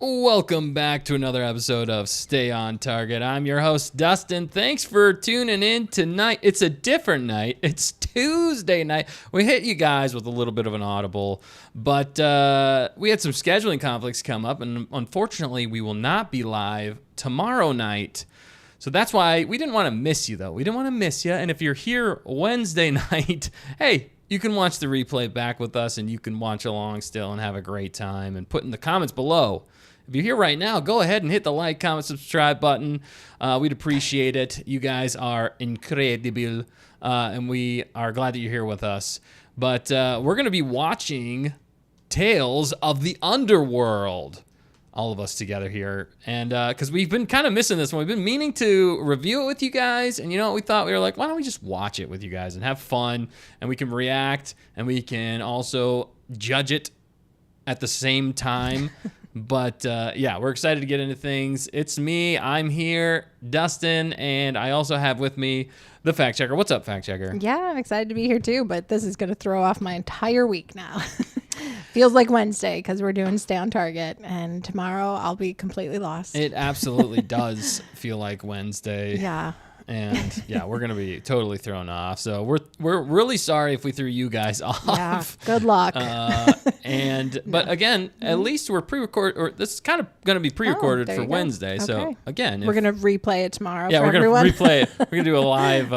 Welcome back to another episode of Stay on Target. I'm your host, Dustin. Thanks for tuning in tonight. It's a different night. It's Tuesday night. We hit you guys with a little bit of an audible, but we had some scheduling conflicts come up, and unfortunately, we will not be live tomorrow night. So that's why we didn't want to miss you, though. We didn't want to miss you, and if you're here Wednesday night, hey, you can watch the replay back with us, and you can watch along still and have a great time, and put in the comments below. If you're here right now, go ahead and hit the like, comment, subscribe button. We'd appreciate it. You guys are incredible, and we are glad that you're here with us. But we're going to be watching Tales of the Underworld, all of us together here. And because we've been kind of missing this one. We've been meaning to review it with you guys. And you know what we thought? We were like, why don't we just watch it with you guys and have fun? And we can react, and we can also judge it at the same time. But, yeah, we're excited to get into things. It's me. I'm here, Dustin, and I also have with me the fact checker. What's up, fact checker? Yeah, I'm excited to be here, too, but this is going to throw off my entire week now. Feels like Wednesday because we're doing Stay on Target, and tomorrow I'll be completely lost. It absolutely does feel like Wednesday. Yeah. And, yeah, we're going to be totally thrown off. So we're really sorry if we threw you guys off. Yeah, good luck. But again, at least we're pre-recorded, or this is kind of going to be pre-recorded for Wednesday. Okay. So, again. We're going to replay it tomorrow yeah, for we're everyone. Going to replay it. We're going to do a live,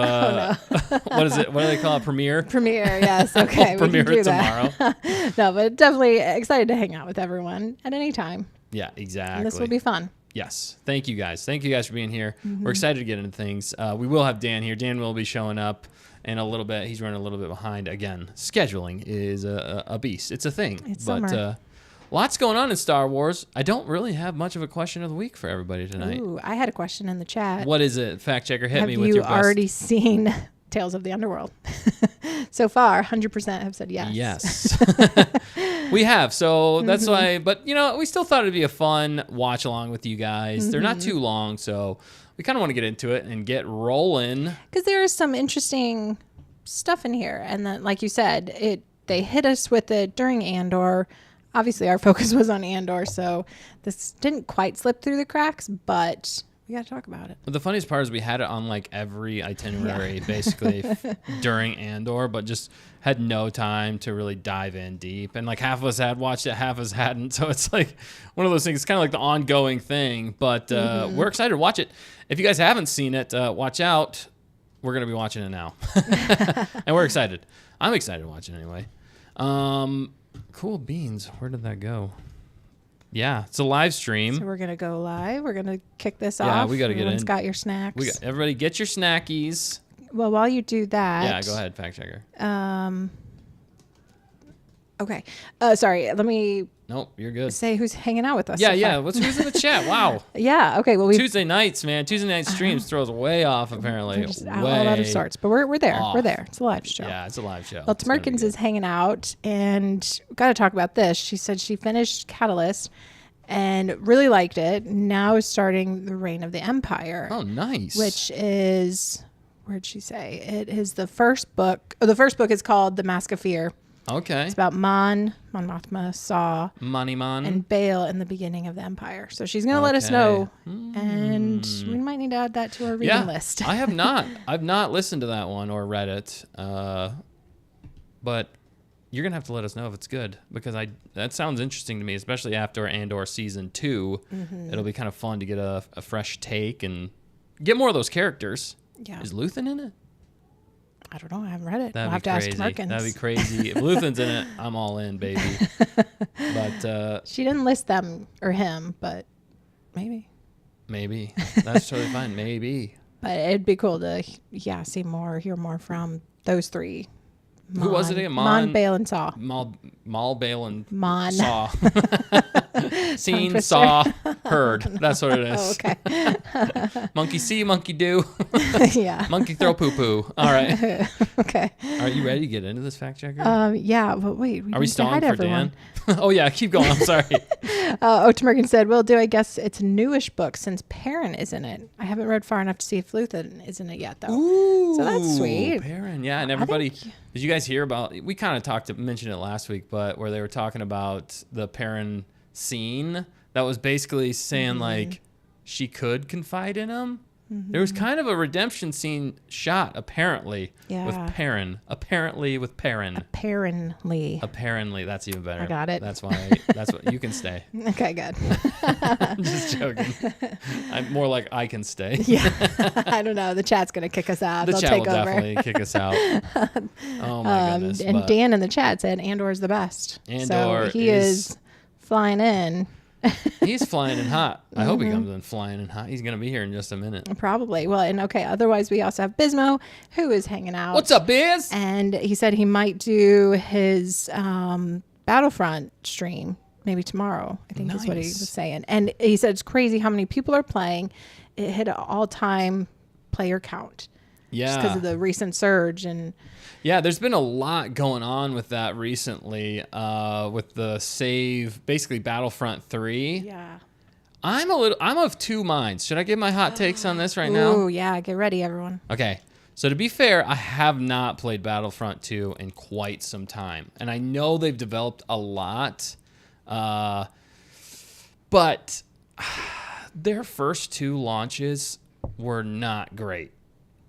what is it? What do they call it? Premiere? Premiere, yes. Okay, we'll we can premiere do it tomorrow. No, but definitely excited to hang out with everyone at any time. Yeah, exactly. And this will be fun. Yes. Thank you guys. Thank you guys for being here. Mm-hmm. We're excited to get into things. We will have Dan here. Dan will be showing up in a little bit. He's running a little bit behind. Again, scheduling is a beast. It's a thing. It's but summer. Lots going on in Star Wars. I don't really have much of a question of the week for everybody tonight. Ooh, I had a question in the chat. What is it? Fact checker, hit me with your best. Have you already seen Tales of the Underworld? So far, 100% have said yes. Yes. We have. So that's why, but you know, we still thought it'd be a fun watch along with you guys. They're not too long, so we kind of want to get into it and get rolling. Because there is some interesting stuff in here. And then, like you said, they hit us with it during Andor. Obviously, our focus was on Andor, so this didn't quite slip through the cracks, but we got to talk about it. But the funniest part is we had it on like every itinerary basically during Andor, but just had no time to really dive in deep. And like half of us had watched it, half of us hadn't. So it's like one of those things. It's kind of like the ongoing thing, but we're excited to watch it. If you guys haven't seen it, watch out. We're going to be watching it now. And we're excited. I'm excited to watch it anyway. Cool beans. Where did that go? Yeah, it's a live stream. So we're going to go live. We're going to kick this off. Yeah, we got to get in. Everyone's got your snacks. Everybody get your snackies. Well, while you do that. Yeah, go ahead, fact checker. Okay. Sorry, let me Nope, you're good. say who's hanging out with us. Yeah, so yeah. far. Who's in the chat? Wow. Yeah, okay. Well, Tuesday nights, man. Tuesday night streams throws way off, apparently. just all out of sorts. But we're there. off. We're there. It's a live show. Yeah, it's a live show. Well, Tmerkins is hanging out, and we've got to talk about this. She said she finished Catalyst and really liked it. Now is starting the Reign of the Empire. Oh, nice. Which is, where'd she say? It is the first book. Oh, the first book is called The Mask of Fear. Okay. It's about Mon Mothma, Saw, Money Mon. and Bale in the beginning of the Empire. So she's going to let us know, and we might need to add that to our reading list. I have not. I've not listened to that one or read it. But you're going to have to let us know if it's good, because that sounds interesting to me, especially after Andor Season 2. It'll be kind of fun to get a fresh take and get more of those characters. Yeah. Is Luthen in it? I don't know. I haven't read it. That'd I'll have be to crazy. ask Tmerkins. That'd be crazy. If Luthen's in it, I'm all in, baby. But she didn't list them or him, but maybe. Maybe. That's totally fine. Maybe. But it'd be cool to, hear more from those three. Who was it again? Mon, Bale, and Saw. Maul, Bale, and Mon. Saw. Seen, saw, heard. That's what it is. Oh, okay. Monkey see, monkey do. Yeah. Monkey throw poo poo. All right. Okay. Are you ready to get into this fact checker? Yeah, but wait. Are we stalling for Dan? Oh, yeah. Keep going. I'm sorry. Tmerkin said, "Will do. I guess it's a newish book since Perrin is in it. I haven't read far enough to see if Luthen is in it yet, though. Ooh, so that's sweet. Perrin, yeah. And everybody, did you guys hear about? We kind of mentioned it last week, but where they were talking about the Perrin scene that was basically saying like she could confide in him. There was kind of a redemption scene shot, apparently, with Perrin. Apparently with Perrin. Apparently, that's even better. I got it. That's why. That's what you can stay. Okay, good. I'm just joking. I'm more like I can stay. Yeah, I don't know. The chat's gonna kick us out. The They'll chat take will over. definitely kick us out. Oh my goodness! And Dan in the chat said Andor's the best. Andor so he is flying in. He's flying in hot. I hope he comes in flying in hot. He's going to be here in just a minute. Probably. Well, and okay, otherwise we also have Bismo, who is hanging out. What's up, Biz? And he said he might do his Battlefront stream maybe tomorrow, I think is what he was saying. And he said it's crazy how many people are playing. It hit an all-time player count. Yeah. Just because of the recent surge. And yeah, there's been a lot going on with that recently, with the save, basically Battlefront 3. yeah. I'm of two minds. Should I give my hot takes on this right now? Oh, yeah. Get ready, everyone. Okay. So to be fair, I have not played Battlefront 2 in quite some time. And I know they've developed a lot. But their first two launches were not great.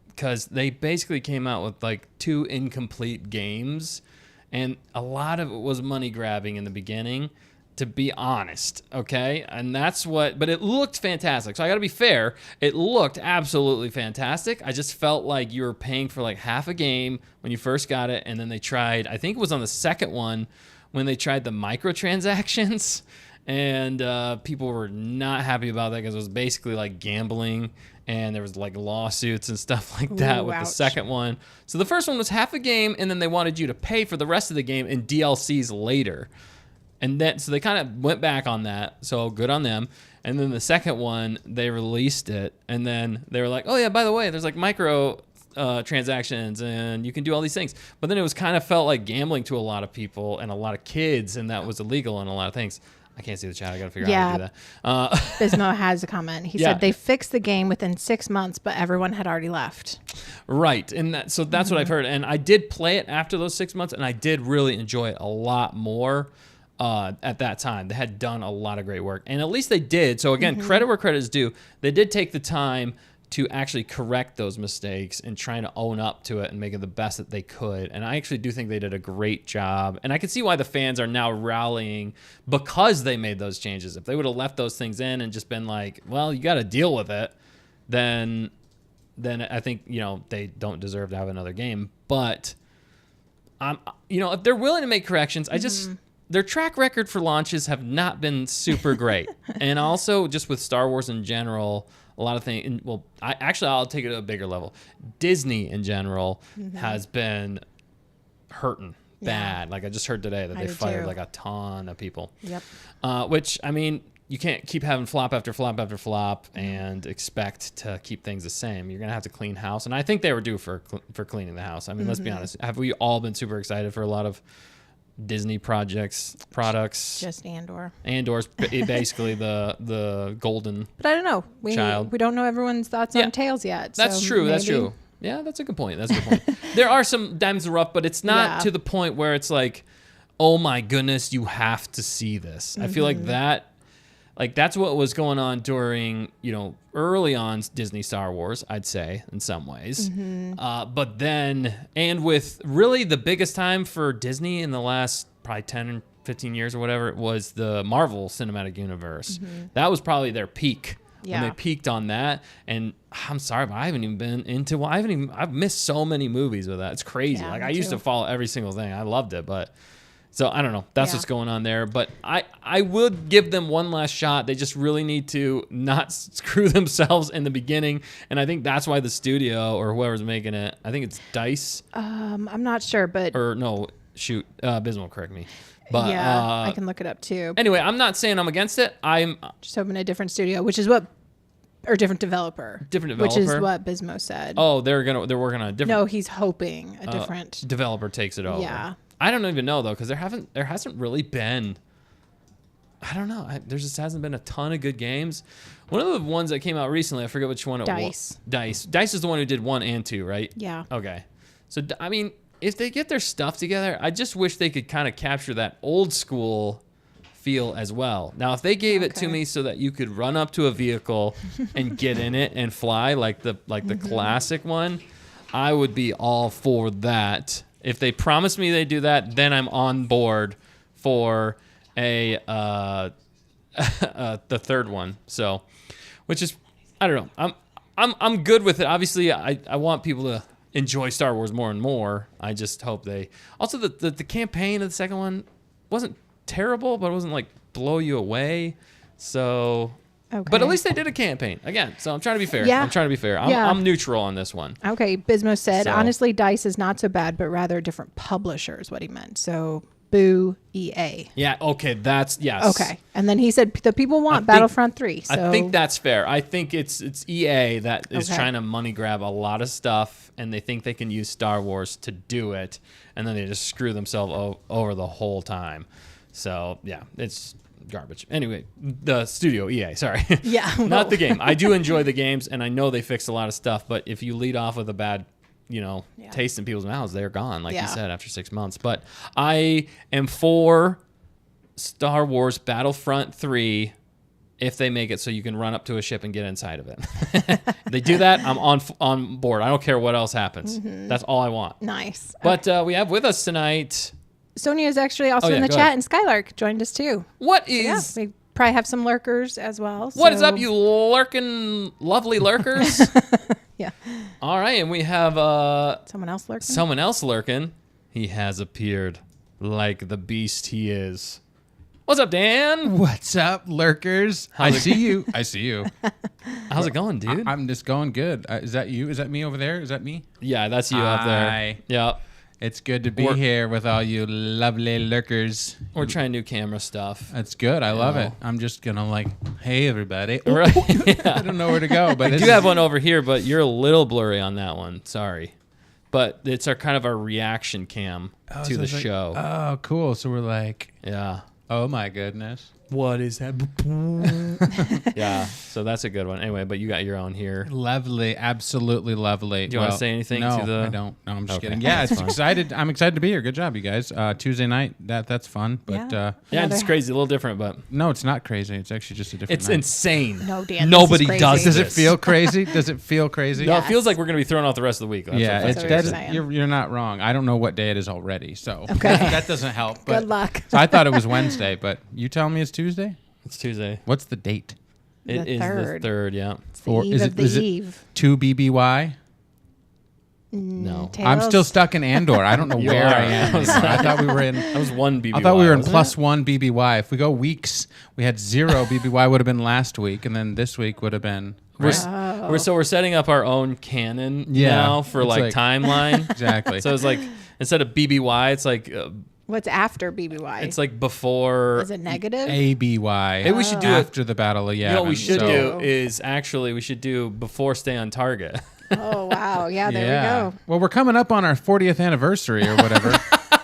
Because they basically came out with like two incomplete games, and a lot of it was money grabbing in the beginning, to be honest. Okay, and that's what. But it looked fantastic. So I got to be fair. It looked absolutely fantastic. I just felt like you were paying for like half a game when you first got it, and then they tried. I think it was on the second one when they tried the microtransactions, and people were not happy about that because it was basically like gambling. And there was like lawsuits and stuff like that with the second one. So the first one was half a game, and then they wanted you to pay for the rest of the game in DLCs later. And then so they kind of went back on that. So good on them. And then the second one, they released it, and then they were like, "Oh yeah, by the way, there's like micro transactions, and you can do all these things." But then it was kind of felt like gambling to a lot of people and a lot of kids, and that was illegal and a lot of things. I can't see the chat. I got to figure out how to do that. Bismo has a comment. He said they fixed the game within 6 months, but everyone had already left. Right. And that's what I've heard. And I did play it after those 6 months, and I did really enjoy it a lot more at that time. They had done a lot of great work. And at least they did. So, again, credit where credit is due. They did take the time to actually correct those mistakes and trying to own up to it and make it the best that they could. And I actually do think they did a great job. And I can see why the fans are now rallying because they made those changes. If they would have left those things in and just been like, well, you got to deal with it, then I think, they don't deserve to have another game. But, if they're willing to make corrections, their track record for launches have not been super great. And also just with Star Wars in general, a lot of things. Well, I'll take it to a bigger level. Disney in general has been hurting bad. Like I just heard today that they fired like a ton of people. Yep. Which I mean, you can't keep having flop after flop after flop and expect to keep things the same. You're gonna have to clean house, and I think they were due for cleaning the house. I mean, let's be honest. Have we all been super excited for a lot of Disney products? Just Andor. Andor's basically the golden. But I don't know. We don't know everyone's thoughts on Tales yet. That's true. That's true. Yeah, that's a good point. There are some dimes rough, but it's not to the point where it's like, oh my goodness, you have to see this. I feel like that's what was going on during, early on Disney Star Wars, I'd say, in some ways. But then, and with really the biggest time for Disney in the last probably 10 or 15 years or whatever, it was the Marvel Cinematic Universe. That was probably their peak. When they peaked on that. And I'm sorry, but I haven't even been into, I've missed so many movies with that. It's crazy. I used to follow every single thing. I loved it, but... So, I don't know. That's what's going on there. But I would give them one last shot. They just really need to not screw themselves in the beginning. And I think that's why the studio or whoever's making it, I think it's DICE. I'm not sure, but... Or no, shoot. Bismo, correct me. But, I can look it up too. Anyway, I'm not saying I'm against it. I'm just hoping a different studio, or different developer. Which is what Bismo said. Oh, they're working on a different... No, he's hoping a different... developer takes it over. Yeah. I don't even know though, because there hasn't really been. I don't know. There just hasn't been a ton of good games. One of the ones that came out recently, I forget which one it was. DICE. DICE is the one who did 1 and 2, right? Yeah. Okay. So I mean, if they get their stuff together, I just wish they could kind of capture that old school feel as well. Now, if they gave it to Okay. me so that you could run up to a vehicle and get in it and fly like the classic one, I would be all for that. If they promise me they do that, then I'm on board for the third one. So, which is, I don't know. I'm good with it. Obviously, I want people to enjoy Star Wars more and more. I just hope they also the campaign of the second one wasn't terrible, but it wasn't like blow you away. So, Okay. but at least they did a campaign again. So I'm trying to be fair. Yeah. I'm trying to be fair. Yeah. I'm neutral on this one. Okay, Bismo said, So- honestly, DICE is not so bad, but rather a different publisher is what he meant. So, boo EA. Yeah. Okay. That's yes. Okay. And then he said the people want think- Battlefront 3. So I think that's fair. I think it's EA that is Okay. trying to money grab a lot of stuff, and they think they can use Star Wars to do it, and then they just screw themselves over the whole time. So yeah, it's garbage. Anyway, the studio EA, sorry. Yeah, Not well. the game. I do enjoy the games, and I know they fixed a lot of stuff, but if you lead off with a bad, taste in people's mouths, they're gone, like you Yeah. said, after 6 months. But I am for Star Wars Battlefront 3 if they make it so you can run up to a ship and get inside of it. If they do that, I'm on board. I don't care what else happens. That's all I want. nice. But we have with us tonight, Sonia is actually also Oh, in yeah, the go chat, ahead. and Skylark joined us too. what Yeah, is... we probably have some lurkers as well. What is so- up, you lurking, lovely lurkers? Yeah. All right, and we have Someone else lurking? someone else lurking. He has appeared like the beast he is. What's up, Dan? What's up, lurkers? I see you. I see you. How's it going, dude? I'm just going good. Is that you? Is that me over there? Is that me? Yeah, that's you up there. Hi. Yeah, It's good to be We're- here with all you lovely lurkers. we're trying new camera stuff. That's good. I love know. it. I'm just gonna like, hey everybody. Right? I don't know where to go, but I this do is- have one over here, but you're a little blurry on that one. Sorry. But it's our kind of our reaction cam Oh, to so the it's like- show. Oh, cool. So we're like, Yeah. oh my goodness. What is that? Yeah. So that's a good one. Anyway, but you got your own here. Lovely, absolutely lovely. Do you wanna say anything no, to the- I don't. No, I'm just Okay. kidding. Yeah, That's it's fine. excited. I'm excited to be here. Good job, you guys. Tuesday night. That's fun. But Yeah. Yeah, it's Another- crazy, a little different, but no, it's not crazy. It's actually just a different. it's night. insane. No, Dan, Nobody this is does crazy. Does it this. feel crazy? Does it feel crazy? No, Yes. it feels like we're gonna be thrown off the rest of the week. That's Yeah, what it's what it you're is. saying. you're not wrong. I don't know what day it is already, so Okay. that doesn't help. But, Good luck. So I thought it was Wednesday, but you telling me it's Tuesday? It's Tuesday. What's the date? It The is third. the third. Yeah. It's the Or eve is of it- the is it- eve. 2 BBY? No. I'm Tails. still stuck in Andor. I don't know You where are. I am anymore. I thought we were in. That was one BBY. I thought we were in wasn't plus it? 1 BBY. If we go weeks, we had 0 BBY would have been last week, and then this week would have been. We're, Right? s- we're setting up our own canon Yeah, now for it's like like- timeline. Exactly. So it's like instead of BBY, it's What's after BBY? it's like before. Is it negative? ABY. Maybe we should do it. after the Battle of Yavin. You know what we should so- do is actually we should do before Stay on Target. Oh, wow. Yeah, there Yeah. we go. Well, we're coming up on our 40th anniversary or whatever of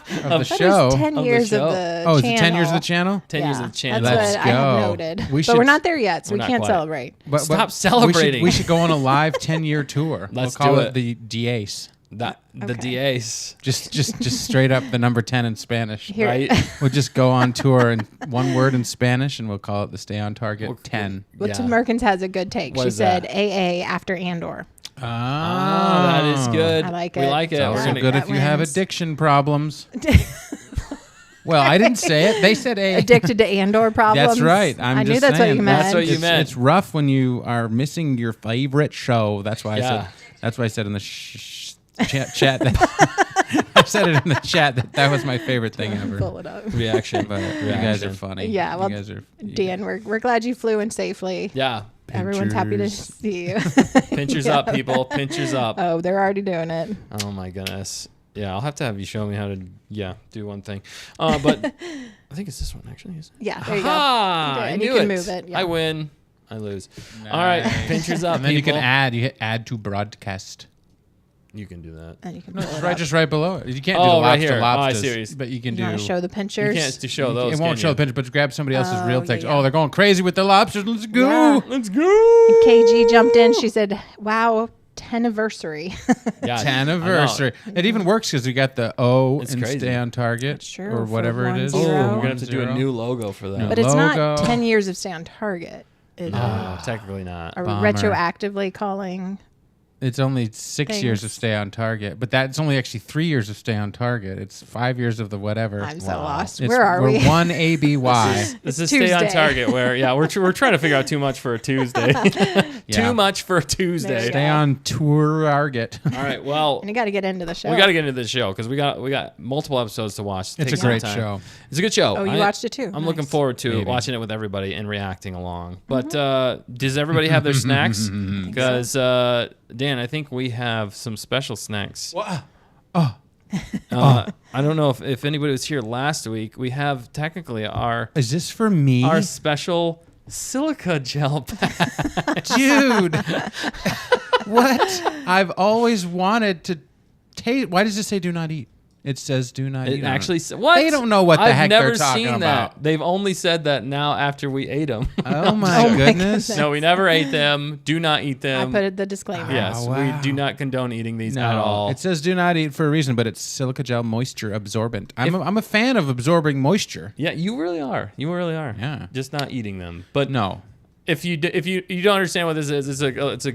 the That show. is 10 Of the years show. of the Oh, is channel. it 10 years of the channel? 10 years of the channel. That's Let's what I have go. noted. We But should- we're not there yet, so We're we not can't quite. celebrate. But Stop celebrating. We should go on a live 10-year tour. Let's we'll call do it the DACE. the Okay. DAs, Just straight up the number 10 in Spanish. Here- right? We'll just go on tour in one word in Spanish, and we'll call it the Stay on Target 10. Well, Yeah. Tim Merkins has a good take. What She is said that? AA after Andor. Oh, That is good. I like We it. like it. It's We're also gonna, good that if you have wins. addiction problems. Well, I didn't say it. They said A. Addicted to Andor problems. That's right. I knew just that's saying. what you meant. That's what you meant. It's rough when you are missing your favorite show. That's why I Yeah. said. That's why I said in the chat. That I said it in the chat that was my favorite thing ever. Pull it up. reaction. But you guys are funny. Yeah, well, you guys are. Dan, we're glad you flew in safely. Yeah. Everyone's happy to Pinchers. see you. Pinchers up, people. Pinchers up. Oh, they're already doing it. Oh my goodness. Yeah, I'll have to have you show me how to do one thing. But I think it's this one actually. Isn't it? Yeah, there you go. Aha! You did, I and knew you can it. move it, yeah. I win. I lose. All right, Nice. pinchers up, And then people. you can add. You hit add to broadcast. You can do that. And you can No, pull it's it right, up. just right below it. You can't Oh, do the right lobster here. Oh, I lobsters, see what you- but you can You do. want to show the You pinchers? can't show those. It won't can show you? the picture, but grab somebody else's Oh, real text. yeah. Oh, they're going crazy with the lobsters. Let's go. Yeah. Let's go. KG jumped in. She said, "Wow, 10-anniversary. Yeah, 10 I know. anniversary. It even works because we got the O It's and crazy. stay on target True, or for whatever it is. 1-0. Oh, we're We're gonna have to do a new logo for that. No. But it's Logo. not 10 years of stay on target. Is it? No, technically not. Are we Bummer. retroactively calling? It's only 6 years of Things. stay on target, but that's only actually 3 years of stay on target. It's 5 years of the whatever. I'm so lost. It's- Where are we're we? one ABY. This is Tuesday. stay on target. Where we're trying to figure out too much for a Tuesday. Yeah. Too much for a There Tuesday. you Stay on target. All right. Well, And you got to get into the show. we got to get into the show because we got multiple episodes to watch. It's Take a some great time. show. It's a good show. Oh, you watched it too. I'm looking Nice. forward to Maybe. watching it with everybody and reacting along. But does everybody have their snacks? Because Dan, I think we have some special snacks. I don't know if anybody was here last week. We have technically our Is this for me? special silica gel pack. Dude. What? I've always wanted to taste. Why does it say do not eat? It says do not eat. It on actually what? They don't know what the I've heck never they're talking seen about. that. They've only said that now after we ate them. Oh my goodness. No, we never ate them. Do not eat I them. put the disclaimer. Yes, Oh, wow. we do not condone eating these No, at all. it says do not eat for a reason, but it's silica gel moisture absorbent. I'm a fan of absorbing moisture. Yeah, you really are. You really are. Yeah. Just not eating them. But No. if you don't understand what this is, it's a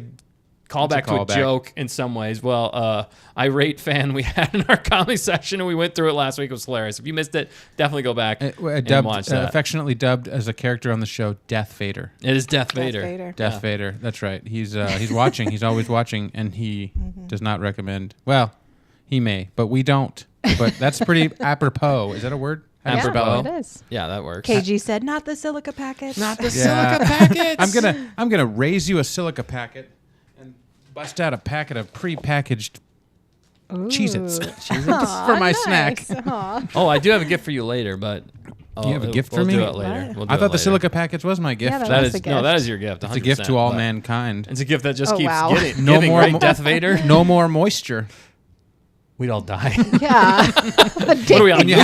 callback to a callback. joke in some ways. Well, irate fan we had in our comedy session, and we went through it last week. It was hilarious. If you missed it, definitely go back and watch that. Affectionately dubbed as a character on the show, Death Vader. It is Death Darth Vader. Vader. Death Vader. That's right. He's watching. He's always watching, and he does not recommend. Well, he may, but we don't. But that's pretty apropos. Is that a word? Yeah, Apropos. it is. Yeah, that works. KG said, not the silica packets. Not the Yeah. silica packets. I'm gonna raise you a silica packet and bust out a packet of pre-packaged Cheez-Its for my snack. Aw. Oh, I do have a gift for you later, but You have a gift for we'll me? do it later. What? We'll do I it thought the later. silica package was my gift. Yeah, That was is the no, gift. that is your gift. 100%, It's a gift to all but mankind. It's a gift that just Oh, keeps wow. getting, No giving, more right, mo- Death Vader? No more moisture. We'd all die. Yeah. What are we on? When you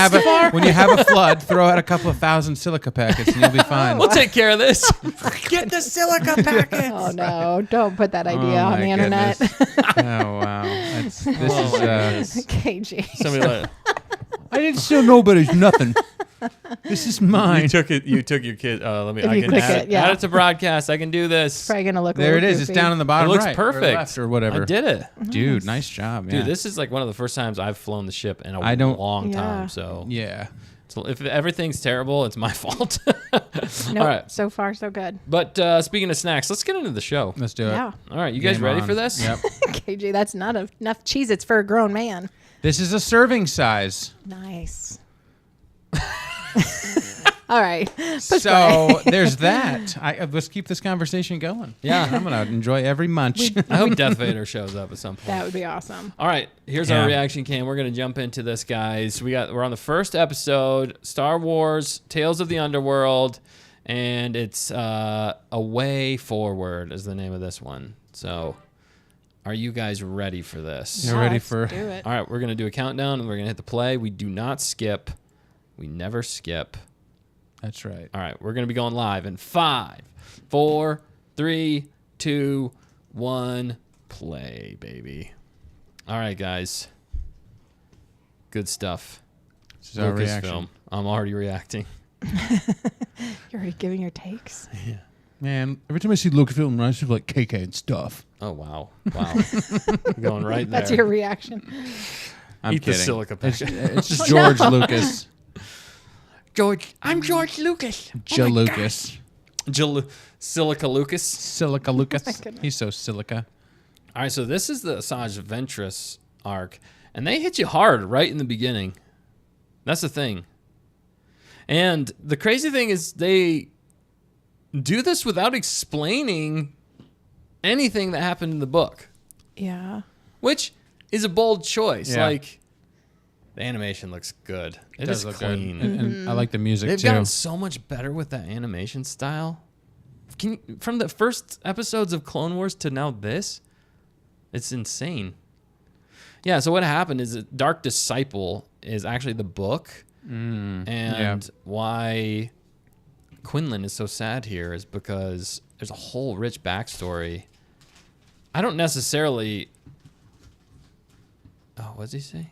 have a flood, throw out a couple of thousand silica packets and you'll be fine. We'll take care of this. Get the silica packets. Oh, no. Don't put that idea Oh, on my the internet. goodness. Oh wow. This is KG. Somebody like, I didn't steal nobody's nothing. This is mine. you took your kid. Let me. If I you can click add it, yeah. Add it to broadcast. I can do this. Probably going to look a There it little is. It's goofy. down in the It bottom looks right, perfect. or left, or whatever. I did it, Dude, nice job, dude. man. This is like one of the first times I've flown the ship in a long Yeah. time. So Yeah. if everything's terrible, it's my fault. Nope. All right. So far, so good. But speaking of snacks, let's get into the show. Let's do it. Yeah. All right, you guys Game ready on. for this? Yep. KG, that's not enough Cheez-Its for a grown man. This is a serving size. Nice. All right. Push So play. there's that. Let's keep this conversation going. Yeah. I'm gonna enjoy every munch. I hope Death Vader shows up at some point. That would be awesome. All right, here's Yeah. our reaction cam. We're gonna jump into this, guys. We're on the first episode, Star Wars: Tales of the Underworld, and it's A Way Forward is the name of this one. So, are you guys ready for this? You're ready Let's for- do it. All right, we're gonna do a countdown, and we're gonna hit the play. We do not skip. We never skip. That's right. All right, we're gonna be going live in 5, 4, 3, 2, 1. Play, baby. All right, guys. Good stuff. This is our Lucasfilm. reaction. I'm already reacting. You're already giving your takes. Man, every time I see Lucasfilm, it reminds me of like KK and stuff. Oh wow, wow. Going right there. That's your reaction. I'm Eat the kidding. silica It's, packet. it's just George Lucas. George. I'm George Lucas. Joe Lucas. Silica Lucas. Silica Lucas. my goodness. He's so silica. All right, so this is the Asajj Ventress arc, and they hit you hard right in the beginning. That's the thing. And the crazy thing is they do this without explaining anything that happened in the book, Yeah. which is a bold choice. Yeah. Like, the animation looks good. It is does look good. clean. And I like the music They've too. gotten so much better with that animation style. From the first episodes of Clone Wars to now this, it's insane. Yeah, so what happened is that Dark Disciple is actually the book. And why Quinlan is so sad here is because there's a whole rich backstory. I don't necessarily. Oh, what does he say?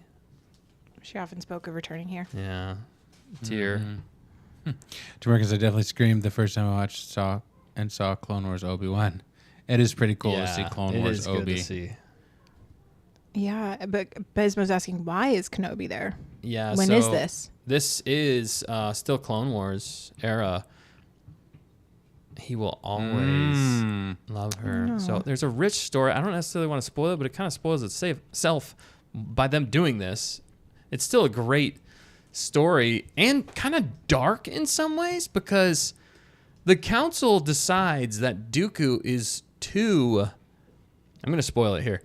She often spoke of returning here. Yeah, tear. Because I definitely screamed the first time I saw Clone Wars Obi-Wan. It is pretty cool to see Clone Wars It is Obi. good to see. Yeah, but Besmo's asking, why is Kenobi there? Yeah. When is this? This is still Clone Wars era. He will always love her. No. So there's a rich story. I don't necessarily want to spoil it, but it kind of spoils itself by them doing this. It's still a great story and kind of dark in some ways because the council decides that Dooku is too. I'm going to spoil it here.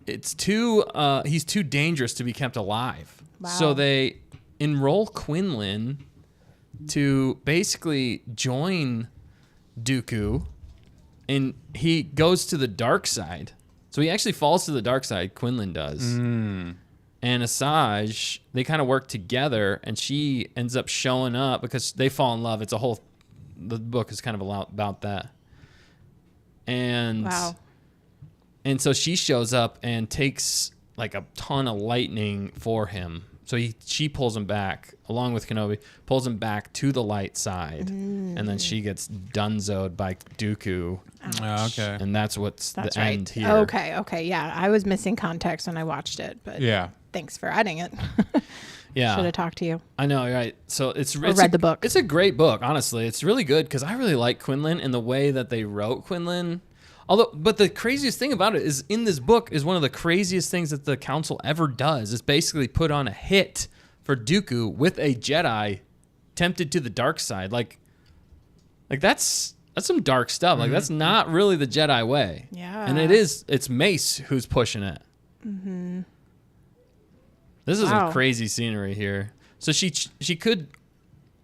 It's too. He's too dangerous to be kept alive. Wow. So they enroll Quinlan to basically join Dooku, and he goes to the dark side. So he actually falls to the dark side. Quinlan does. And Asajj, they kind of work together, and she ends up showing up because they fall in love. The book is kind of about that. And Wow. And so she shows up and takes like a ton of lightning for him. So she pulls him back, along with Kenobi, pulls him back to the light side. And then she gets dunzoed by Dooku. Oh, okay. And that's the end here. Okay, yeah. I was missing context when I watched it, but Yeah. thanks for adding it. Yeah. Should have talked to you. I know, right? So it's read the book. It's a great book, honestly. It's really good because I really like Quinlan and the way that they wrote Quinlan. But the craziest thing about it is in this book is one of the craziest things that the council ever does is basically put on a hit for Dooku with a Jedi tempted to the dark side. Like that's some dark stuff. Like that's not really the Jedi way. Yeah. And it's Mace who's pushing it. This is some crazy scenery here. So she could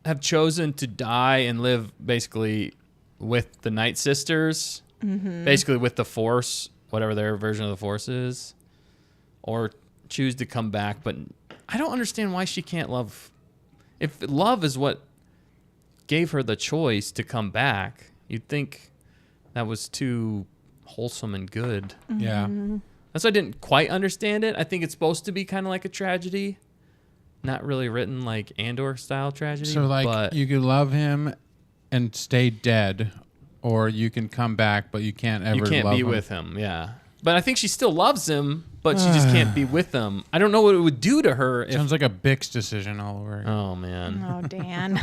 have chosen to die and live basically with the Night Sisters. Basically with the Force, whatever their version of the Force is, or choose to come back. But I don't understand why she can't love. If love is what gave her the choice to come back, you'd think that was too wholesome and good. Yeah. That's why I didn't quite understand it. I think it's supposed to be kind of like a tragedy, not really written like Andor style tragedy. So like but you could love him and stay dead, or you can come back, but you can't ever. You can't love be him. with him, yeah. But I think she still loves him, but she just can't be with him. I don't know what it would do to her. If, Sounds like a Bix decision all over again. oh man. Oh, Dan.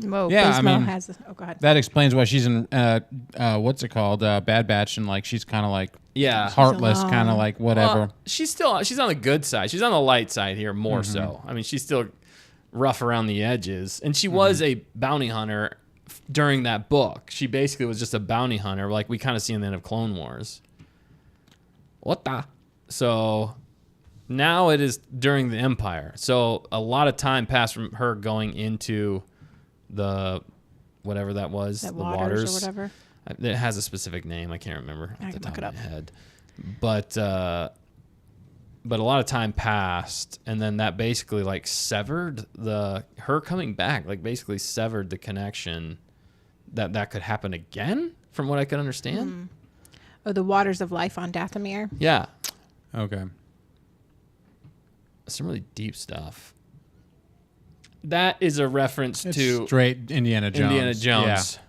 Whoa, Yeah, Besmo I mean, has this. Oh, go ahead. That explains why she's in what's it called, Bad Batch, and like she's kind of like Yeah. heartless, alone. kind of like whatever. Well, she's on the good side. She's on the light side here more so. I mean, she's still rough around the edges, and she was a bounty hunter during that book. She basically was just a bounty hunter, like we kind of see in the end of Clone Wars. What the? So now it is during the Empire. So a lot of time passed from her going into the whatever that was, That the waters or whatever. It has a specific name. I can't remember I off the can top look of it my up. head. But a lot of time passed, and then that basically like severed her coming back, like basically severed the connection that could happen again, from what I could understand. Oh, the waters of life on Dathomir. Yeah, Okay. some really deep stuff. That is a reference It's to straight Indiana Jones. Indiana Jones.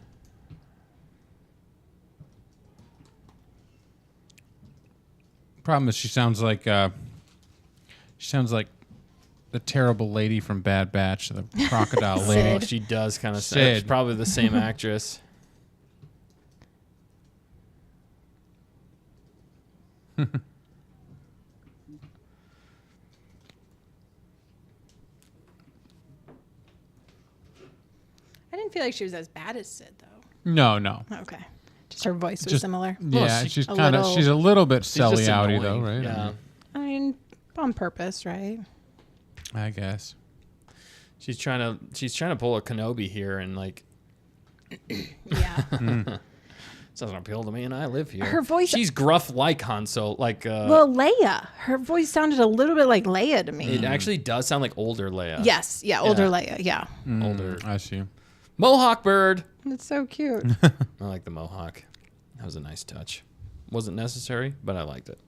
Problem is, she sounds like the terrible lady from Bad Batch, the crocodile Oh, lady. she does kind of Sid. say it's probably the same actress. I didn't feel like she was as bad as Sid, though. No. Okay. Just her voice was Just- similar. Yeah, she- she's a kind of little- she's a little bit She's just selly outy though, annoying. right? Yeah. I mean, on purpose, right? I guess. She's trying to pull a Kenobi here, and like Yeah. doesn't appeal to me, and I live here. Her voice- She's gruff like Han Solo. Like Well, Leia. Her voice sounded a little bit like Leia to me. it actually does sound like older Leia. Yes. Yeah. Older Yeah. Leia. Yeah. Older I see. Mohawk bird. It's so cute. I like the Mohawk. That was a nice touch. Wasn't necessary, but I liked it.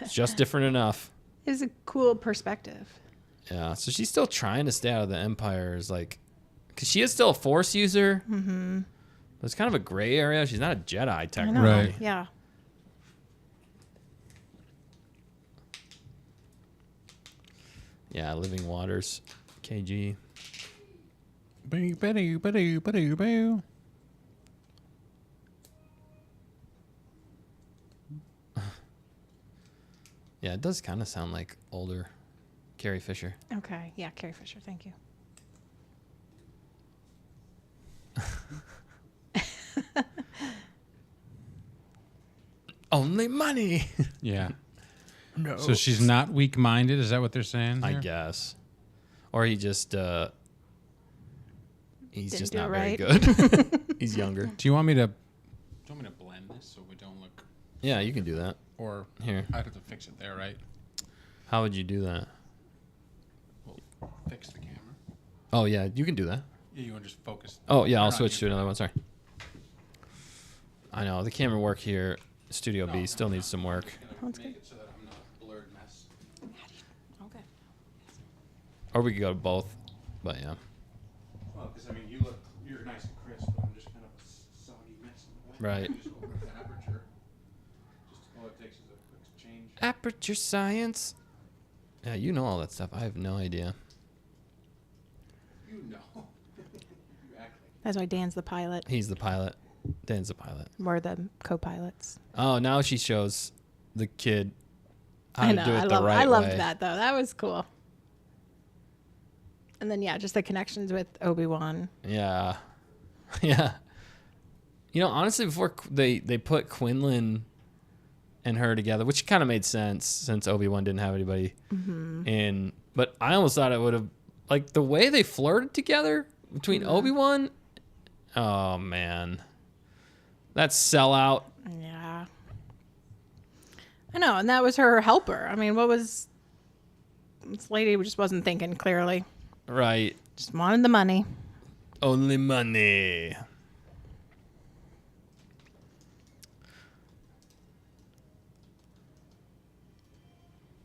It's just different enough. It was a cool perspective. Yeah, so she's still trying to stay out of the Empire's, like, because she is still a Force user. Mm-hmm. But it's kind of a gray area. She's not a Jedi, technically. Right. Yeah. Yeah, Living Waters, KG. Boo, boo, boo, boo, boo. Yeah, it does kind of sound like older Carrie Fisher. Okay. Yeah, Carrie Fisher. Thank you. Only money. Yeah. No. So she's not weak-minded. Is that what they're saying? I here? guess. Or he just, he's Didn't just do not it very right. good. He's younger. Do you want me to blend this so we don't look? Yeah, you can do that. Or Here. I'd have to fix it there, right? How would you do that? We'll fix the camera. Oh, yeah, you can do that. Yeah, you want to just focus? Oh, yeah, I'll Turn on switch to your- another one. Sorry. I know. The camera work here, Studio B, No, still needs some work. That's Make good. it so that I'm not a blurred mess. Okay. Or we could go to both. But, yeah. Well, because I mean, you're nice and crisp, but I'm just kind of a soggy mess in the way. Right. You just open up the aperture. Just all it takes is a quick change. Aperture science. Yeah, you know all that stuff. I have no idea. You know. You act like. That's why Dan's the pilot. He's the pilot. Dan's the pilot. We're the co-pilots. Oh, now she shows the kid how I to know. do it I the love. right I loved way. that though. That was cool. And then yeah, just the connections with Obi-Wan. Yeah. Yeah. You know, honestly, before they put Quinlan and her together, which kind of made sense since Obi-Wan didn't have anybody in. But I almost thought it would have, like, the way they flirted together between Obi-Wan. Oh, man. That sellout. Yeah. I know, and that was her helper. I mean, what was this lady just wasn't thinking clearly. Right. Just wanted the money. Only money.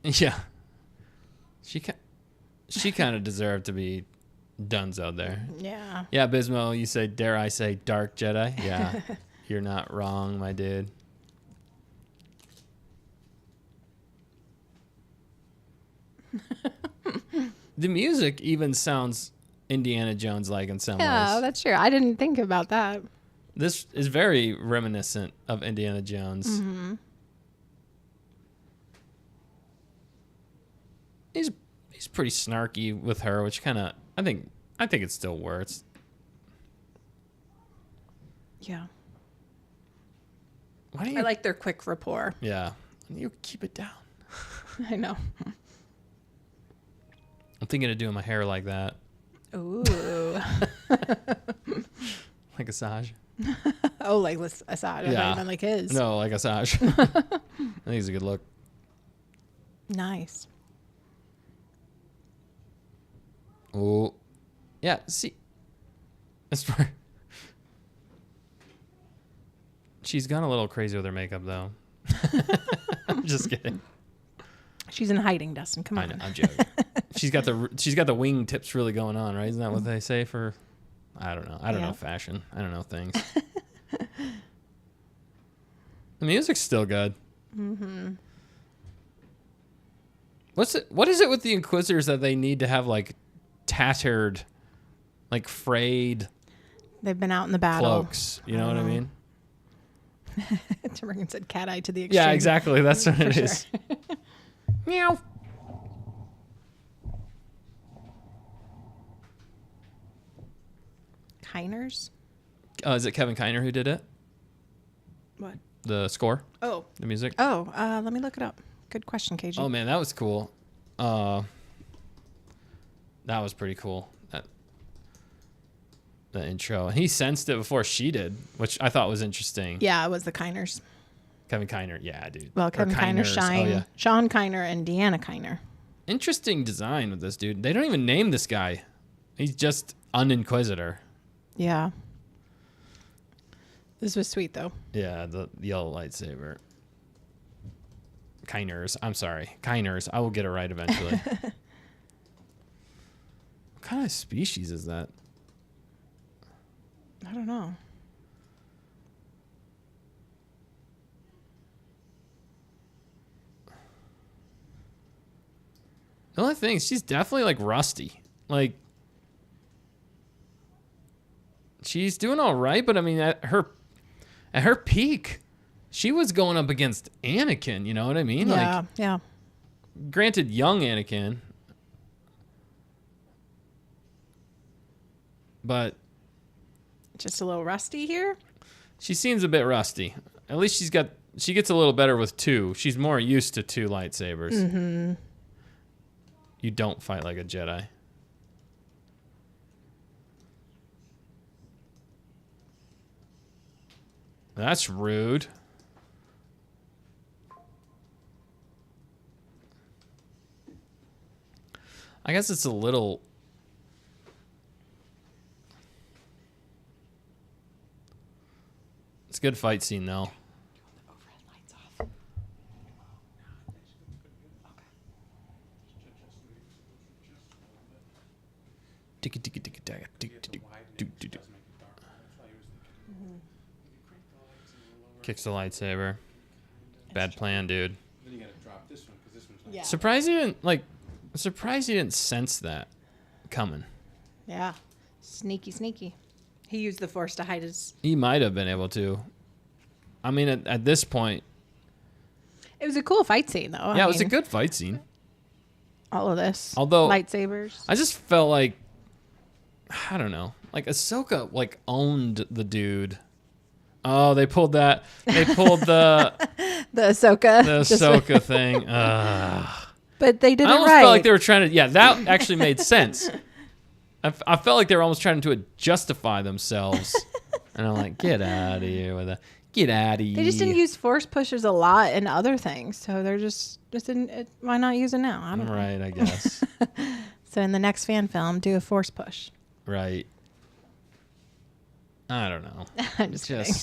Yeah. She kind of deserved to be donezo there. Yeah. Yeah, Bismo, you say, dare I say, Dark Jedi? Yeah, you're not wrong, my dude. The music even sounds Indiana Jones-like in some Yeah, ways. that's true. I didn't think about that. This is very reminiscent of Indiana Jones. Mm-hmm. He's pretty snarky with her, which kind of I think it still works. Yeah. Why do you? I like their quick rapport. Yeah, you keep it down. I know. I'm thinking of doing my hair like that, Ooh. like Asajj. Oh, like with Asajj. I thought you meant like his. No, like Asajj. I think it's a good look. Nice. Oh, yeah. See, that's where she's gone a little crazy with her makeup, though. I'm just kidding. She's in hiding, Dustin. Come I on. know, I'm joking. She's got the wing tips really going on, right? Isn't that what they say for? I don't know. I don't know fashion. I don't know things. The music's still good. Mm-hmm. What is it with the Inquisitors that they need to have like tattered, like frayed They've been out in the battle. cloaks? You know what I mean? Timbergen said cat eye to the extreme. Yeah, exactly. That's what it sure. is. Meow. Kiners? Is it Kevin Kiner who did it? What? The score, Oh. the music. Let me look it up. Good question, KG. Oh man, that was cool. That was pretty cool. The intro. And he sensed it before she did, which I thought was interesting. Yeah, it was the Kiners. Kevin Kiner, yeah, dude. Well, Or Kevin Kiner, Kiners. Oh, yeah. Sean Kiner, and Deanna Kiner. Interesting design with this dude. They don't even name this guy. He's just an Inquisitor. Yeah. This was sweet though. Yeah, the yellow lightsaber. Kyners. I'm sorry. Kyners. I will get it right eventually. What kind of species is that? I don't know. The only thing is she's definitely like rusty. Like she's doing all right, but I mean at her peak, she was going up against Anakin, you know what I mean? Yeah, Like yeah. granted young Anakin. But Just a little rusty here. she seems a bit rusty. At least she gets a little better with 2. She's more used to 2 lightsabers. Mm-hmm. You don't fight like a Jedi. That's rude. I guess it's a little... It's a good fight scene, though. Kicks the lightsaber. Bad plan, dude. Then you gotta drop this one because this one's not. Yeah. Surprised you didn't sense that coming. Yeah. Sneaky. He used the Force to hide his... He might have been able to. I mean, at this point... It was a cool fight scene, though. Yeah, it was a good fight scene. All of this. Although... Lightsabers. I just felt like... I don't know. Like, Ahsoka, like, owned the dude. Oh, they pulled that. They pulled the... The Ahsoka. The Ahsoka thing. But they did I it almost right. felt like they were trying to... Yeah, that actually made sense. I felt like they were almost trying to justify themselves. And I'm like, get out of here with that. Get out of here. They just didn't use Force pushes a lot in other things. So they're just didn't... Why not use it now? I don't know. Right, I guess. So in the next fan film, do a Force push. Right. I don't know. I'm just kidding.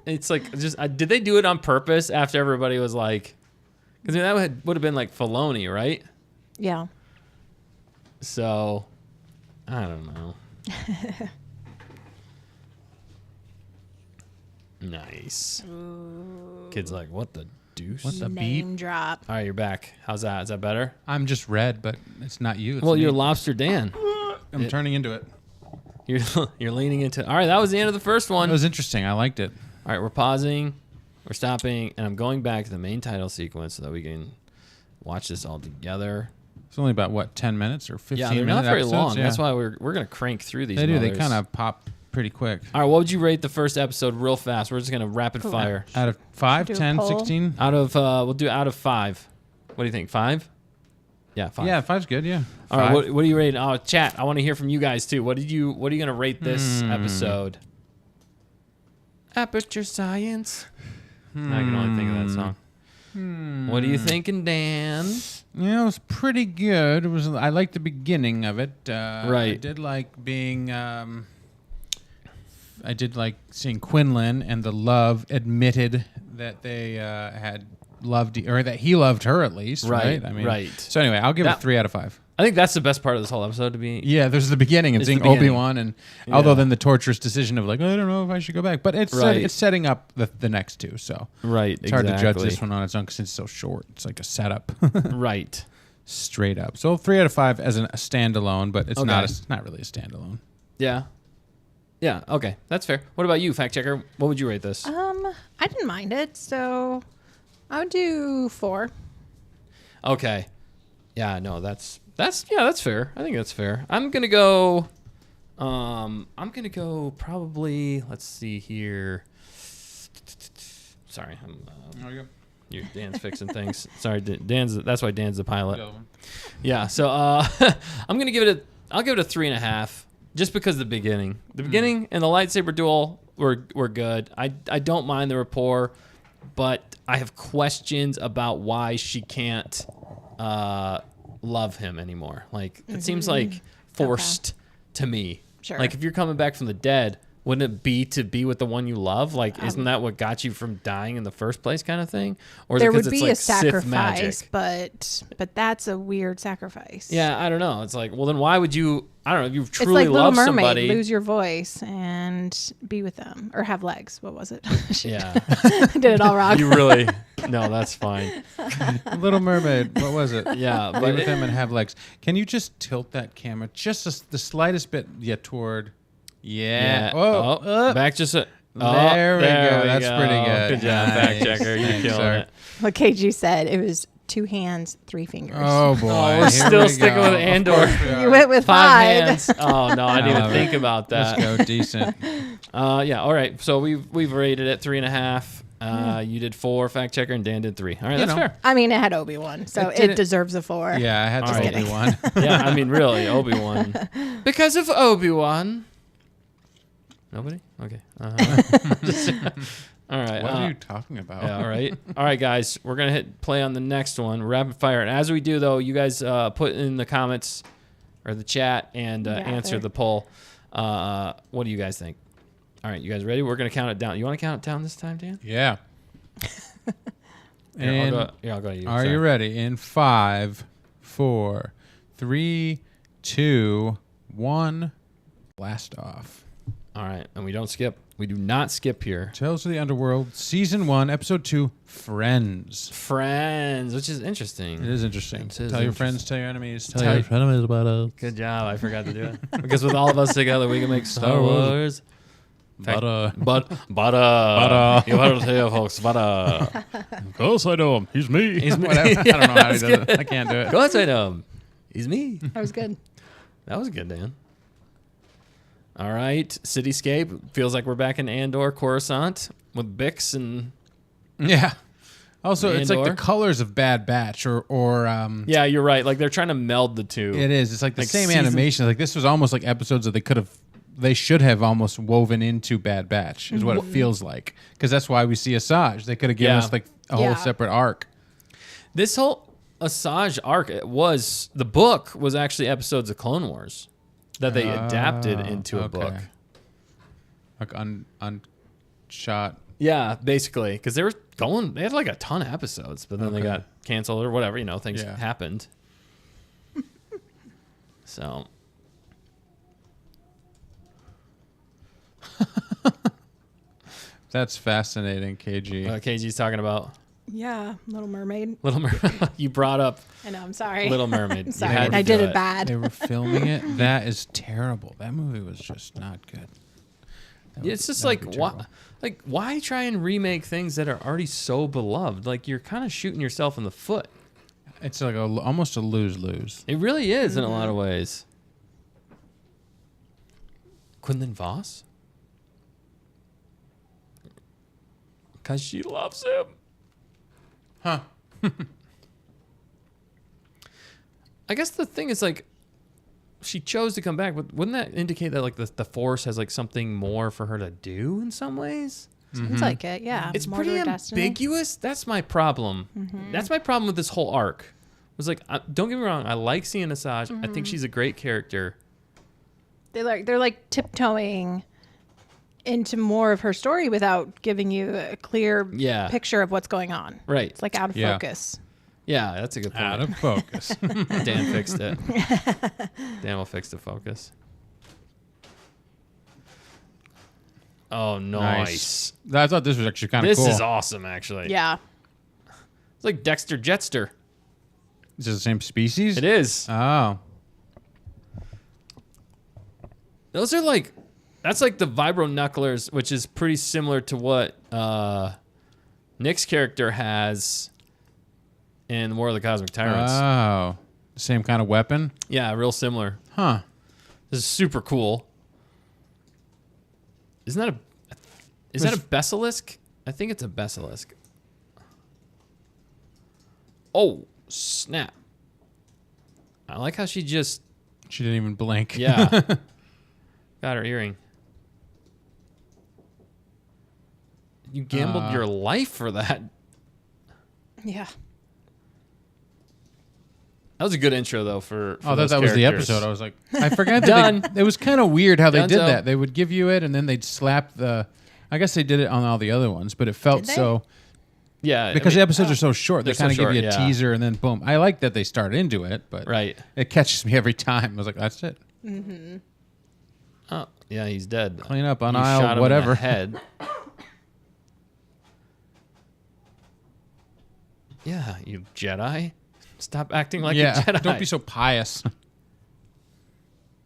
It's like, did they do it on purpose after everybody was like... Because that would have been like Filoni, right? Yeah. So... I don't know. Nice. Ooh. Kid's like, what the deuce? What the Name beep? drop. All right, you're back. How's that? Is that better? I'm just red, but it's not you. It's Well, me. you're Lobster Dan. I'm turning into it. You're leaning into... All right, that was the end of the first one. It was interesting. I liked it. All right, we're pausing. We're stopping. And I'm going back to the main title sequence so that we can watch this all together. It's only about, what, 10 minutes or 15 Yeah, minutes? they're not very episodes? long. Yeah. That's why we're going to crank through these They do. They mothers. kind of pop pretty quick. All right, what would you rate the first episode real fast? We're just going to rapid fire. Out of 5, Do a 10, poll? 16? Out of we'll do out of 5. What do you think? 5? Yeah, 5. Yeah, 5's good, yeah. All right, 5. what do you rate? Oh, chat. I want to hear from you guys too. What are you going to rate this episode? Aperture Science. I can only think of that song. What are you thinking, Dan? Yeah, it was pretty good. It was. I liked the beginning of it. I Right. did like being. I did like seeing Quinlan and the love admitted that they had loved, or that he loved her at least. Right, Right. I mean, right. So anyway, I'll give it That- 3 out of 5. I think that's the best part of this whole episode to be. Yeah, there's the beginning and It's seeing the beginning. Obi-Wan, and although Yeah. then the torturous decision of like, I don't know if I should go back, but it's Right. it's setting up the next two, so Right. it's hard to judge this one on its own since it's so short. It's like a setup, Right. straight up. So 3 out of 5 as a standalone, but it's Okay. not really a standalone. Yeah. Yeah. Okay. That's fair. What about you, fact checker? What would you rate this? I didn't mind it, so I would do 4. Okay. Yeah, no, that's fair. I think that's fair. I'm gonna go probably, let's see here. Sorry, Dan's fixing things. Sorry, that's why Dan's the pilot. Yeah, so I'll give it a 3.5, just because the beginning and the lightsaber duel were good. I don't mind the rapport, but I have questions about why she can't love him anymore. Like, it seems like forced to me. Sure. Like, if you're coming back from the dead, wouldn't it be to be with the one you love? Like, isn't that what got you from dying in the first place, kind of thing? Or is it There 'cause would it's be like a Sith magic? sacrifice, but that's a weird sacrifice. Yeah, I don't know. It's like, well, then why would you? I don't know. If you It's truly like Little love Mermaid, somebody, lose your voice and be with them, or have legs. What was it? yeah, I did it all wrong. you really. No, that's fine. Little Mermaid. What was it? Yeah, Be but with him and have legs. Can you just tilt that camera just the slightest bit? Yeah, toward. Yeah. Back just a. There we go. That's go. pretty good. Good job, Nice. fact checker. You're Thanks, killing sir. it. What KG said, it was 2 hands, 3 fingers. Oh boy. Oh, we're Here still we sticking go. with Of Andor. course we You are. went with 5 5. hands. Oh no, I didn't I even love think it. about Let's that. go decent. Yeah. All right. So we've rated it 3.5. You did 4, fact checker, and Dan did 3. All right, that's know. fair. I mean, it had Obi-Wan, so It didn't- it deserves a 4. Yeah, I had All to right. hold one. Yeah, I mean, really, Obi-Wan. Because of Obi-Wan. Nobody? Okay. All right. What are you talking about? Yeah, all right. All right, guys. We're going to hit play on the next one, rapid fire. And as we do, though, you guys put in the comments or the chat and answer there. the poll. What do you guys think? All right, you guys ready? We're going to count it down. You want to count it down this time, Dan? Yeah. Here, And I'll go to you. are Sorry. you ready? In 5, 4, 3, 2, 1. Blast off. All right, and we don't skip. We do not skip here. Tales of the Underworld, Season 1, Episode 2, Friends. Friends, which is interesting. It is interesting. It is Tell your interesting. friends, tell your enemies, Tell tell your your enemies about us. Good job. I forgot to do it. Because with all of us together, we can make Star Star Wars. Wars. Butter. Butter. You heard it here, folks. Butter. Of course I know him. He's me. He's me. Whatever. I don't know how he that's does good. it. I can't do Of it. course I know him. He's me. That was good. That was good, Dan. All right. Cityscape. Feels like we're back in Andor, Coruscant with Bix and... Yeah. Also, it's like the Andor. colors of Bad Batch or Yeah, you're right. Like, they're trying to meld the two. it is. It's like the Like same season- animation. Like this was almost like episodes that they should have almost woven into Bad Batch is what it feels like. Because that's why we see Asajj. They could have given Yeah. us like a whole Yeah. separate arc. This whole Asajj arc, the book was actually episodes of Clone Wars that they adapted into a okay. book. Like unshot. Yeah, basically, because they had like a ton of episodes, but then they Okay. got canceled or whatever. Things Yeah. happened. So That's fascinating, KG. KG's talking about Yeah, Little Mermaid. Little Mermaid. You brought up I know, I'm sorry. Little Mermaid. You Sorry, had to I do did it bad. They were filming it. That is terrible. That movie was just not good. It's just that would like be why, terrible. why try and remake things that are already so beloved? Like you're kind of shooting yourself in the foot. It's like almost a lose-lose. It really is in a lot of ways. Quinlan Voss? Because she loves him. Huh. I guess the thing is, like, she chose to come back, but wouldn't that indicate that, like, the Force has, like, something more for her to do in some ways? Seems like it, yeah. It's More to pretty her destiny. ambiguous. That's my problem. That's my problem with this whole arc. Was like, don't get me wrong, I like seeing Asajj. I think she's a great character. They're like tiptoeing into more of her story without giving you a clear Yeah. picture of what's going on. Right. It's like out of Yeah. focus. Yeah, that's a good point. Out of focus. Dan fixed it. Dan will fix the focus. Oh, nice. I thought this was actually kind of This cool. is awesome, actually. Yeah. It's like Dexter Jetster. Is it the same species? It is. Oh. Those are like, that's like the Vibro Knucklers, which is pretty similar to what Nick's character has in War of the Cosmic Tyrants. Oh. Same kind of weapon? Yeah, real similar. Huh. This is super cool. Isn't that a Basilisk? I think it's a Basilisk. Oh, snap. I like how she just, She didn't even blink. yeah. Got her earring. You gambled your life for that. Yeah. That was a good intro though for Oh, those that was the characters. episode. I was like, I forgot that Done. it was kind of weird how they did Donezo. that. They would give you it, and then they'd slap the. I guess they did it on all the other ones, but it felt Did they? so Yeah, because the episodes are so short. They they're so kind of give short, you a yeah. teaser, and then boom. I like that they start into it, but right. it catches me every time. I was like, that's it. Oh, yeah, he's dead. Clean up on You shot aisle, him in the whatever. head. Yeah, you Jedi. Stop acting like a Jedi. Don't be so pious.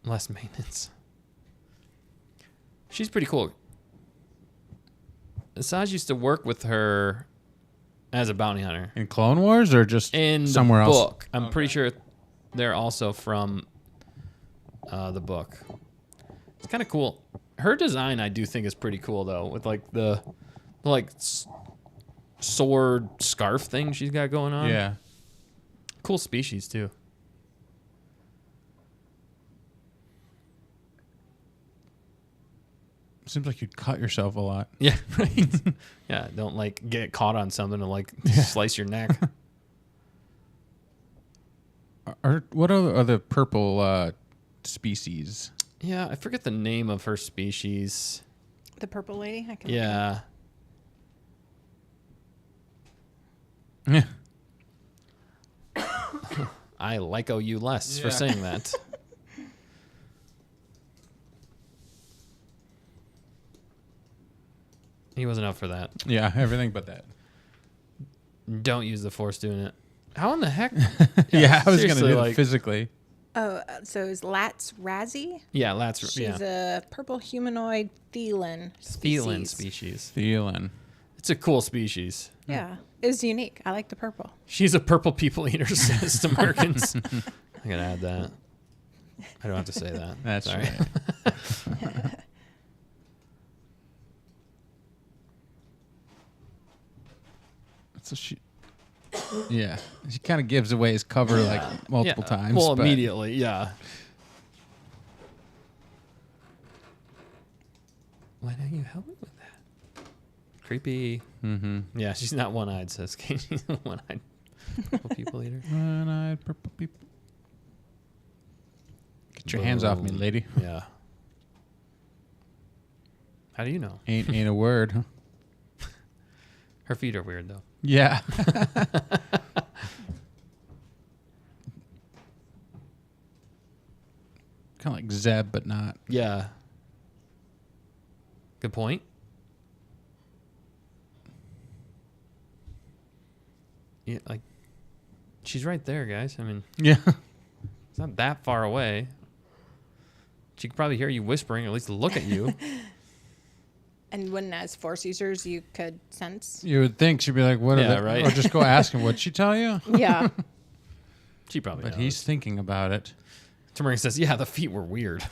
Less maintenance. She's pretty cool. Asajj used to work with her as a bounty hunter In Clone Wars or just in somewhere the else? book. I'm pretty sure they're also from the book. It's kind of cool. Her design, I do think, is pretty cool though, with like the sword scarf thing she's got going on. Yeah. Cool species too. Seems like you'd cut yourself a lot. Yeah, right. Yeah, don't like get caught on something and like slice your neck. What are the purple species? Yeah, I forget the name of her species. The purple lady. I can Yeah. Yeah. I like you less for Yeah. saying that. He wasn't up for that. Yeah, everything but that. Don't use the Force doing it. How in the heck? Yeah, I was going to seriously, do like- it physically. Oh, so is Lat's Razzie? Yeah, that's She's a purple humanoid feline Feline species. species. Feeling. It's a cool species. Yeah, it's unique. I like the purple. She's a purple people eater, says to Merkins. I gotta add that. I don't have to say that. That's Sorry. right. So she, yeah, she kind of gives away his cover like multiple Yeah, times. well, but immediately, yeah. Why don't you help me with that? Creepy. Mhm. Yeah, she's not one-eyed, says Kate. She's a one-eyed purple people eater. One-eyed purple people. Get your hands off me, Boom. lady. Yeah. How do you know? Ain't a word. Huh? Her feet are weird, though. Yeah. Kind of like Zeb, but not. Yeah. Good point. Yeah, like, she's right there, guys. I mean, Yeah. it's not that far away. She could probably hear you whispering, or at least look at you. And when, as Force users, you could sense. You would think she'd be like, "What?" Yeah, are they? right. Or just go ask him. What'd she tell you? Yeah. She probably But knows. he's thinking about it. Tamarian says, yeah, the feet were weird.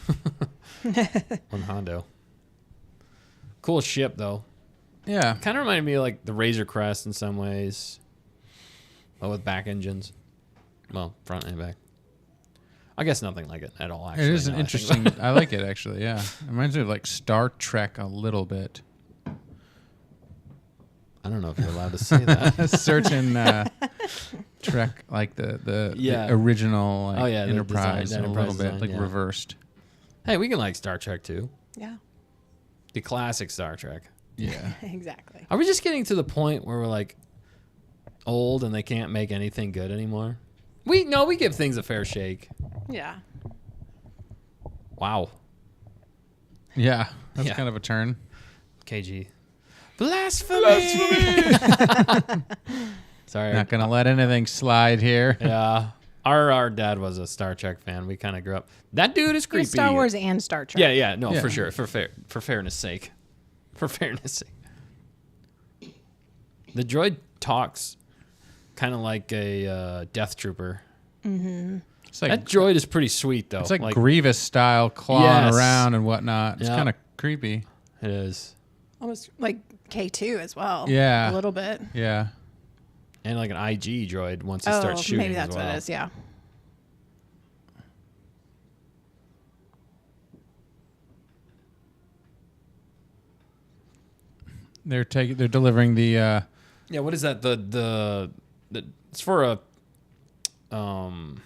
On Hondo. Cool ship, though. Yeah. Kind of reminded me of like the Razor Crest in some ways. But with back engines. Well, front and back. I guess nothing like it at all, actually. It is an now I think interesting. about it. I like it actually. Yeah, it reminds me of like Star Trek a little bit. I don't know if you're allowed to say that. Searching Trek, like the Yeah. original like, Oh, yeah, the Enterprise, design- a Enterprise little bit design, like yeah. reversed. Hey, we can like Star Trek, too. Yeah. The classic Star Trek. Yeah. Exactly. Are we just getting to the point where we're like old and they can't make anything good anymore? We give things a fair shake. Yeah. Wow. Yeah, that's Yeah. kind of a turn. KG. Blasphemy! Sorry. Not gonna let anything slide here. Yeah. Our dad was a Star Trek fan. We kind of grew up. That dude is creepy. Star Wars and Star Trek. Yeah, no, Yeah. for sure. For fairness sake. For fairness sake. The droid talks kind of like a Death Trooper. It's like That droid is pretty sweet, though. it's like Grievous style clawing Yes. around and whatnot. It's Yeah. kind of creepy. It is. Almost like K2 as well. Yeah. A little bit. Yeah. And like an IG droid once he Oh, starts shooting. maybe that's as well. what it is. Yeah. They're delivering the Yeah, what is that? The it's for a one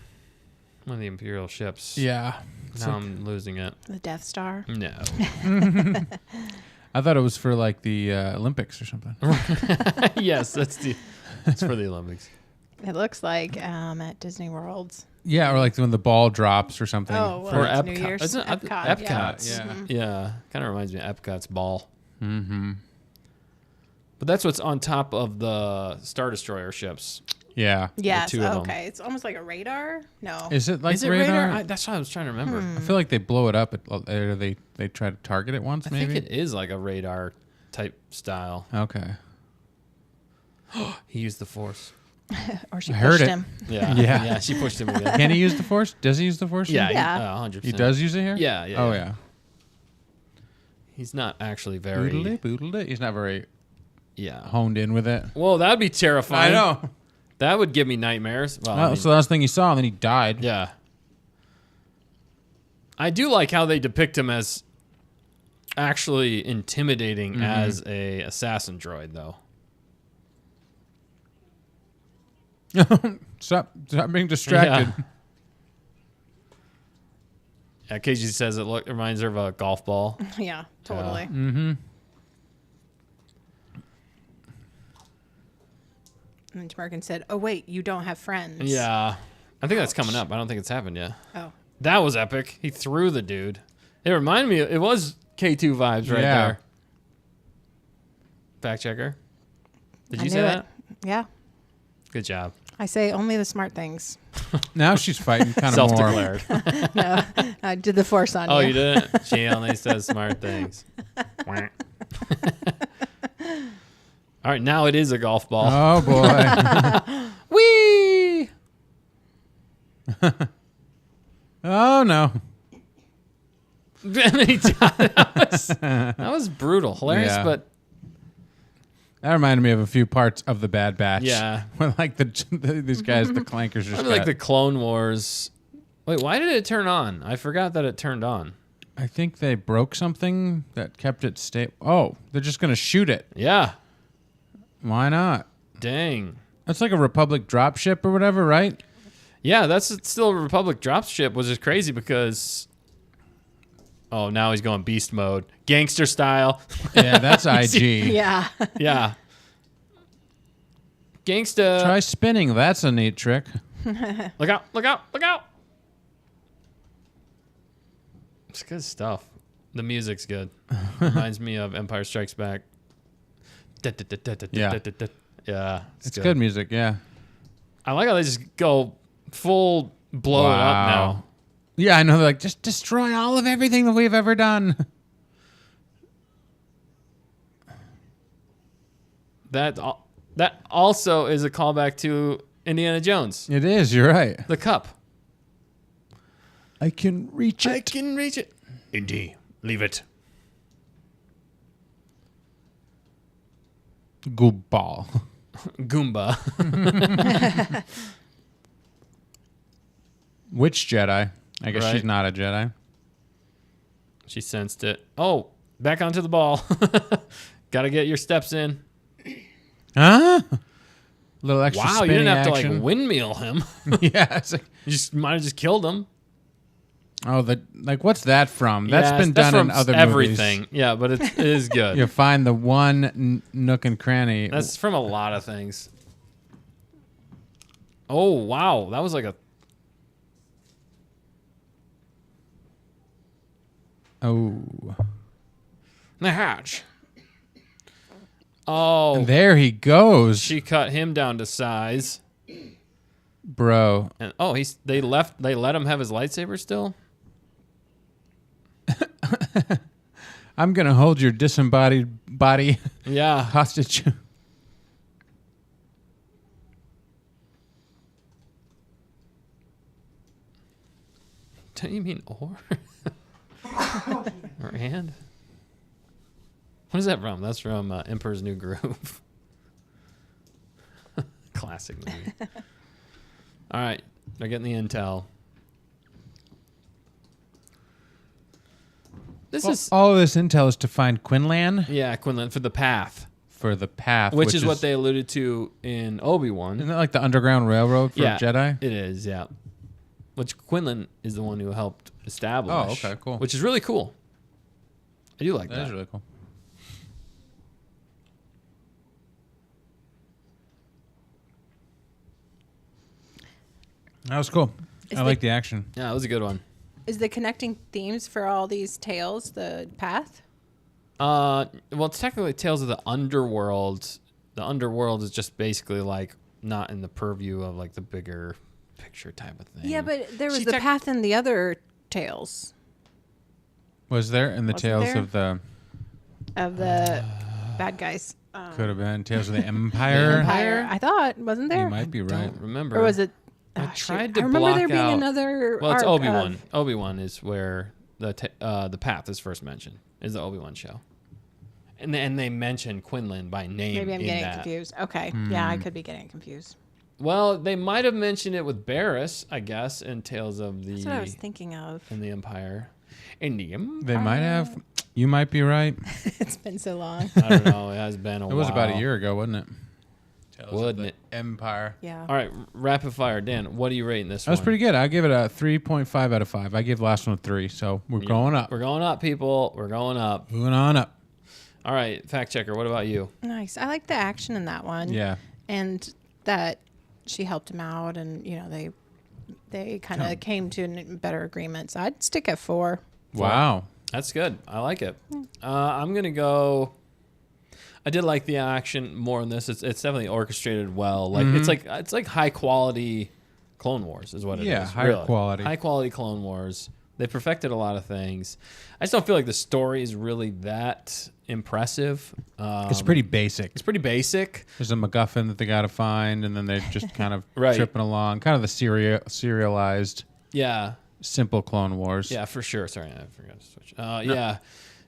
of the Imperial ships. Yeah. Now I'm losing it. The Death Star. No. I thought it was for like the Olympics or something. Yes, that's for the Olympics. It looks like at Disney World. Yeah, or like when the ball drops or something. Oh, For well, it's Epcot. New Year's. Isn't it Epcot. Epcot's? Yeah. Yeah. Kind of reminds me of Epcot's ball. Mm-hmm. But that's what's on top of the Star Destroyer ships. Yeah. Yes. two of them. Okay. It's almost like a radar. No. Is it like Is it radar? That's what I was trying to remember. I feel like they blow it up. Or they try to target it once, I maybe? think it is like a radar type style. Okay. He used the Force. Or she I heard pushed it. him. Yeah. Yeah. Yeah, she pushed him again. Can he use the Force? Does he use the Force? Yeah, Yeah. 100%. He does use it here? Yeah, yeah. Oh, yeah. yeah. He's not actually very... Boodled it. He's not very Yeah. honed in with it. Well, that'd be terrifying. I know. That would give me nightmares. Well, I mean, That's the last thing he saw, and then he died. yeah. I do like how they depict him as actually intimidating as a assassin droid, though. Stop being distracted. Yeah, KG says it reminds her of a golf ball. Yeah. Totally. Mm-hmm. And Tarkin said, "Oh wait, you don't have friends." Yeah. I think that's coming up. I don't think it's happened yet. Oh. That was epic. He threw the dude. It reminded me, it was K2 vibes right Yeah. there. Fact checker. Did I you knew say it. that? Yeah. Good job. I say only the smart things. Now she's fighting kind of more. Self-declared. No, I did the Force on Oh, you. you didn't? She only says smart things. All right, now it is a golf ball. Oh, boy. Whee! Oh, no. that was brutal. Hilarious, Yeah. but That reminded me of a few parts of the Bad Batch. Yeah. When, like, these guys, the clankers, just I mean, like the Clone Wars. Wait, why did it turn on? I forgot that it turned on. I think they broke something that kept it stable. Oh, they're just going to shoot it. Yeah. Why not? Dang. That's like a Republic dropship or whatever, right? Yeah, that's still a Republic dropship, which is crazy because... Oh, now he's going beast mode. Gangster style. Yeah, that's IG. Yeah. Yeah. Gangsta. Try spinning. That's a neat trick. Look out, look out, look out. It's good stuff. The music's good. Reminds me of Empire Strikes Back. Yeah. Yeah. It's good music, yeah. I like how they just go full blow it up now. Yeah, I know. They're like, just destroy all of everything that we've ever done. That also is a callback to Indiana Jones. It is. You're right. The cup. I can reach it. I can reach it. Indy, leave it. Gooball. Goomba. Which Jedi? I guess Right. she's not a Jedi. She sensed it. Oh, back onto the ball. Got to get your steps in. Huh? Little extra Wow, you didn't have to action. like windmill him. Yeah, it's like, You just might have just killed him. oh, what's that from? That's been that's done in from other everything. movies. Yeah, but it is good. You find the one nook and cranny. That's from a lot of things. Oh, wow. That was like a... Oh. The hatch. Oh, And there he goes. she cut him down to size. Bro. And they let him have his lightsaber still? I'm going to hold your disembodied body Yeah. hostage. Don't you mean or? Or and? What is that from? That's from Emperor's New Groove. Classic movie. All right. They're getting the intel. This is... All of this intel is to find Quinlan. Yeah, Quinlan, for the path. for the path, which is what they alluded to in Obi-Wan. Isn't that like the Underground Railroad for Jedi? It is, yeah. Which Quinlan is the one who helped establish. Oh, okay, cool. Which is really cool. I do like that. That is really cool. That was cool. I like the action. Yeah, it was a good one. Is the connecting themes for all these tales the path? Well, it's technically Tales of the Underworld. The Underworld is just basically like not in the purview of like the bigger picture type of thing. Yeah, but there was the path in the other tales. Was there in the Tales of the bad guys? Could have been Tales of the Empire. Empire. I thought, wasn't there? You might be right. Don't remember. Or was it? I tried to I remember block there being out- another. Well, it's arc Obi-Wan. of- Obi-Wan is where the path is first mentioned. Is the Obi-Wan show, and they mention Quinlan by name. Maybe I'm in getting that. confused. Okay, yeah, I could be getting confused. Well, they might have mentioned it with Barriss, I guess, in Tales of the That's what I was thinking of. in the Empire. In the Empire. They might have. You might be right. It's been so long. I don't know. It has been a while. It was about a year ago, wasn't it? Tales of Wouldn't the it? Empire. Yeah. All right, rapid fire. Dan, what are you rating this That was one? pretty good. I give it a 3.5 out of 5. I gave the last one a 3, so we're going up. We're going up, people. We're going up. Moving on up. All right, fact checker. What about you? Nice. I like the action in that one. Yeah. And that she helped him out, and they kind of came to a better agreement. So I'd stick at 4. Wow. That's good. I like it. I'm gonna go. I did like the action more in this. It's definitely orchestrated well. Like it's like high quality Clone Wars is what it is. Yeah, high quality. High quality Clone Wars. They perfected a lot of things. I just don't feel like the story is really that impressive. It's pretty basic. It's pretty basic. There's a MacGuffin that they got to find, and then they're just kind of Right. tripping along. Kind of the serialized, Yeah. simple Clone Wars. Yeah, for sure. Sorry, I forgot to switch.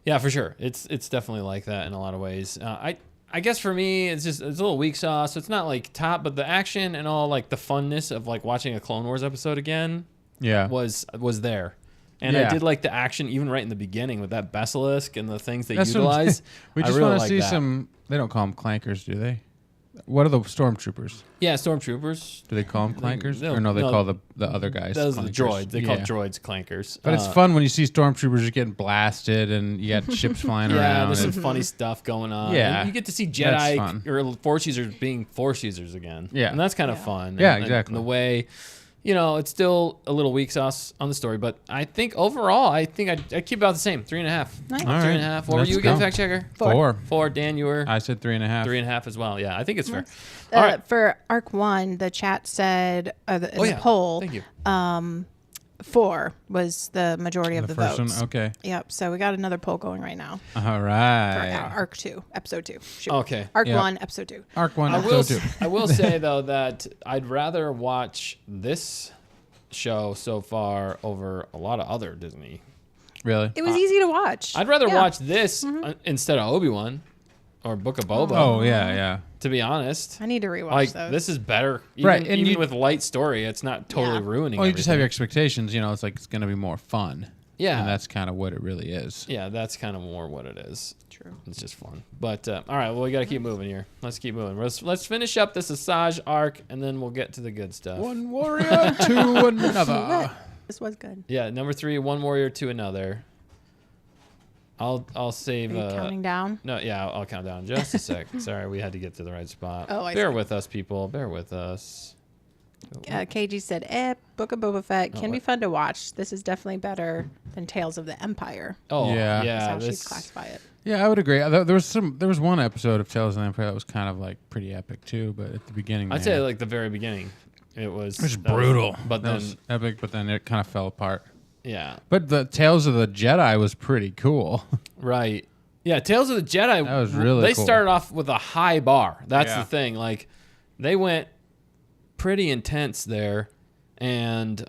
Yeah, for sure. It's definitely like that in a lot of ways. I guess for me, it's a little weak sauce. So it's not like top, but the action and all like the funness of like watching a Clone Wars episode again Yeah. was there. And I Yeah. did like the action even right in the beginning with that basilisk and the things they That's what I'm utilize. saying. We I just really want to like see that. some. They don't call them clankers, do they? What are the stormtroopers? Yeah, stormtroopers. Do they call them clankers? No, or no, they no. call the other guys. Those are the clankers. droids. They call Yeah. droids clankers. But it's fun when you see stormtroopers just getting blasted and you got ships flying Yeah, around. there's some and- funny stuff going on. Yeah. And you get to see That's Jedi fun. or Force users being Force users again. Yeah. And that's kind of fun. Yeah, And exactly. the way, it's still a little weak sauce on the story, but I think overall, I'd keep about the same. 3.5. Nice. All right. 3.5. What were Let's you again, go. fact checker? 4. 4. Dan, you were I said 3.5. 3.5 as well. Yeah, I think it's fair. All right. For Arc 1, the chat said in the poll, Thank you. 4 was the majority of the first votes. one. Okay. Yep. So we got another poll going right now All for right. Arc 2, Episode 2. Shoot. Okay. Arc Yep. 1, Episode 2. Arc 1, I will, episode 2. I will say, though, that I'd rather watch this show so far over a lot of other Disney. Really? It was easy to watch. I'd rather Yeah. watch this instead of Obi-Wan or Book of Boba, Oh, yeah. to be honest. I need to rewatch Like, those. this is better. Even, Right, and even you- with light story, it's not totally Yeah. ruining Well, you just have your everything. expectations. It's like it's going to be more fun. Yeah. And that's kind of what it really is. Yeah, that's kind of more what it is. True. It's just fun. But, all right, well, we got to keep moving here. Let's keep moving. Let's finish up this Asajj arc, and then we'll get to the good stuff. One warrior to another. This was good. Yeah, number 3, one warrior to another. I'll save. Are you counting down? No, yeah, I'll count down in just a sec. Sorry, we had to get to the right spot. Oh, I Bear see. with us, people. Bear with us. KG said, Book of Boba Fett can be fun to watch. This is definitely better than Tales of the Empire. Oh, Yeah. That's yeah. how she'd This, classify it. Yeah, I would agree. There was one episode of Tales of the Empire that was kind of like pretty epic too, but at the beginning, I'd say like the very beginning, it was brutal. But that then, was epic, but then it kind of fell apart. yeah, But the Tales of the Jedi was pretty cool. right. Yeah, Tales of the Jedi. That was really They cool. started off with a high bar. That's Yeah. the thing. Like, they went pretty intense there, and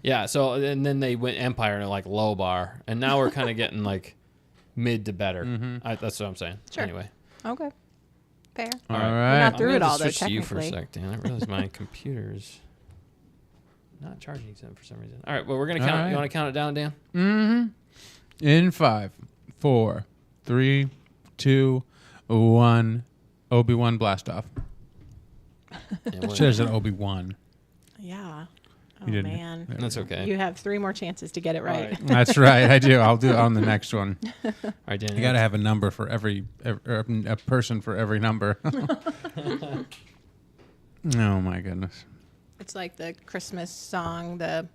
yeah. So and then they went Empire and like low bar, and now we're kind of getting like mid to better. That's what I'm saying. Sure. Anyway. Okay. Fair. All right. right. We're not through I'm it gonna all, though, switch to you for a technically. sec, Dan. I realize my computer's not charging for some reason. All right, well, we're going to count. All right. You want to count it down, Dan? In 5, 4, 3, 2, Obi-Wan Blastoff. Should have said Obi-Wan. Yeah. Oh, You didn't. man. That's okay. You have 3 more chances to get it right. That's right. I do. I'll do it on the next one. All right, Danny. You got to have a number for every a person for every number. Oh my goodness. It's like the Christmas song, the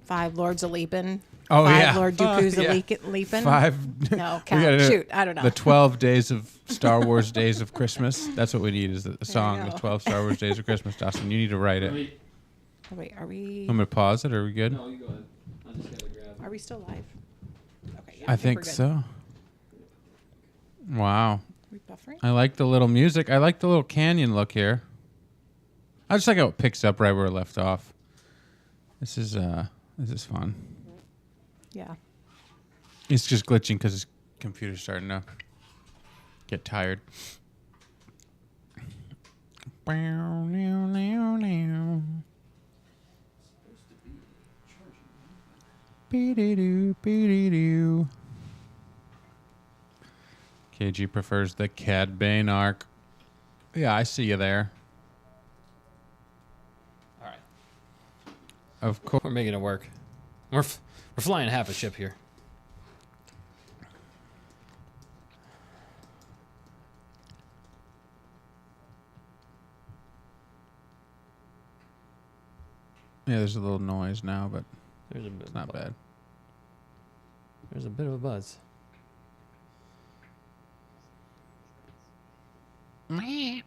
5 Lords a Leapin'. Oh, 5 yeah. Lord Dooku's Yeah. a Leapin'. 5. No, We gotta do shoot, I don't know. The 12 days of Star Wars Days of Christmas. That's what we need is a song. go. The 12 Star Wars Days of Christmas. Dustin, you need to write it. Oh, wait, are we I'm gonna pause it. Are we good? No, you go ahead. I just gotta grab. still live? Okay, yeah, I we're think good. so. Wow. Are we buffering? I like the little music. I like the little canyon look here. I just like how it picks up right where it left off. This is fun. Yeah. It's just glitching because his computer's starting to get tired. KG prefers the Cad Bane arc. Yeah, I see you there. All right. Of course. We're making it work. We're flying half a ship here. Yeah, there's a little noise now, but There's a bit. it's not bad. There's a bit of a buzz. I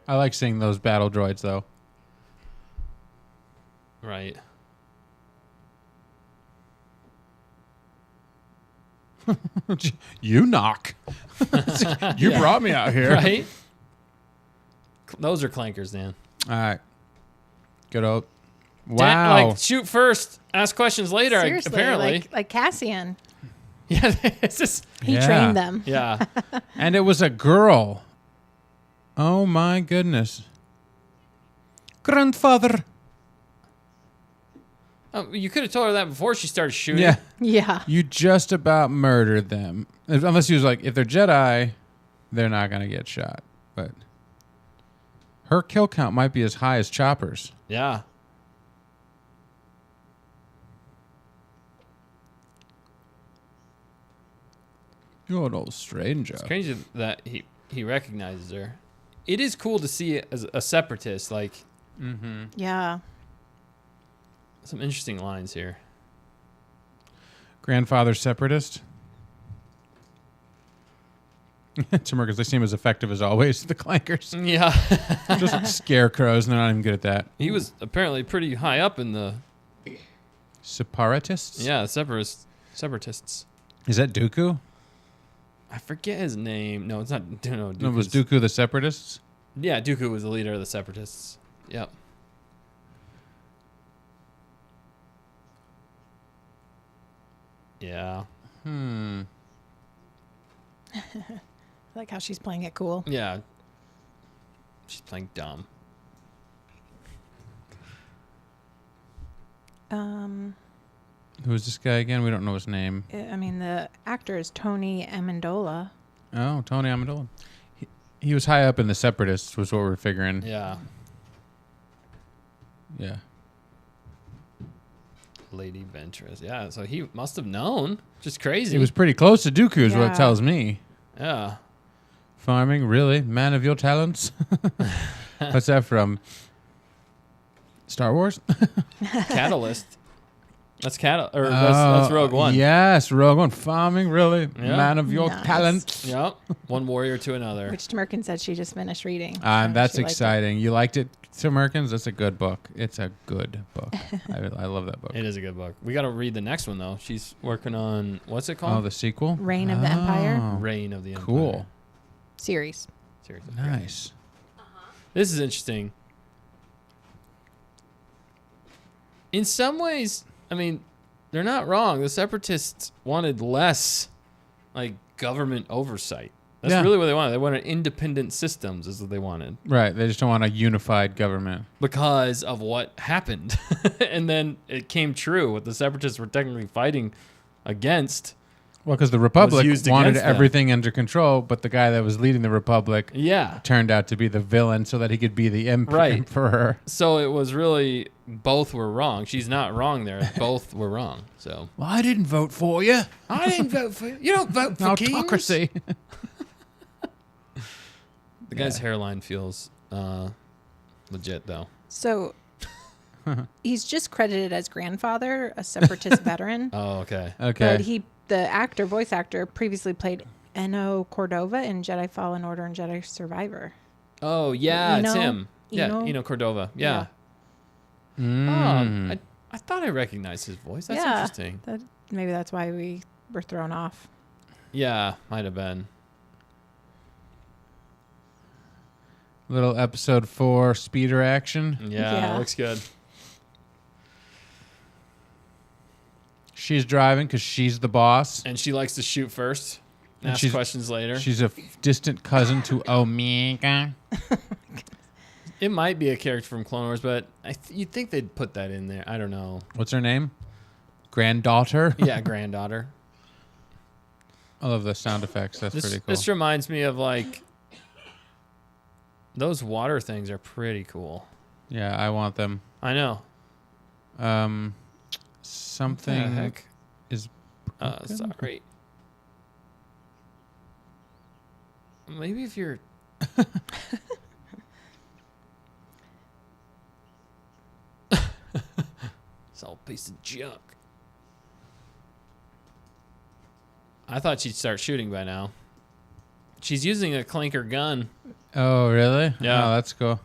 like seeing those battle droids, though. Right. You knock. You brought me out here. Right. Those are clankers, Dan. All right. Good old. Dan, Wow. like shoot first, ask questions later. Seriously, Apparently. like Cassian. Yeah. It's just. He Yeah. trained them. Yeah. And it was a girl. Oh my goodness. Grandfather. Oh, you could have told her that before she started shooting. Yeah. Yeah. You just about murdered them. Unless he was like, if they're Jedi, they're not going to get shot. But her kill count might be as high as Chopper's. Yeah. You're an old stranger. It's crazy that he recognizes her. It is cool to see it as a separatist. Like Yeah. some interesting lines here. Grandfather separatist. Tomorrow, they seem as effective as always, the clankers. Yeah. Just scarecrows, and they're not even good at that. He was apparently pretty high up in the Separatists? separatists. Is that Dooku? I forget his name. No, it's not. No, No, was Dooku's- Dooku the separatists? Yeah, Dooku was the leader of the separatists. Yep. Yeah. Hmm. I like how she's playing it cool. Yeah. She's playing dumb. Who's this guy again? We don't know his name. I mean, the actor is Tony Amendola. Oh, Tony Amendola. He was high up in the separatists, was what we're figuring. Yeah. Yeah. Lady Ventress. Yeah, so he must have known. Just crazy. He was pretty close to Dooku, is what Yeah. it tells me. Yeah. Farming, really? Man of your talents? What's that from? Star Wars? Catalyst. That's that's Rogue One. Yes, Rogue One. Farming, really? Yeah. Man of your Nice. talents. Yep. One warrior to another. Which Tamerkin said she just finished reading. So That's she liked it. exciting. You liked it, Americans? That's a good book. It's a good book. I love that book. It is a good book. We got to read the next one though. She's working on what's it Oh, called? the sequel? Reign of the Empire? Reign of the Empire. Cool. Series. Seriously. Nice. This is interesting. In some ways, I mean, they're not wrong. The separatists wanted less, like, government oversight. That's Yeah. really what they wanted. They wanted independent systems, is what they wanted, Right. They just don't want a unified government. because of what happened. And then it came true. What the separatists were technically fighting against Well, because the Republic used wanted against them. everything under control, but the guy that was leading the Republic Yeah. turned out to be the villain so that he could be the Right. emperor. So it was really both were wrong. She's not wrong there. Both were wrong. So Well, I didn't vote for you. I didn't vote for you. You don't vote for kings. Autocracy. The guy's hairline feels legit though. So he's just credited as grandfather, a separatist veteran. Oh, okay. Okay. But the voice actor, previously played Eno Cordova in Jedi Fallen Order and Jedi Survivor. Oh yeah, it's Eno? him. Yeah, Eno? Eno Cordova. Yeah. Mm. Oh, I thought I recognized his voice. That's Yeah. interesting. Maybe that's why we were thrown off. Yeah, might have been. Little episode 4 speeder action. Yeah, Yeah. looks good. She's driving because she's the boss. And she likes to shoot first. And Ask she's- questions later. She's a distant cousin to Omega. It might be a character from Clone Wars, but you'd think they'd put that in there. I don't know. What's her name? Granddaughter? Yeah, granddaughter. I love the sound effects. That's pretty cool. This reminds me of like those water things are pretty cool. Yeah, I want them. I know. Something What the heck? is broken? Sorry. Maybe if you're it's all a piece of junk. I thought she'd start shooting by now. She's using a clanker gun. Oh, really? Yeah. Oh, that's cool.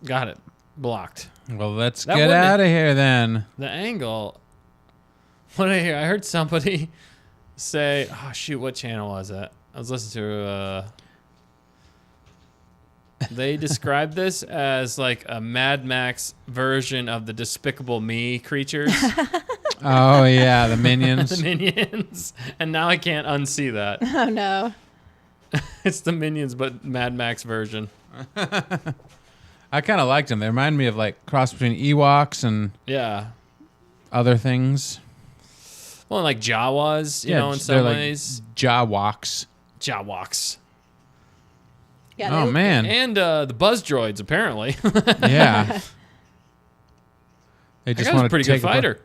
Got it. Blocked. Well, let's That get wouldn't- out of here then. The angle. What did I hear? I heard somebody say, oh, shoot, what channel was that? I was listening to, they described this as like a Mad Max version of the Despicable Me creatures, Oh, yeah, the minions. the Minions. And now I can't unsee that. Oh, no. It's the Minions, but Mad Max version. I kind of liked them. They remind me of like cross between Ewoks and Yeah. other things. Well, and like Jawas, you know, in they're some like ways. Jawoks. Jawoks. Yeah, Oh, they- man. And the Buzz Droids, apparently. Yeah. They That just guy's want a pretty good fighter.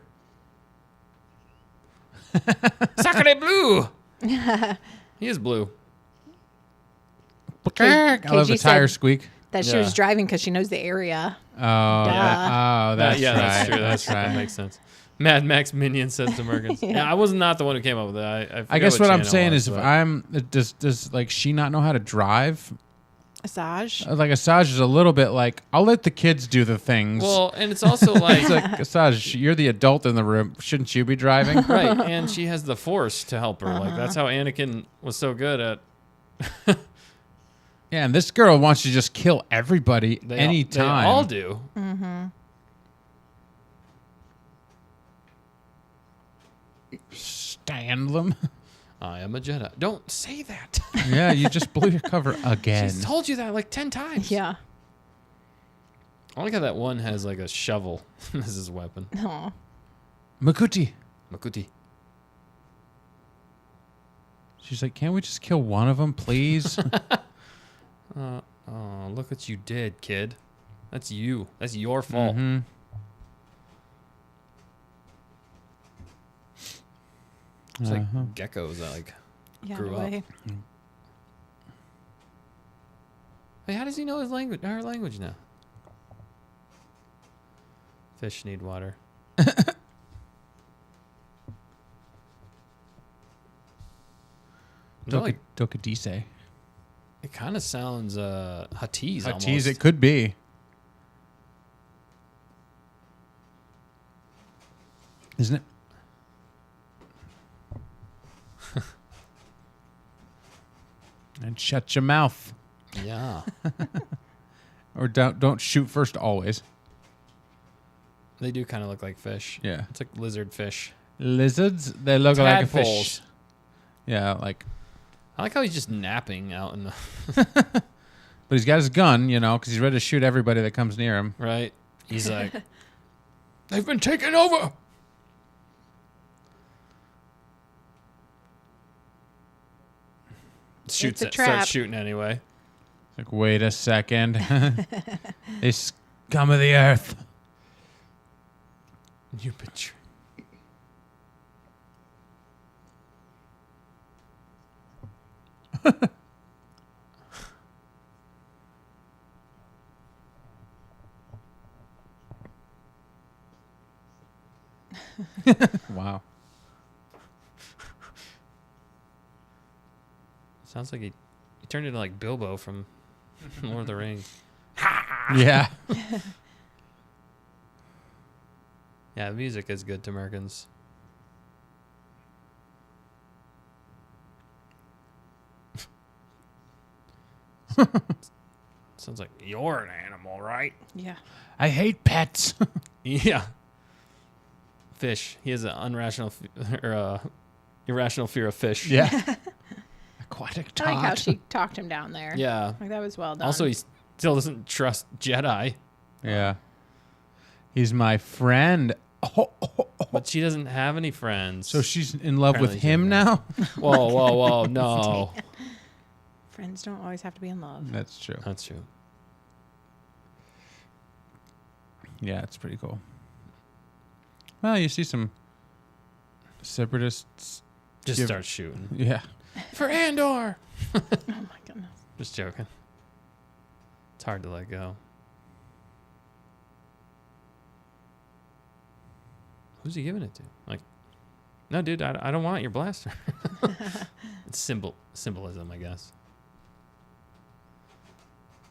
Sacre blue. He is blue. I love the KG tire said- squeak. That she Yeah. was driving because she knows the area. Oh, yeah. Oh, that's yeah, right. that's true. That's That right. makes sense. Mad Max Minion says to Merkins. Yeah, I was not the one who came up with that. I I guess forget what I'm channel saying it was, is, if but- I'm does like she not know how to drive? Asajj. Like Asajj is a little bit like, I'll let the kids do the things. well, and it's also like, it's like Asajj, you're the adult in the room. Shouldn't you be driving? right, and she has the Force to help her. Like that's how Anakin was so good at. Yeah, and this girl wants to just kill everybody They anytime. all do. Stand them. I am a Jedi. Don't say that. Yeah, you just blew your cover again. She's told you that like 10 times. Yeah. I like how that one has like a shovel as his weapon. Oh. Makuti. Makuti. She's like, can't we just kill one of them, please? Oh, look what you did, kid. That's you. That's your fault. Mhm. It's like Uh-huh. geckos that like Yeah, grew no up. way. Hey, how does he know his language? Our language now. Fish need water. No, like, Dokadise. it kind of sounds Huttese almost. Huttese, it could be. Isn't it? And shut your mouth. Yeah. Or don't shoot first always. They do kind of look like fish. Yeah. It's like lizard fish. Lizards, they look like a fish. Tadpoles. Yeah, like, I like how he's just napping out in the but he's got his gun, you know, because he's ready to shoot everybody that comes near him. right. He's like, they've been taken over. shoots a it, trap. starts shooting anyway. Like, wait a second. They scum of the earth. You betray. Wow. Sounds like he turned into like Bilbo from Lord of the Rings. Yeah. Yeah, music is good to Americans. Sounds like you're an animal, right? Yeah. I hate pets. Yeah. Fish. He has an irrational fear of fish. Yeah. Aquatic I tot. like how she talked him down there. Yeah. Like that was well done. Also, he still doesn't trust Jedi, Yeah. He's my friend. but she doesn't have any friends. So she's in love with Apparently him now? Whoa, no. friends don't always have to be in love. That's true. That's true. Yeah, it's pretty cool. Well, you see some separatists. Just Give- start shooting. Yeah. For Andor! Oh my goodness. Just joking. It's hard to let go. Who's he giving it to? Like, no, dude, I don't want your blaster. It's symbolism, I guess.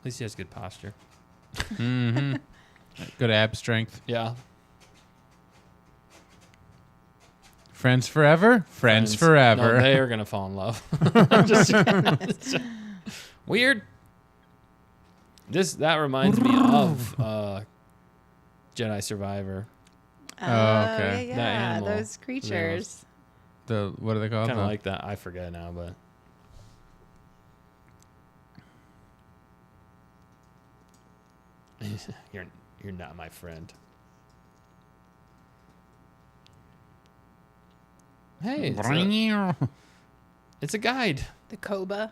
At least he has good posture. Mm-hmm. Good ab strength. Yeah. Friends forever? Friends forever. No, they are going to fall in love. Just- weird. That reminds me of Jedi Survivor. Oh, Oh, okay. yeah, That animal. those creatures. What are they called? Kind of like that. I forget now, but. You're not my friend. Hey, it's a guide. The Koba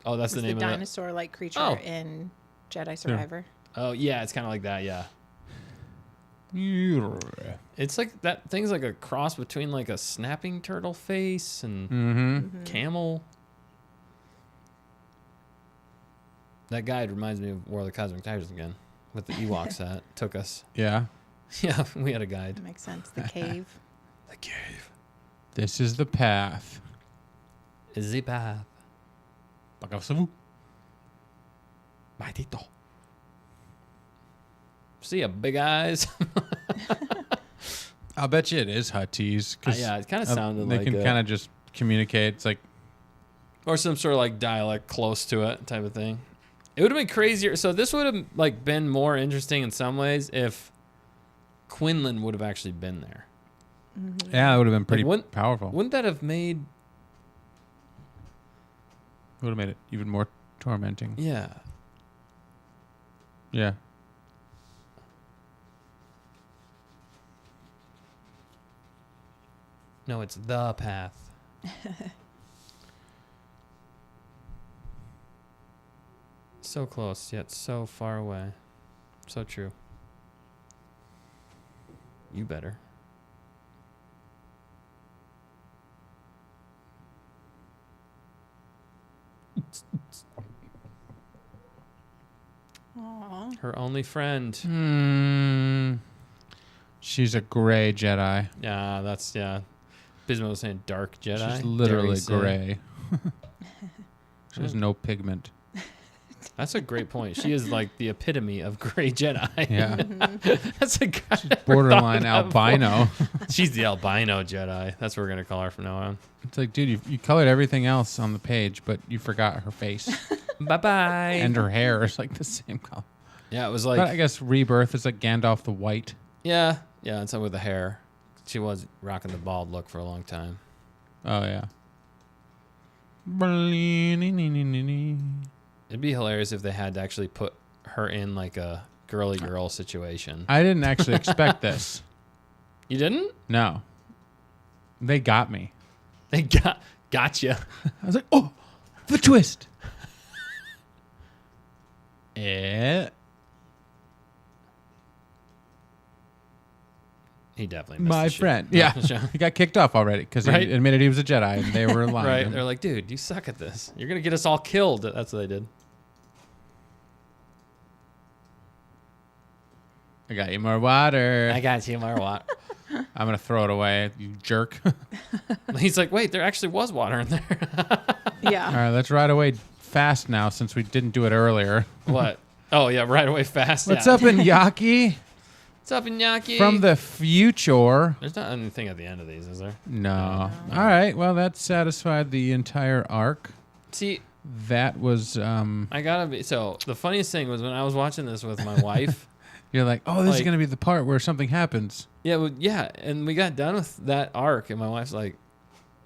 Oh, that's was the the name of it. dinosaur-like creature Oh. in Jedi Survivor. Oh, yeah, it's kind of like that. Yeah, it's like that thing's like a cross between like a snapping turtle face and Mm-hmm. camel. That guide reminds me of War of the Cosmic Tigers again, with the Ewoks that took us. Yeah. Yeah, we had a guide. That makes sense. The cave. The cave This is the path. is the path. Maldito. See ya, big eyes. I'll bet you it is Huttese. Yeah, it kind of sounded they like can it. kind of just communicate. It's like, Or some sort of like dialect close to it type of thing. It would have been crazier. So this would have like been more interesting in some ways if Quinlan would have actually been there. yeah, it would have been pretty wouldn't- powerful. Wouldn't that have made? Would have made it even more tormenting. Yeah. Yeah. No, it's the path. So close, yet so far away. So true. You better. Aw. Her only friend. Hmm. She's a gray Jedi. Yeah, that's Bismo was saying dark Jedi. She's literally dare we say. gray. She has no pigment. That's a great point. She is like the epitome of gray Jedi. Yeah. That's a guy. Borderline albino. She's the albino Jedi. That's what we're gonna call her from now on. It's like, dude, you colored everything else on the page, but you forgot her face Bye bye. and her hair is like the same color. Yeah, it was But I like guess Rebirth is like Gandalf the White. yeah, and some with the hair. She was rocking the bald look for a long time. Oh yeah. It'd be hilarious if they had to actually put her in like a girly girl situation. I didn't actually expect this. You didn't? No. They got me. They got you. I was like, oh, the twist. Yeah. He definitely missed My the shit. friend. No, Yeah. sure. He got kicked off already because Right? he admitted he was a Jedi and they were lying. Right. to him. They're like, dude, you suck at this. You're going to get us all killed. That's what they did. I got you more water. I got you, Marwat. I'm going to throw it away, you jerk. He's like, wait, there actually was water in there. Yeah. All right, let's ride away fast now since we didn't do it earlier. What? Oh, yeah, right away fast. What's yeah. up, Iñaki? What's up, Iñaki? From the future. There's not anything at the end of these, is there? No. All right, well, that satisfied the entire arc. See, That was, I gotta be. So, the funniest thing was when I was watching this with my wife. you're like, oh, this is Like- going to be the part where something happens. Yeah, well, yeah, and we got done with that arc, and my wife's like,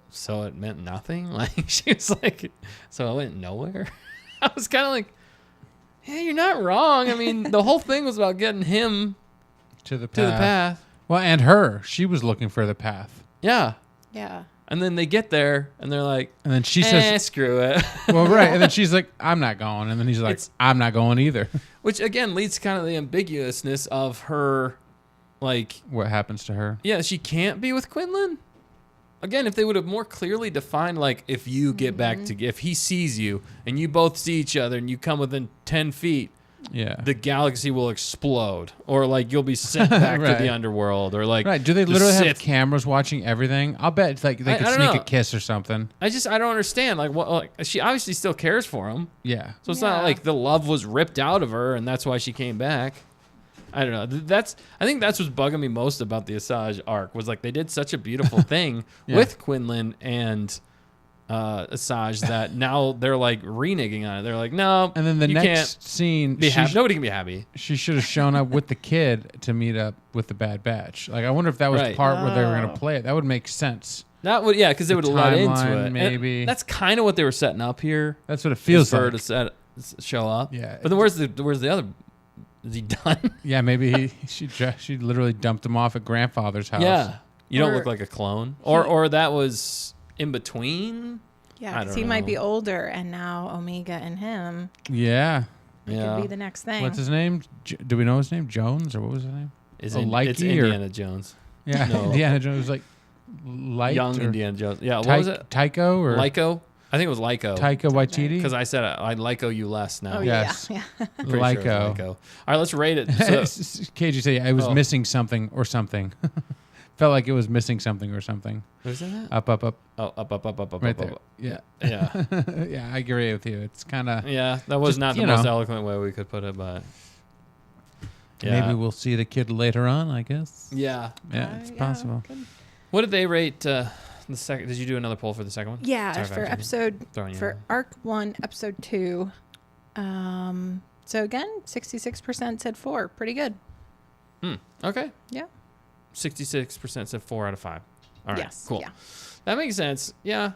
"So it meant nothing?" Like she was like, "So it went nowhere." I was kind of like, "Yeah, you're not wrong. I mean, the whole thing was about getting him To the to the path." Well, and her. She was looking for the path. Yeah, Yeah. and then they get there, and they're like, And then she says, "Screw it." well, right. And then she's like, I'm not going. And then he's like, It's- I'm not going either. Which again leads to kind of the ambiguousness of her, like, What happens to her? yeah, she can't be with Quinlan. Again, if they would have more clearly defined, like, if you get back to, if he sees you and you both see each other and you come within 10 feet, Yeah. the galaxy will explode, or like you'll be sent back to Right. the underworld, or like, Right. Do they the literally have Sith. cameras watching everything? I'll bet it's like they I could don't sneak know. a kiss or something. I don't understand. Like, what? Like, she obviously still cares for him, Yeah. so it's not Yeah. like the love was ripped out of her and that's why she came back. I don't know. I think that's what's bugging me most about the Asajj arc was like they did such a beautiful thing Yeah. with Quinlan and Asajj that now they're like reneging on it. They're like, no, And then the you next scene, can't be happy. Nobody can be happy. she should have shown up with the kid to meet up with the Bad Batch. Like, I wonder if that was the Right. part where they were going Oh. to play it. That would make sense. That would, yeah, because they The would have led into timeline, it. And maybe. that's kind of what they were setting up here. That's what it feels for her like. to show up. Yeah. But then where's the other? Is he done? Yeah, maybe she literally dumped him off at grandfather's house. Yeah. You don't Or look like a clone. Or that was in between. Yeah, I because don't he might know. be older, and now Omega and him Yeah. Yeah. could be the next thing. What's his name? Do we know his name? Jones, or what was his name? It's Oh, it's Likey or- Indiana Jones. Yeah, No. Indiana Jones was like Light Young or Indiana Jones. Yeah, what was it? Tycho or Lyco? I think it was Lyco. Taika Waititi? Because I said I Lyco you less now. Oh Yes. yeah, yeah. I'm pretty sure it was Lyco. Lyco. All right, let's rate it. So, KG said I was Oh. missing something or something. Felt like it was missing something or something. was that? Up. Oh, up, Right up, there. up. Yeah. Yeah. Yeah, I agree with you. It's kind of Yeah, that was Just, not the you most know. eloquent way we could put it, but yeah. maybe we'll see the kid later on, I guess. Yeah. Yeah, it's possible. good. What did they rate the second? Did you do another poll for the second one? Yeah, Sorry for about episode throwing you for in. arc 1, episode 2. So again, 66% said 4. Pretty good. Okay. Yeah. 66% said 4 out of 5. All right. Yes. Cool. Yeah. That makes sense. Yeah.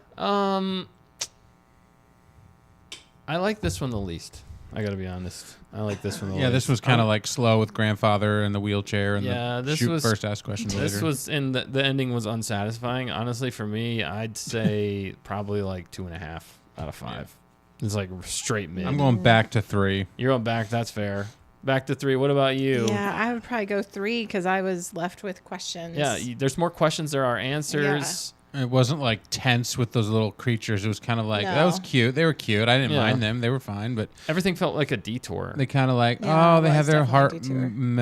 I like this one the least. I gotta be honest. I like this one the Yeah, least. this was kind of like slow with grandfather and the wheelchair and Yeah, the this shoot was- first ask questions This later. was in the ending was unsatisfying. Honestly, for me, I'd say probably like 2.5 out of 5. It's like straight mid. I'm going back to 3. You're going back. That's fair. Back to 3. What about you? Yeah, I would probably go 3 because I was left with questions. Yeah, there's more questions. There are answers. It wasn't like tense with those little creatures. It was kind of like that No. was cute. They were cute. I didn't Yeah. mind them. They were fine, but Everything felt like a detour. they kind of like Yeah, they it have was their definitely a heart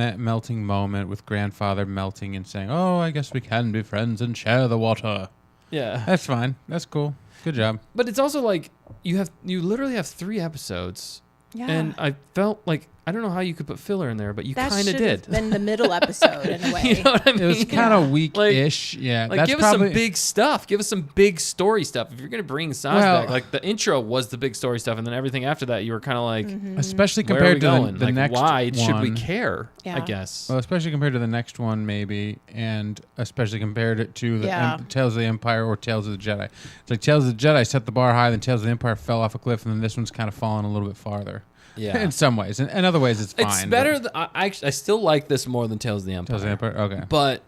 detour. melting moment with grandfather melting and saying, "Oh, I guess we can be friends and share the water." Yeah. That's fine. That's cool. Good job. But it's also like you literally have 3 episodes, Yeah. and I felt like I don't know how you could put filler in there, but you that kind of should did. have been the middle episode in a way. You know what I mean? It was kind of weak-ish. yeah, Like, that's give us probably some big stuff. Give us some big story stuff. If you're gonna bring Asajj Well- back, like the intro was the big story stuff, and then everything after that, you were kind of like, especially where are we compared to going? the Like, next why should we one. care? I Yeah. guess. Well, especially compared to the next one, maybe, and especially compared it to the Yeah. Tales of the Empire or Tales of the Jedi. It's like Tales of the Jedi set the bar high, then Tales of the Empire fell off a cliff, and then this one's kind of fallen a little bit farther. Yeah. In some ways, in other ways, it's fine. It's but- better. I still like this more than Tales of the Empire. Tales of the Empire. Okay. But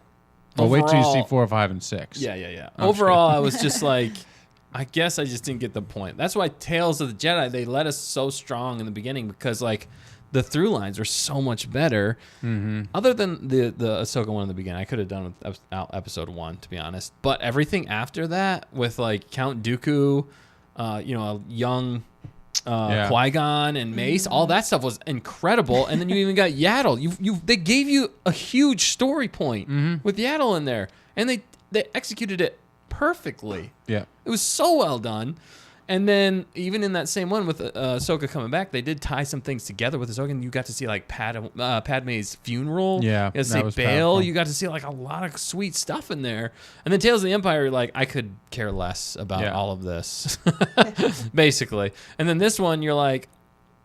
Well, wait till you see overall- 4, 5, and 6. Yeah. I'm Overall, just I was just like, I guess I just didn't get the point. That's why Tales of the Jedi, they let us so strong in the beginning because, like, the through lines are so much better. Mm-hmm. Other than the Ahsoka one in the beginning, I could have done with episode 1, to be honest. But everything after that, with, like, Count Dooku, a young Qui-Gon and Mace, all that stuff was incredible. And then you even got Yaddle. They gave you a huge story point with Yaddle in there. And they executed it perfectly. Yeah. It was so well done. And then even in that same one with Ahsoka coming back, they did tie some things together with Ahsoka, and you got to see like Padme's funeral. Yeah, you got to see Bail. Powerful. You got to see like a lot of sweet stuff in there. And then Tales of the Empire, like I could care less about all of this, basically. And then this one, you're like,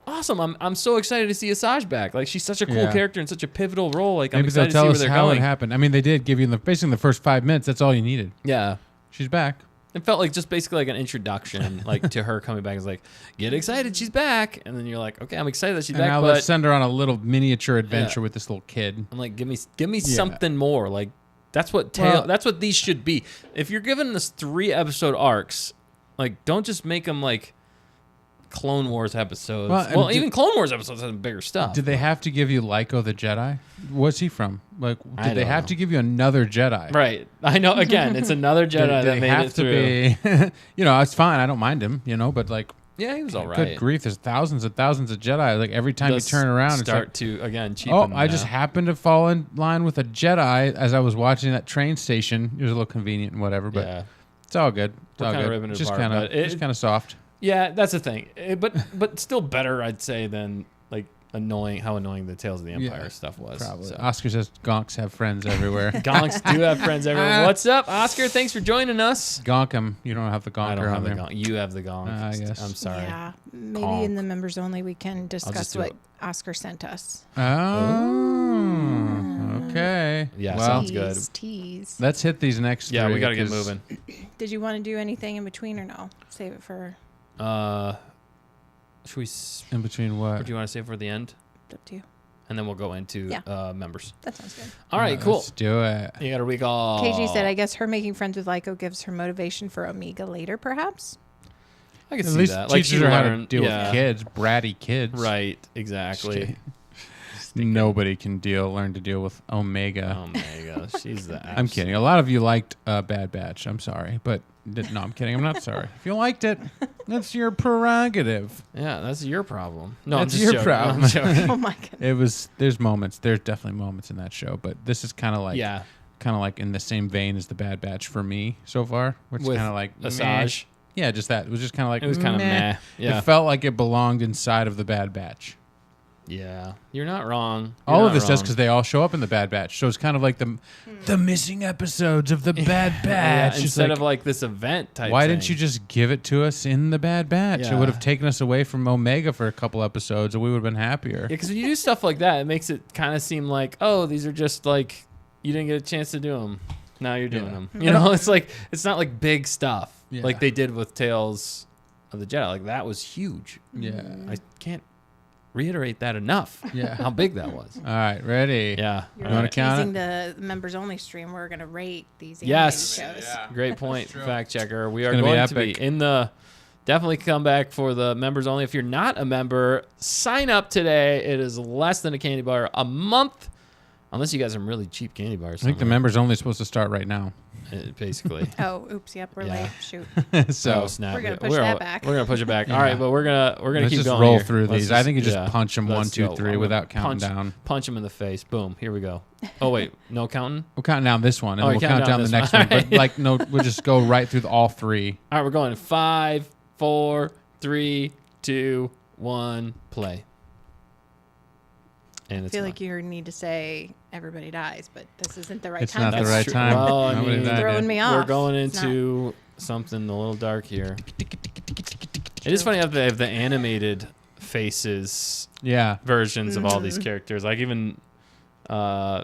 awesome! I'm so excited to see Asajj back. Like she's such a cool character and such a pivotal role. Like I'm excited to see where they're going. Maybe they'll tell us how it happened. I mean, they did give you basically in the first 5 minutes. That's all you needed. Yeah, she's back. It felt like just basically like an introduction, like to her coming back. It's like, get excited, she's back, and then you're like, okay, I'm excited that she's back. Now let's send her on a little miniature adventure with this little kid. I'm like, give me something more. Like that's what that's what these should be. If you're giving us 3 episode arcs, like don't just make them like Clone Wars episodes. Well, even Clone Wars episodes have bigger stuff. Did they have to give you Lyko the Jedi? What's he from? Like, did they have to give you another Jedi? Right. I know. Again, it's another Jedi that made it through. Be, it's fine. I don't mind him, but like, yeah, he was all right. Good grief, there's thousands and thousands of Jedi. Like every time you turn around, start it's like, to again cheapen. I just happened to fall in line with a Jedi as I was watching that train station. It was a little convenient and whatever, but it's all good. It's all good. Just kind of soft. Yeah, that's the thing. But still better, I'd say, than like how annoying the Tales of the Empire stuff was. Probably. So. Oscar says gonks have friends everywhere. Gonks do have friends everywhere. What's up, Oscar? Thanks for joining us. Gonk him. You don't have the gonker I don't have on the there. Gonk. You have the gonk. Yes. I'm sorry. Yeah, maybe in the members only we can discuss what Oscar sent us. Oh, okay. Yeah, sounds good. Tease. Let's hit these next 3. Yeah, we got to get moving. Did you want to do anything in between or no? Save it for... should we... In between what? Or do you want to save for the end? It's up to you. And then we'll go into members. That sounds good. All right, cool. Let's do it. You got to recall. KG said, I guess her making friends with Lyko gives her motivation for Omega later, perhaps? I can see that. At least teaches her how to deal with kids, bratty kids. Right, exactly. Nobody can learn to deal with Omega. Omega, she's the I'm kidding. A lot of you liked Bad Batch. I'm sorry, but no, I'm kidding. I'm not sorry. If you liked it, that's your prerogative. Yeah, that's your problem. No, that's I'm just your joking. problem. I'm joking. Oh my god. There's moments. There's definitely moments in that show, but this is kind of like in the same vein as the Bad Batch for me so far, which is kind of like Asajj. Yeah, just that. It was just kind of like it was kind of meh. Yeah. It felt like it belonged inside of the Bad Batch. Yeah, you're not wrong. All of this does because they all show up in the Bad Batch. So it's kind of like the missing episodes of the Bad Batch. Yeah, instead of like this event type Why thing. didn't you just give it to us in the Bad Batch? Yeah. It would have taken us away from Omega for a couple episodes and we would have been happier. Yeah, because when you do stuff like that, it makes it kind of seem like, oh, these are just like, you didn't get a chance to do them. Now you're doing them. You know, it's like, it's not like big stuff like they did with Tales of the Jedi. Like that was huge. Yeah. I can't reiterate that enough. Yeah, how big that was. All right, ready? Yeah. You're want to count using the members only stream. We're gonna rate these shows. Yeah. Great point, fact checker. We are going to be in the. Definitely come back for the members only. If you're not a member, sign up today. It is less than a candy bar a month, unless you got some really cheap candy bars. I think the members only is supposed to start right now. Basically. Oh, oops! Yep, we're late. Shoot. So snap. We're gonna push that back. We're gonna push it back. All right, but we're gonna Let's keep just going. roll here. through these. I think you just punch them 1, 2, 3 without counting down. Punch them in the face. Boom. Here we go. Oh wait, no counting. We'll count down this one, and we'll count down the next one. But like, no, we'll just go right through all 3. All right, we're going 5, 4, 3, 2, 1, play. And I feel like you need to say everybody dies, but this isn't the right it's time. Not the right time. Well, I mean, throwing me off. We're going into something a little dark here. It is funny how they have the animated faces versions of all these characters. Like even, who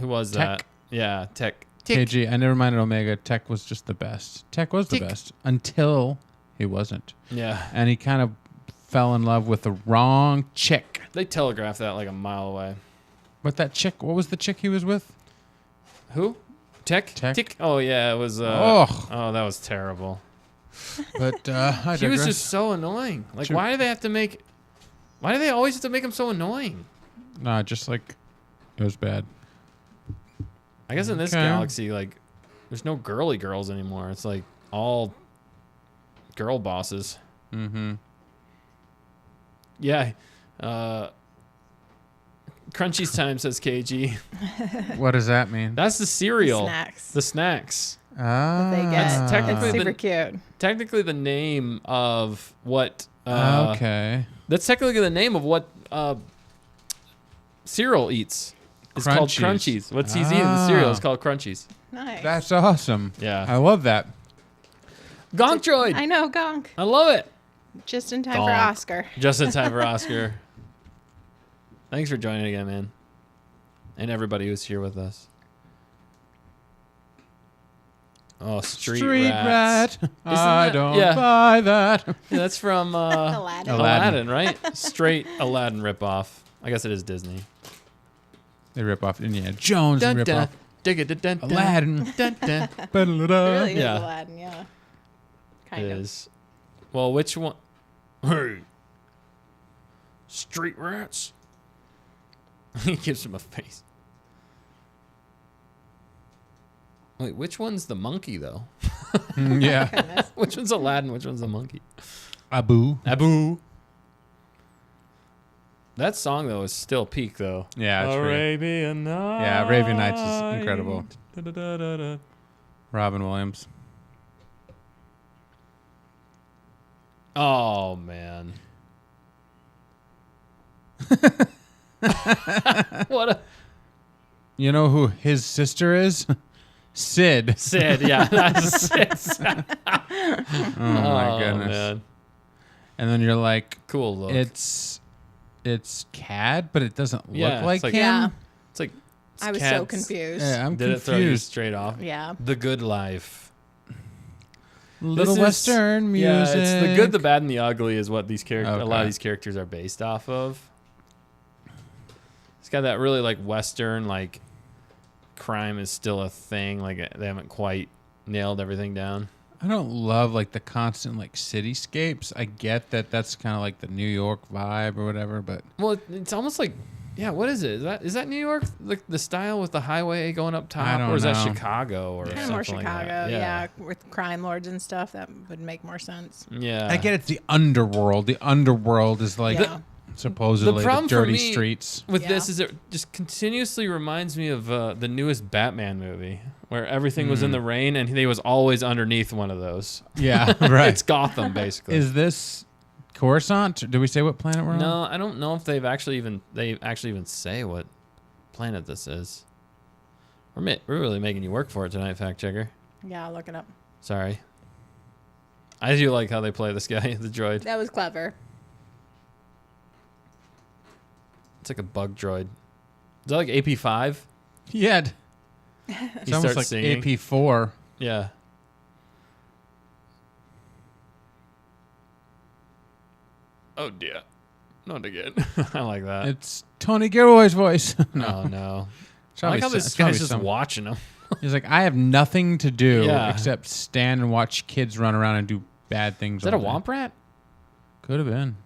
was that? Yeah, Tech. KG, I never minded Omega. Tech was just the best. Tech was the best until he wasn't. Yeah. And he kind of fell in love with the wrong chick. They telegraphed that like a mile away. But that chick, what was the chick he was with? Who? Tech? Tech? Oh, yeah, it was... oh, that was terrible. But I He was digress. just so annoying. Like, Sure. why do they have to make? Why do they always have to make him so annoying? Nah, just like it was bad. I guess in this Okay. galaxy, like, there's no girly girls anymore. It's like all girl bosses. Mm-hmm. Yeah. Crunchies time, says KG. What does that mean? That's the cereal. Snacks. The snacks. Ah, They get. That's technically It's the- super cute. Technically the name of what... okay. That's technically the name of what cereal eats. It's called Crunchies. Crunchies. What he's eating the cereal is Ah. called Crunchies. Nice. That's awesome. Yeah. I love that. Gonk Droid. I know, Gonk. I love it. Just in time for Gonk. Oscar. Just in time for Oscar. Thanks for joining again, man. And everybody who's here with us. Oh, Street Rats. Rat. I that- don't yeah. buy that. Yeah, that's from Aladdin. Aladdin, right? Straight Aladdin ripoff. I guess it is Disney. They rip off Indiana Jones Dun, and rip dun, off digga, dun, dun, dun, Aladdin. dun, dun. It Ba-da-da-da. really Yeah. is Aladdin, yeah. It Kind of. is. Well, which one? Hey. Street Rats. He gives him a face. Wait, which one's the monkey, though? Mm, yeah. Goodness. Which one's Aladdin? Which one's the monkey? Abu. Abu. That song, though, is still peak, though. Yeah, it's pretty. Arabian Nights. Yeah, Arabian Nights is incredible. Da-da-da-da-da. Robin Williams. Oh, man. What a... You know who his sister is? Sid. Sid, yeah. That's Sid. Oh my goodness. Man. And then you're like, Cool look. it's Cad, but it doesn't Yeah, look like it's like- him. Yeah. It's like... it's I was so Cad's- confused. Yeah, I'm Did it throw you confused. straight off? Yeah. The Good Life. Little This is- Western music. Yeah, it's the good, the bad, and the ugly is what these characters. A lot Okay. of these characters are based off of. It's got that really like Western, like crime is still a thing. Like they haven't quite nailed everything down. I don't love like the constant like cityscapes. I get that that's kind of like the New York vibe or whatever, but Well, it's almost like, yeah. What is it? Is that New York? Like the style with the highway going up top, I don't or is that know. Chicago or Kind of something more like Chicago, that? yeah. With crime lords and stuff, that would make more sense. Yeah. I get it's the underworld. The underworld is like Yeah. supposedly the problem for dirty me- streets. With Yeah. this is it just continuously reminds me of the newest Batman movie where everything was in the rain and he was always underneath one of those. Yeah, right. It's Gotham basically. Is this Coruscant? Did we say what planet we're on? No, I don't know if they actually even say what planet this is. We're really making you work for it tonight, fact checker. Yeah, I'll look it up. Sorry. I do like how they play this guy, the droid. That was clever. It's like a bug droid. Is that like AP5? Yeah. He It's almost starts like singing. AP4. Yeah. Oh dear. Not again. I like that. It's Tony Gilroy's voice. No. Oh no. It's I like probably how some- this it's probably guy's just some- watching him. He's like, I have nothing to do Yeah. except stand and watch kids run around and do bad things. Is that a all day." womp rat? Could have been.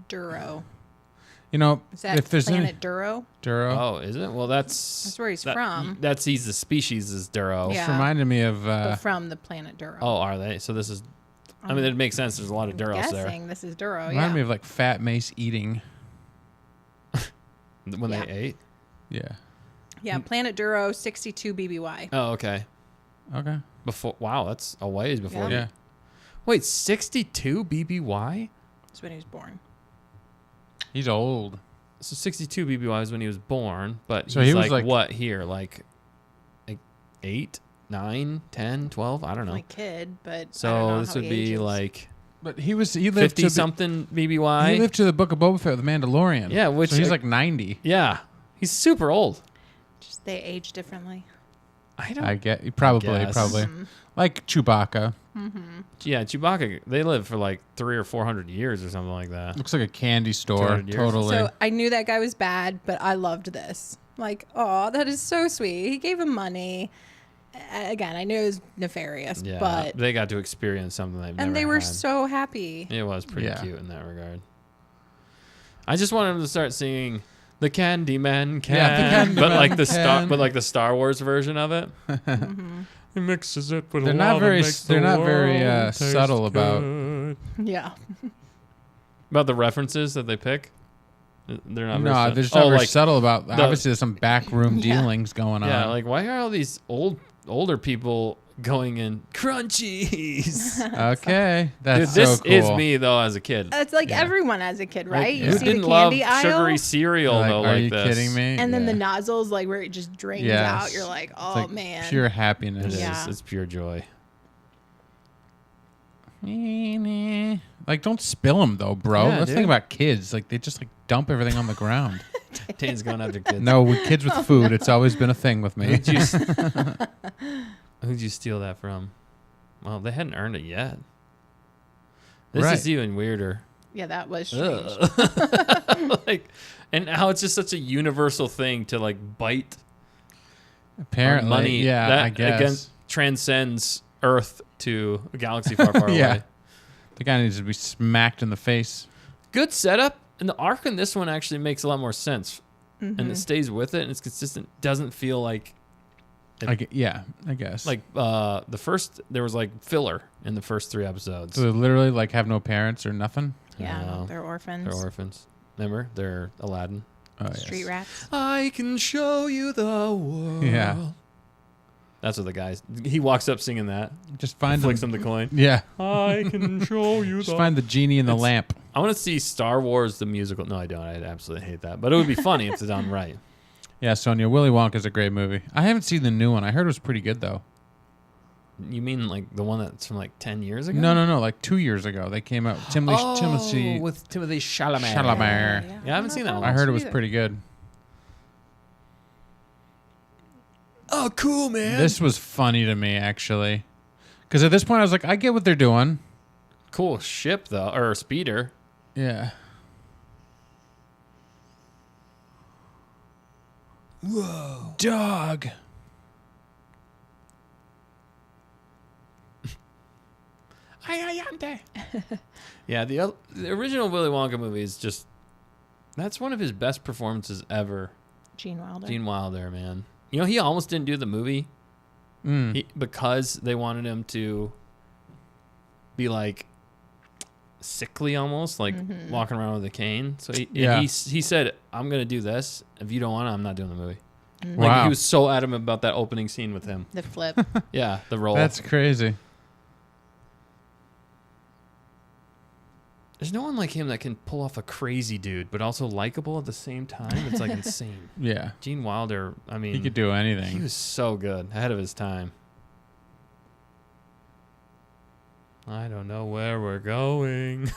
Duro. You know, Is that if there's planet any Duro? Duro, Oh, is it? Well, that's where he's from. He's the species is Duro. Yeah. it's reminded me of. But from the planet Duro. Oh, are they? So this is. I mean, it makes sense. There's a lot of Duros there. Guessing this is Duro, reminded yeah. me of like Fat Mace eating. When Yeah. they ate. Yeah. Yeah, planet Duro, 62 BBY. Oh, okay. Okay. Before. Wow, that's a ways before. Yeah. Yeah. Wait, 62 BBY? That's when he was born. He's old. So 62 BBY is when he was born, but So he's he was like like- what here? Like 8, 9, 10, 12? I don't know. Like kid, but I don't So know this how would he be ages. like But he lived 50 to something He BBY. lived to the Book of Boba Fett with the Mandalorian. Yeah, which so he's I- like 90. Yeah. He's super old. Just they age differently. I get probably guess. like Chewbacca. Yeah, Chewbacca. They live for like 300 or 400 years or something like that. Looks like a candy store. 200 years. Totally. So I knew that guy was bad, but I loved this. Like, oh, that is so sweet. He gave him money. Again, I knew it was nefarious, Yeah, but they got to experience something they've never and they were had. so happy. It was pretty Yeah. cute in that regard. I just wanted them to start singing "The Candyman Can," Yeah, the but like Candyman can. the Star Wars version of it. He mixes it with They're not very subtle about Yeah. about the references that they pick. They're not. No, very they're just not very like, subtle about. Obviously, there's some backroom Yeah. dealings going on. yeah, like why are all these older people going in crunchies? Okay, that's Dude, this so cool. is me though as a kid. It's like Yeah. everyone as a kid, right? yeah. You Who see didn't the love candy aisle, sugary cereal Like, though? are like you this? kidding me? and then the Yeah. nozzles, like where it just drains Yes. out. You're like, It's oh like man. pure It happiness. is. Yeah. It's pure joy. Like, don't spill them though, bro. Yeah, Let's dude. think about kids. Like, they just like dump everything on the ground. Tane's going after kids. No, with kids with food, it's always been a thing with me. Who'd you steal that from? Well, they hadn't earned it yet. This Right. is even weirder. Yeah, that was strange. Ugh. Like, and how it's just such a universal thing to like bite Apparently, on money. yeah, that I guess. again transcends Earth to a galaxy far, far Yeah. away. The guy needs to be smacked in the face. Good setup, and the arc in this one actually makes a lot more sense, and it stays with it, and it's consistent. Doesn't feel like I guess. like the first. There was like filler in the first 3 episodes. so they literally like have no parents or nothing. Yeah, No. they're orphans. They're orphans. Remember, they're Aladdin. Oh, yes. Street rats. I can show you the world. Yeah. That's what the guys. He walks up singing that. Just find Flicks them. him the coin. Yeah. I can show you Just find the genie in the lamp. I want to see Star Wars the musical. No, I don't. I absolutely hate that. But it would be funny if it's done right. Yeah, Sonia, Willy Wonka's a great movie. I haven't seen the new one. I heard it was pretty good though. You mean like the one that's from like 10 years ago? No. Like 2 years ago, they came out. Timothy with Timothy Chalamet. Chalamet. Yeah, I haven't seen that one. I heard it was either. pretty good. Oh, cool, man. This was funny to me actually, because at this point I was like, I get what they're doing. cool ship though, or speeder. Yeah. Whoa. Dog. Yeah, the original Willy Wonka movie is just. That's one of his best performances ever. Gene Wilder. Gene Wilder, man. You know, he almost didn't do the movie because they wanted him to be like sickly almost, like walking around with a cane. So he said, I'm going to do this. If you don't want it, I'm not doing the movie. Like Wow. he was so adamant about that opening scene with him. The flip. Yeah, the role. That's crazy. There's no one like him that can pull off a crazy dude, but also likable at the same time. It's like insane. Yeah. Gene Wilder, I mean, He could do anything. he was so good, ahead of his time. I don't know where we're going.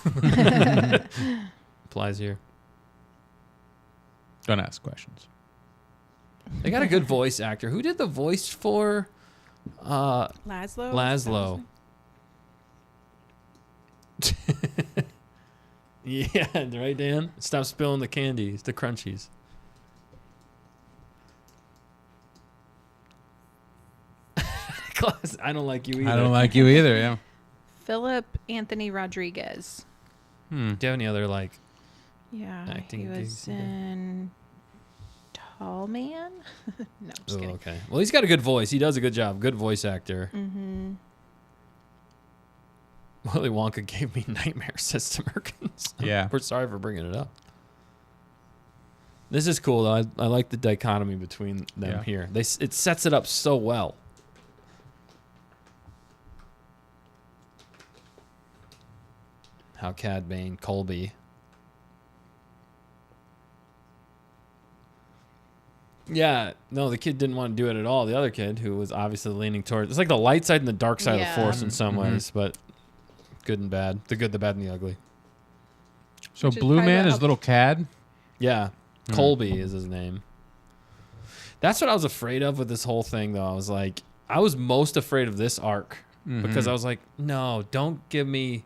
Applies here. Don't ask questions. They got a good voice actor. Who did the voice for Laszlo? Laszlo? Yeah, right, Dan? Stop spilling the candies, the crunchies. Class, I don't like you either. I don't like you either. Yeah. Philip Anthony Rodriguez. Do you have any other, like, Yeah. Acting he gigs was you did? in Tall Man. No, just oh, kidding. okay. Well, he's got a good voice. He does a good job. Good voice actor. Mm-hmm. Willy Wonka gave me nightmares, says Americans. Yeah. We're sorry for bringing it up. This is cool, though. I like the dichotomy between them Yeah. here. It sets it up so well. How Cad Bane, Colby. Yeah, no, the kid didn't want to do it at all. The other kid, who was obviously leaning towards, it's like the light side and the dark side of Yeah. the force in some Mhm. ways, but good and bad. The good, the bad, and the ugly. So Which is Blue probably Man what is little Cad. Yeah, Colby is his name. That's what I was afraid of with this whole thing, though. I was most afraid of this arc because I was like, no, don't give me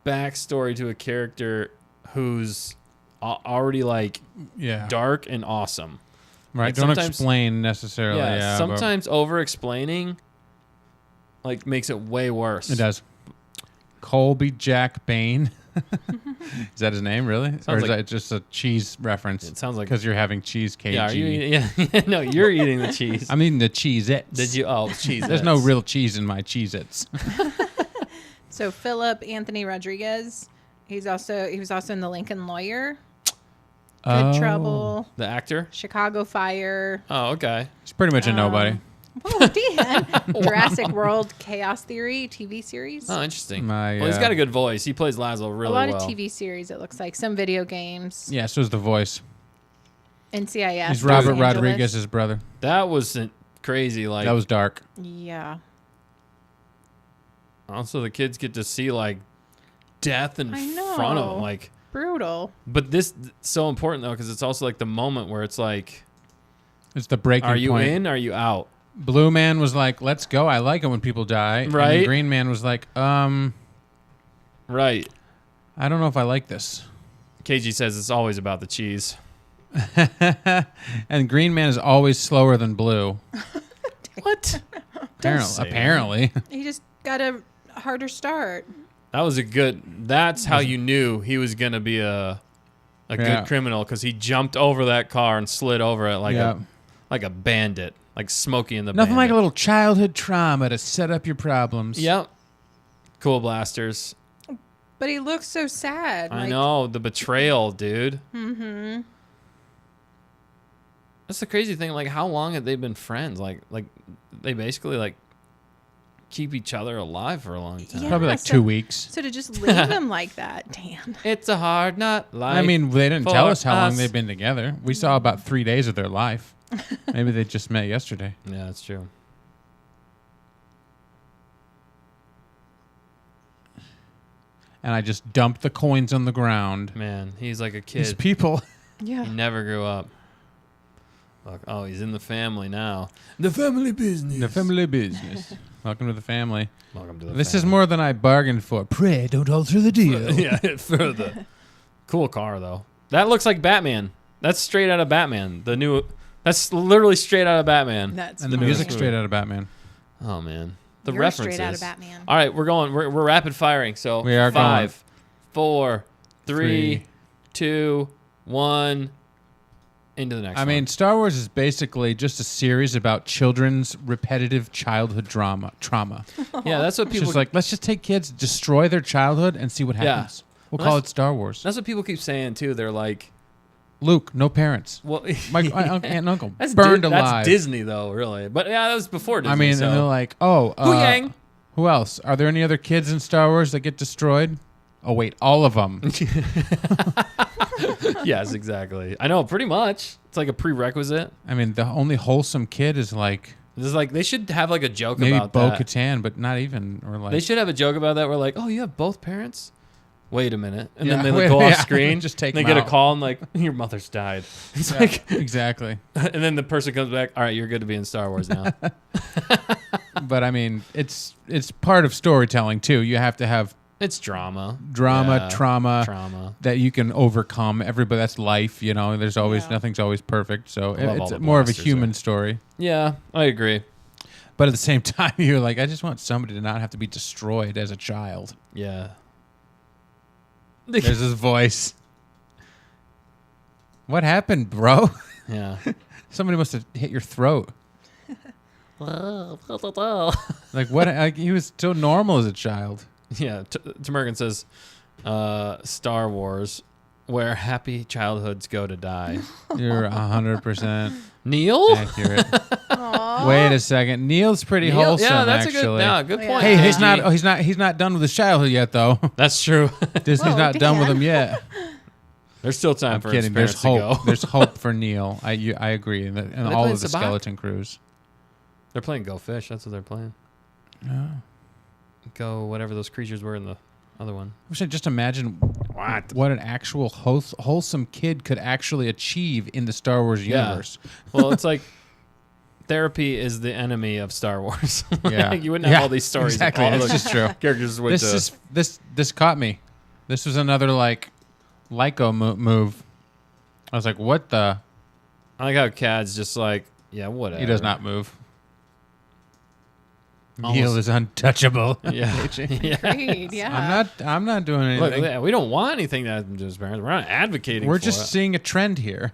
backstory to a character who's already like dark and awesome. Right. Like, Don't explain necessarily. Yeah. Sometimes over-explaining like makes it way worse. It does. Colby Jack Bane. Is that his name, really? Or is that just a cheese reference? It sounds like because you're having cheese KG. Yeah, are you eating, no, you're eating the cheese. I'm eating the Cheez-Its. Did you? Oh, cheese. There's no real cheese in my Cheez-Its. So Philip Anthony Rodriguez, he was also in The Lincoln Lawyer, Good Trouble, The actor. Chicago Fire. Oh, okay. He's pretty much a nobody. Oh, Dan. Jurassic World Chaos Theory TV series. Oh, interesting. My, well, he's got a good voice. He plays Laszlo really well. A lot of TV series, it looks like. Some video games. Yeah, so is the voice. NCIS. He's Robert Los Angeles. Rodriguez's brother. That was crazy. Like That was dark. Yeah. Also, the kids get to see like death in front of them. Like brutal. But this so important though because it's also like the moment where it's like, it's the breaking point. Are you in? Are you out? Blue Man was like, "Let's go. I like it when people die." Right. And Green Man was like, Right. I don't know if I like this." KG says it's always about the cheese. And Green Man is always slower than Blue. What? Apparently. He just got a harder start. That was a good. That's how you knew he was gonna be a good criminal because he jumped over that car and slid over it like a bandit, like Smokey and the Nothing Bandit. like a little childhood trauma to set up your problems. Yep. Cool blasters. But he looks so sad. I know the betrayal, dude. Mm-hmm. That's the crazy thing. Like, how long have they been friends? Like they basically like keep each other alive for a long time. Yeah, Probably like 2 weeks. So to just leave him like that, damn. It's a hard nut life. I mean, they didn't tell us how long us. they've been together. We saw about 3 days of their life. Maybe they just met yesterday. Yeah, that's true. And I just dumped the coins on the ground. Man, he's like a These kid. people. Yeah. He never grew up. Look, oh, he's in the family now. The family business. The family business. Welcome to the family. Welcome to the This family. is more than I bargained for. Pray, don't alter the deal. Yeah, further. Cool car though. That looks like Batman. That's straight out of Batman. The new. That's literally straight out of Batman. That's And the funny. music straight out of Batman. Oh man, the You're references. straight out of Batman. All right, we're going. We're rapid firing. So We are 5, going. 4, 3, 2, 1. Into the next I one. mean, Star Wars is basically just a series about children's repetitive childhood trauma. yeah, that's what It's people just like, let's just take kids, destroy their childhood, and see what Yeah. happens. We'll Well, call it Star Wars. That's what people keep saying too. They're like, Luke, no parents. well, My aunt and uncle that's burned Di- alive. That's Disney though, really. But yeah, that was before Disney. I mean, so. and they're like, oh, Huyang. who else? Are there any other kids in Star Wars that get destroyed? Oh, wait, all of them. Yes, exactly. I know, pretty much. It's like a prerequisite. I mean, the only wholesome kid is like It's like they should have like a joke maybe about that. Bo-Katan, but not even. Or like They should have a joke about that. Where like, oh, you have both parents. Wait a minute, and Yeah, then they wait, go off yeah. screen. Just take They them get out. a call and like, your mother's died. It's Yeah, like, exactly. and then the person comes back. All right, you're good to be in Star Wars now. But I mean, it's part of storytelling too. You have to have It's drama, drama, trauma. that you can overcome. Everybody, that's life. You know, there's always nothing's always perfect. So I love all it's the more of a blasters, human though. story. Yeah, I agree. But at the same time, you're like, I just want somebody to not have to be destroyed as a child. Yeah. There's his voice. What happened, bro? Yeah. Somebody must have hit your throat. Like what? Like, he was so normal as a child. Yeah. Tamergan says, Star Wars, where happy childhoods go to die. You're 100% Neil? accurate. Aw. Wait a second. Neil's pretty Neil? wholesome. Yeah, that's actually. a good Yeah. point. Hey, he's KG. not. He's not done with his childhood yet, though. That's true. Disney's Whoa, not done with Dan. him yet. There's still time I'm for kidding. his There's parents to hope. go. There's hope for Neil. I agree. And they all playing of the Sabacc? skeleton crews. They're playing Go Fish. That's what they're playing. Oh. Go whatever those creatures were in the other one. I wish I just imagine what an actual wholesome kid could actually achieve in the Star Wars universe. Well, it's like therapy is the enemy of Star Wars. Yeah. You wouldn't have all these stories. Exactly. All This those is true. characters went This caught me. This was another like Lyco move. I was like, what the? I like how Cad's just like, yeah, whatever. He does not move. Almost. Neil is untouchable. Yeah. Agreed, yeah. I'm not doing anything. Look, we don't want anything that happens to his parents. We're not advocating We're for just it. seeing a trend here.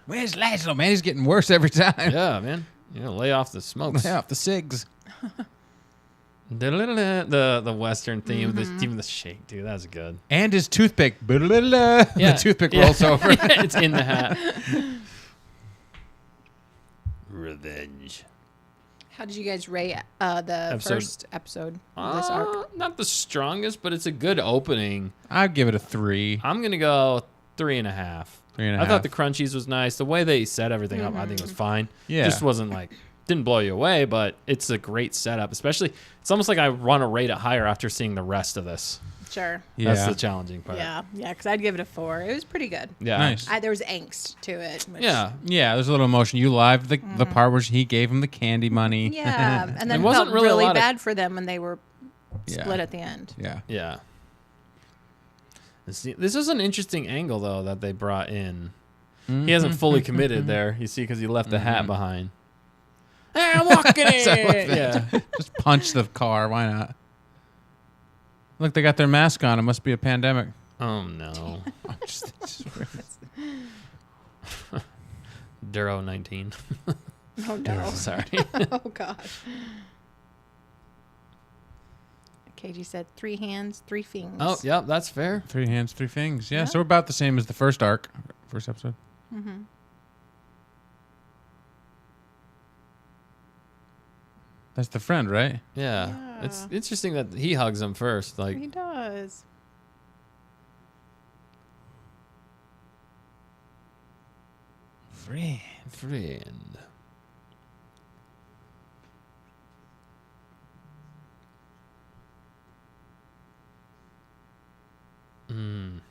Where's Laszlo, man? He's getting worse every time. Yeah, man. Lay off the smokes. Lay off the cigs. The Western theme, even the shake, dude, that's good. And his toothpick. The toothpick rolls over. It's in the hat. Revenge. How did you guys rate the first episode of this arc? Not the strongest, but it's a good opening. I'd give it a 3. I'm going to go 3.5. 3.5. I thought the crunchies was nice. The way they set everything up, I think was fine. Yeah. Just wasn't like, didn't blow you away, but it's a great setup. Especially, it's almost like I want to rate it higher after seeing the rest of this. Sure. Yeah. That's the challenging part. Yeah, because I'd give it a 4. It was pretty good. Yeah. Nice. There was angst to it. Which, Yeah. Yeah, there's a little emotion. You live the part where he gave him the candy money. Yeah, and then It it wasn't felt really a really lot of- bad for them when they were Yeah. split at the end. Yeah. Yeah. This is an interesting angle, though, that they brought in. He hasn't fully committed there, you see, because he left the hat behind. Hey, I'm walking in! Yeah. Just punch the car. Why not? Look, they got their mask on. It must be a pandemic. Oh, no. Just Duro 19. Oh, no. Sorry. Oh, gosh. KG said 3 hands, 3 fingers. Oh, yep, that's fair. 3 hands, 3 things. Yeah, Yeah. so we're about the same as the first arc, first episode. Mm-hmm. That's the friend, right? Yeah. Yeah. It's interesting that he hugs him first. Like, He does. friend. Mm.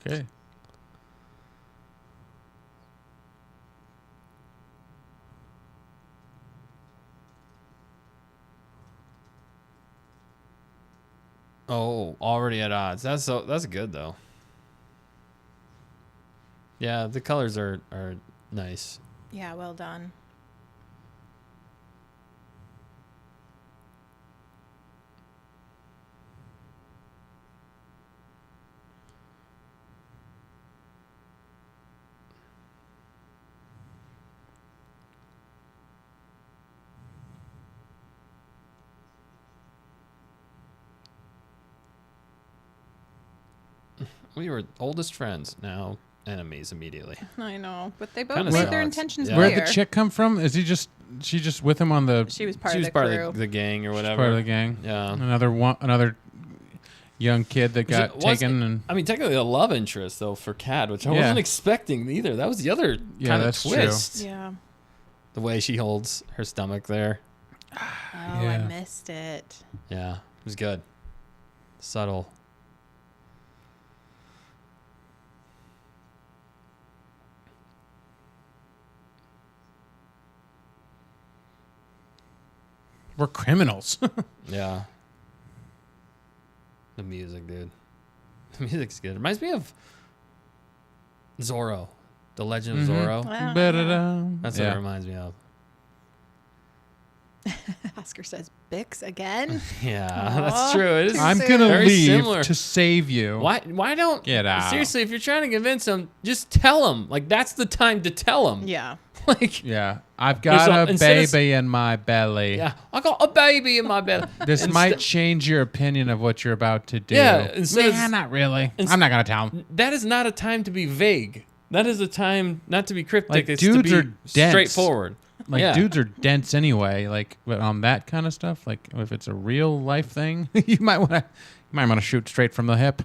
Okay. Oh, already at odds. That's good though. Yeah, the colors are nice. Yeah, well done. We were oldest friends, now enemies immediately. I know, but they both Kinda made sucks. their intentions Yeah. clear. Where'd the chick come from? Is she just with him on the She was part She of was the part crew. of the gang or she's whatever. part of the gang? Yeah. Another young kid that got Was taken it- and I mean, technically a love interest though for Cad, which I Yeah. wasn't expecting either. That was the other Yeah, kind of that's true. twist. Yeah. The way she holds her stomach there. Oh, Yeah. I missed it. Yeah, it was good. Subtle. we're criminals. Yeah. The music, dude. The music's good. It reminds me of Zorro. The Legend of Zorro. Wow. Ba-da-da. That's Yeah. what it reminds me of. Oscar says Bix again. Yeah, Aw. that's true. It is. I'm gonna Very leave similar. to save you. Why don't Get out. Seriously, if you're trying to convince them, just tell them. Like that's the time to tell them. Yeah. Like Yeah, I've got a instead of- baby in my belly. yeah, I got a baby in my belly. This Inste- might change your opinion of what you're about to do. Yeah, instead Nah, of- not really. inst- I'm not gonna tell him. That is not a time to be vague. That is a time not to be cryptic. Like, it's dudes to are be dense. straightforward. Like Yeah. dudes are dense anyway. Like but on that kind of stuff. Like if it's a real life thing, you might want to shoot straight from the hip.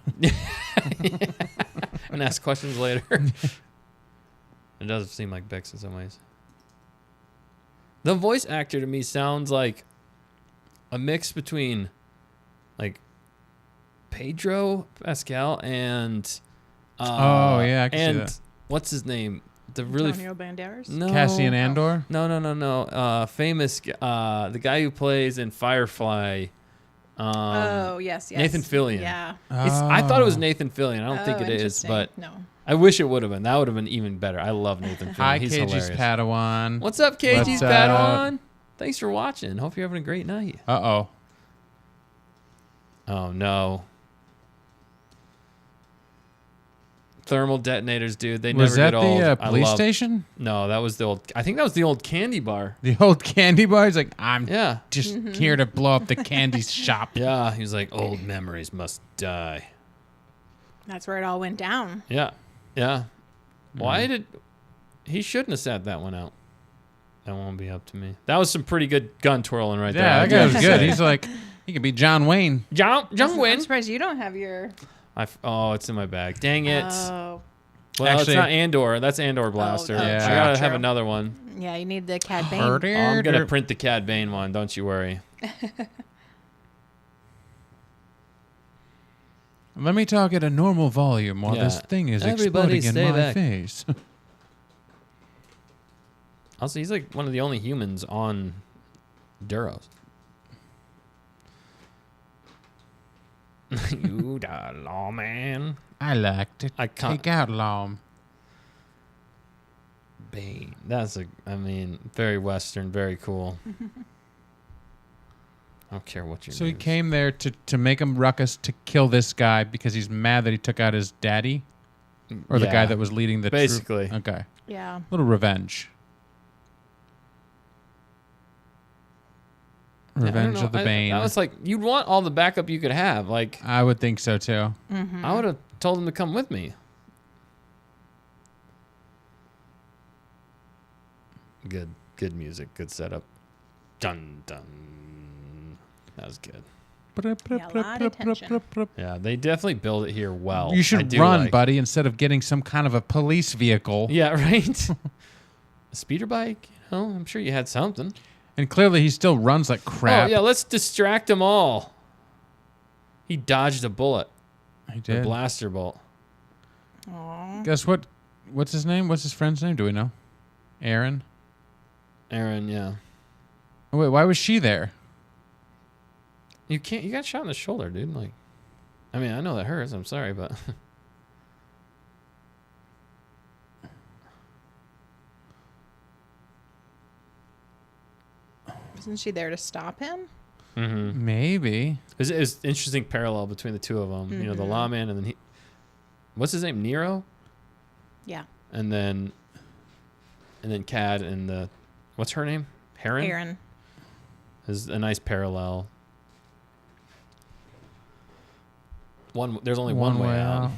And ask questions later. It does seem like Bix in some ways. The voice actor to me sounds like a mix between like Pedro Pascal and Oh, yeah, I can see and that. what's his name? The really Antonio Banderas. no Cassian Andor. No. Famous the guy who plays in Firefly. Oh yes. Nathan Fillion. Yeah. I thought it was Oh. Nathan Fillion. I don't think it is, interesting. but no. I wish it would have been. That would have been even better. I love Nathan Fillion. Hi, He's KG's hilarious. Padawan. What's up, KG's What's up? Padawan? Thanks for watching. Hope you're having a great night. Uh-oh. Oh, no. Thermal detonators, dude. They Was never that get old. the I police love- station? No, that was the old... I think that was the old candy bar. The old candy bar? He's like, I'm Yeah. just here to blow up the candy shop. Yeah, he was like, old memories must die. That's where it all went down. Yeah. Yeah. Why did... He shouldn't have sat that one out. That won't be up to me. That was some pretty good gun twirling right there. Yeah, I that do guy have was to good. say. He's like, he could be John Wayne. John I'm Wynn. surprised you don't have your. Oh, it's in my bag. Dang it. Oh. Well, Actually- it's not Andor. That's Andor Blaster. Yeah. I gotta have True. another one. Yeah, you need the Cad Bane. Heard it. Oh, I'm gonna print the Cad Bane one. Don't you worry. Let me talk at a normal volume while Yeah. this thing is Everybody exploding stay in my back. face. Also, he's like one of the only humans on Duros. You da lawman. I like to I can't- take out Lom. Bane. That's very Western, very cool. I don't care what your So he name is. came there to make him ruckus to kill this guy because he's mad that he took out his daddy? Or the Yeah, guy that was leading the troop? basically. Okay. Yeah. Little revenge. Yeah, I don't Revenge know. of the Bane. I was like, you'd want all the backup you could have. Like, I would think so too. I would have told him to come with me. Good music, good setup. Dun dun. That was good. Yeah, a lot of tension. Yeah, they definitely build it here well. You I should do run, like- buddy, instead of getting some kind of a police vehicle. Yeah, right. A speeder bike. You know, I'm sure you had something. And clearly he still runs like crap. Oh yeah, let's distract them all. He dodged a bullet, He a did. blaster bolt. Aw. Guess what? What's his name? What's his friend's name? Do we know? Aaron? Aaron, yeah. Oh, wait, why was she there? You got shot in the shoulder, dude. Like, I mean, I know that hurts. I'm sorry, but Isn't she there to stop him? Maybe. it's interesting parallel between the two of them. You know, the lawman and then what's his name? Nero, Yeah. and then Cad and the what's her name? Heron. Aaron. Is a nice parallel. There's only one way out.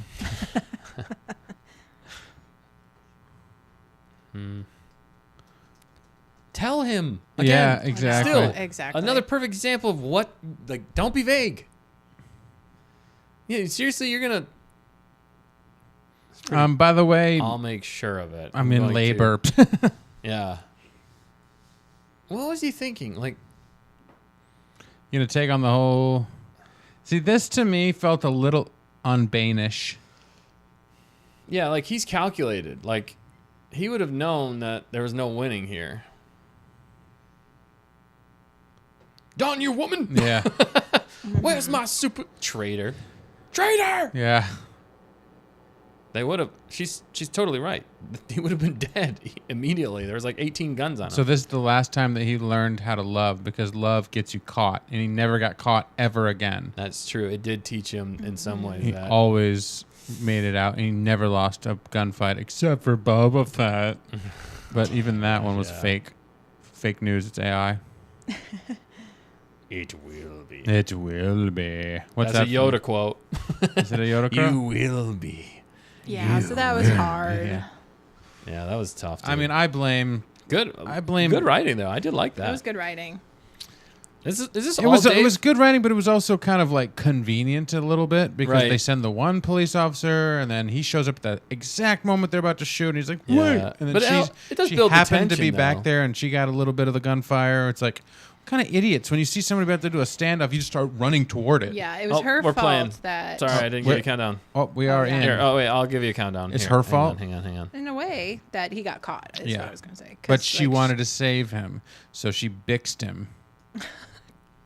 Tell him. Again. Yeah, exactly. Still, Exactly. another perfect example of what, like, don't be vague. Yeah, seriously, you're gonna. By the way, I'll make sure of it. I'm in going to. labor. Yeah. What was he thinking? Like, You gonna take on the whole? See, this to me felt a little unbanish. yeah, like he's calculated. Like, he would have known that there was no winning here. Don, you woman! Yeah, Where's my super traitor? Traitor! yeah. They would have. She's totally right. He would have been dead immediately. There was like 18 guns on him. So this is the last time that he learned how to love, because love gets you caught, and he never got caught ever again. That's true. It did teach him in some ways He that. always made it out, and he never lost a gunfight except for Boba Fett. But even that one was Yeah. fake. Fake news. It's AI. It will be. It will be. What's That's that? a Yoda quote. Is it a Yoda quote? You will be. Yeah, so that was hard. Yeah. Yeah, that was tough. I dude. mean, I blame good. I blame- good writing though. I did like that. That was good writing. Is this It all was Dave? it was good writing, but it was also kind of like convenient a little bit because Right. they send the one police officer and then he shows up at the exact moment they're about to shoot and he's like, Yeah. wait. And then But it does she build the happened to be tension, back though. there and she got a little bit of the gunfire. It's like, what kind of idiots. When you see somebody about to do a standoff, you just start running toward it. Yeah, it was Oh, her we're fault playing. that, Sorry, I didn't give you a countdown. Oh, we are yeah. in. Here, wait, I'll give you a countdown. It's Here, her fault? Hang on. in a way, that he got caught. Is Yeah. what I was going to say. 'Cause, But she like, wanted to save him, so she bixed him.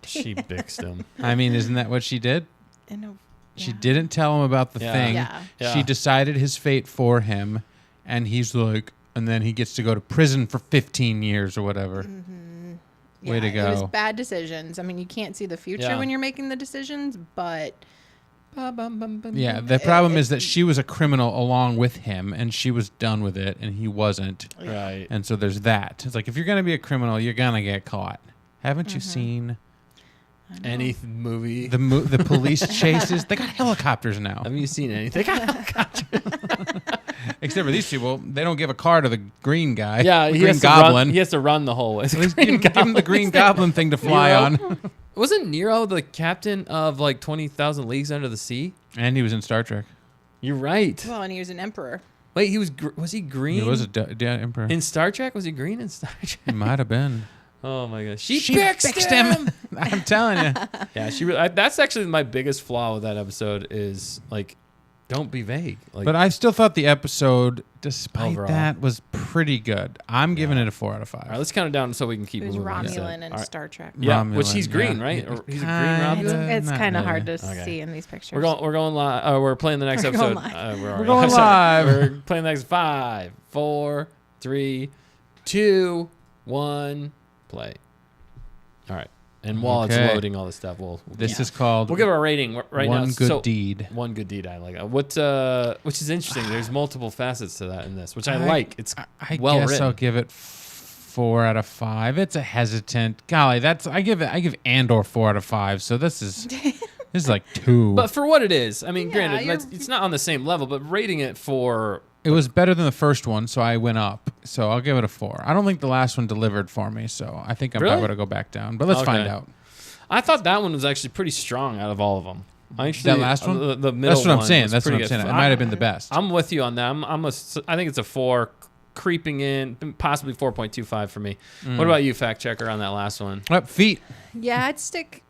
She bixed him. I mean, isn't that what she did? in a, She yeah. didn't tell him about the Yeah. thing. Yeah. Yeah. She decided his fate for him, and he's like, and then he gets to go to prison for 15 years or whatever. Way to It was go. bad decisions. I mean, you can't see the future Yeah. when you're making the decisions, but Yeah, the problem is that she was a criminal along with him, and she was done with it, and he wasn't. Right. And so there's that. It's like, if you're going to be a criminal, you're going to get caught. Haven't Mm-hmm. you seen Any movie? the police chases? They got helicopters now. Have you seen anything? Except for these people, they don't give a car to the green guy. Yeah, the he Green has Goblin. To run, he has to run the whole way. At least give him the Green Goblin thing to fly Nero? on. Wasn't Nero the captain of like 20,000 Leagues Under the Sea? And he was in Star Trek. You're right. well, and he was an emperor. Wait, was he green? He was a emperor. in Star Trek. Was he green in Star Trek? It might have been. Oh my gosh, she fixed fixed him. him. I'm telling you. Yeah, she. That's actually my biggest flaw with that episode is like, don't be vague. Like, But I still thought the episode, despite Overall. that, was pretty good. I'm giving it a 4 out of 5. all right, let's count it down so we can keep He was moving. on. Romulan in All right. Star Trek. Yeah, Romulan, which he's green, yeah. right? Or he's a green Kinda. Romulan. It's Not kind of really. hard to Okay. see in these pictures. We're going live. We're playing the next We're episode. going live. We're going sorry. live. We're playing the next 5, 4, 3, 2, 1, play. All right. And while Okay. it's loading all this stuff, This is called we'll give our rating right now. One Good So, Deed. One good deed. I like which is interesting. There's multiple facets to that in this, which I I- like. It's I well guess written. I'll give it 4 out of 5. It's a hesitant. Golly, I give Andor 4 out of 5. So this is like 2. But for what it is, I mean, Yeah, granted, you're- it's not on the same level, but rating it for it was better than the first one, so I went up. So I'll give it a 4. I don't think the last one delivered for me, so I think I'm Really? probably going to go back down. But let's find Okay. out. I thought that one was actually pretty strong out of all of them. Actually, That last one? the middle That's what I'm one saying. was That's what pretty I'm good. saying. It might have been the best. I'm with you on that. I think it's a 4, creeping in, possibly 4.25 for me. What about you, fact checker, on that last one? Up feet. Yeah, I'd stick.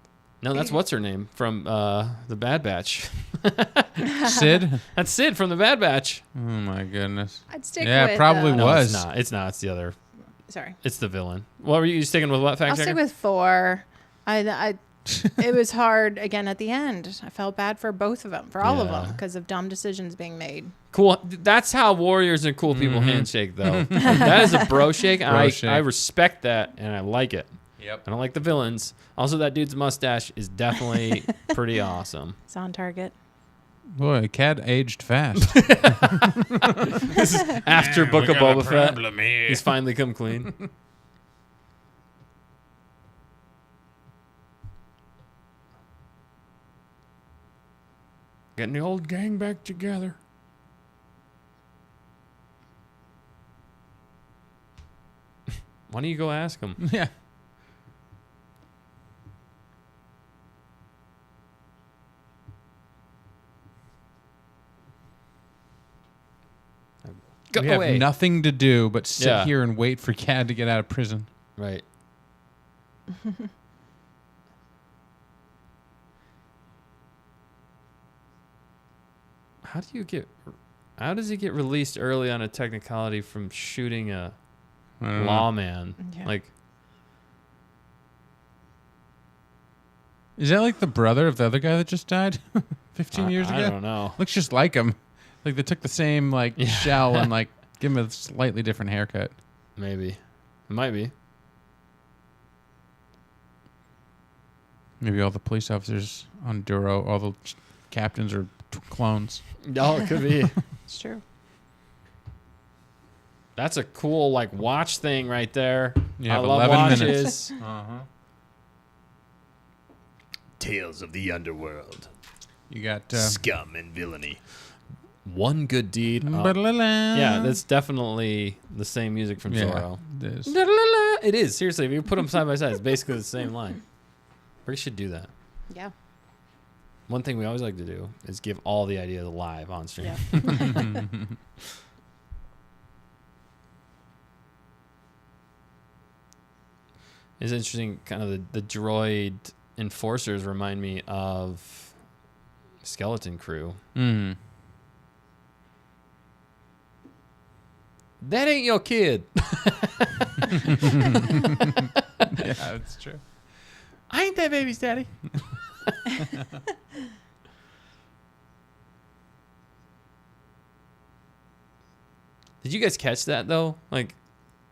No, that's what's her name from the Bad Batch. Sid. That's Sid from the Bad Batch. Oh my goodness. I'd stick. Yeah, with, probably No, was. it's not. It's not. It's the other. Sorry, It's the villain. What were you sticking with? What fact I'll checker? stick with 4. It was hard again at the end. I felt bad for both of them, for all of Yeah. them, because of dumb decisions being made. Cool. That's how warriors and cool people handshake, though. That is a bro shake. Bro shake. I respect that, and I like it. Yep. I don't like the villains. Also, that dude's mustache is definitely pretty awesome. It's on target. Boy, Cad aged fast. After Book of Boba Fett, he's finally come clean. Getting the old gang back together. Why don't you go ask him? Yeah. Go we away. have nothing to do but sit Yeah. here and wait for Cad to get out of prison. Right. How does he get released early on a technicality from shooting a I don't know. lawman? Yeah. Like, Is that like the brother of the other guy that just died 15 years ago? I don't know. Looks just like him. Like they took the same like Yeah. shell and like give him a slightly different haircut. Maybe. It might be. Maybe all the police officers on Duro, all the captains are clones. Oh, it could be. It's true. That's a cool like watch thing right there. You I have love 11 watches. minutes. Tales of the Underworld. You got Scum and villainy. One good deed. Yeah, that's definitely the same music from Zorro. It is. It is. Seriously, if you put them side by side, it's basically the same line. We should do that. Yeah. One thing we always like to do is give all the ideas live on stream. Yeah. It's interesting, kind of the droid enforcers remind me of Skeleton Crew. Mm. That ain't your kid. Yeah, that's true. I ain't that baby's daddy. Did you guys catch that though? Like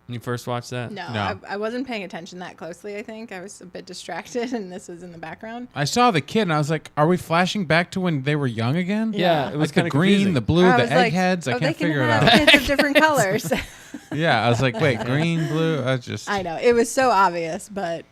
when you first watched that? No, No. I wasn't paying attention that closely, I think. I was a bit distracted, and this was in the background. I saw the kid and I was like, are we flashing back to when they were young again? Yeah, it was Like the kind of green, the blue, I the was like, eggheads. I oh, can't they can figure it have out. kids of different colors. Yeah, I was like, wait, green, blue. I know. It was so obvious, but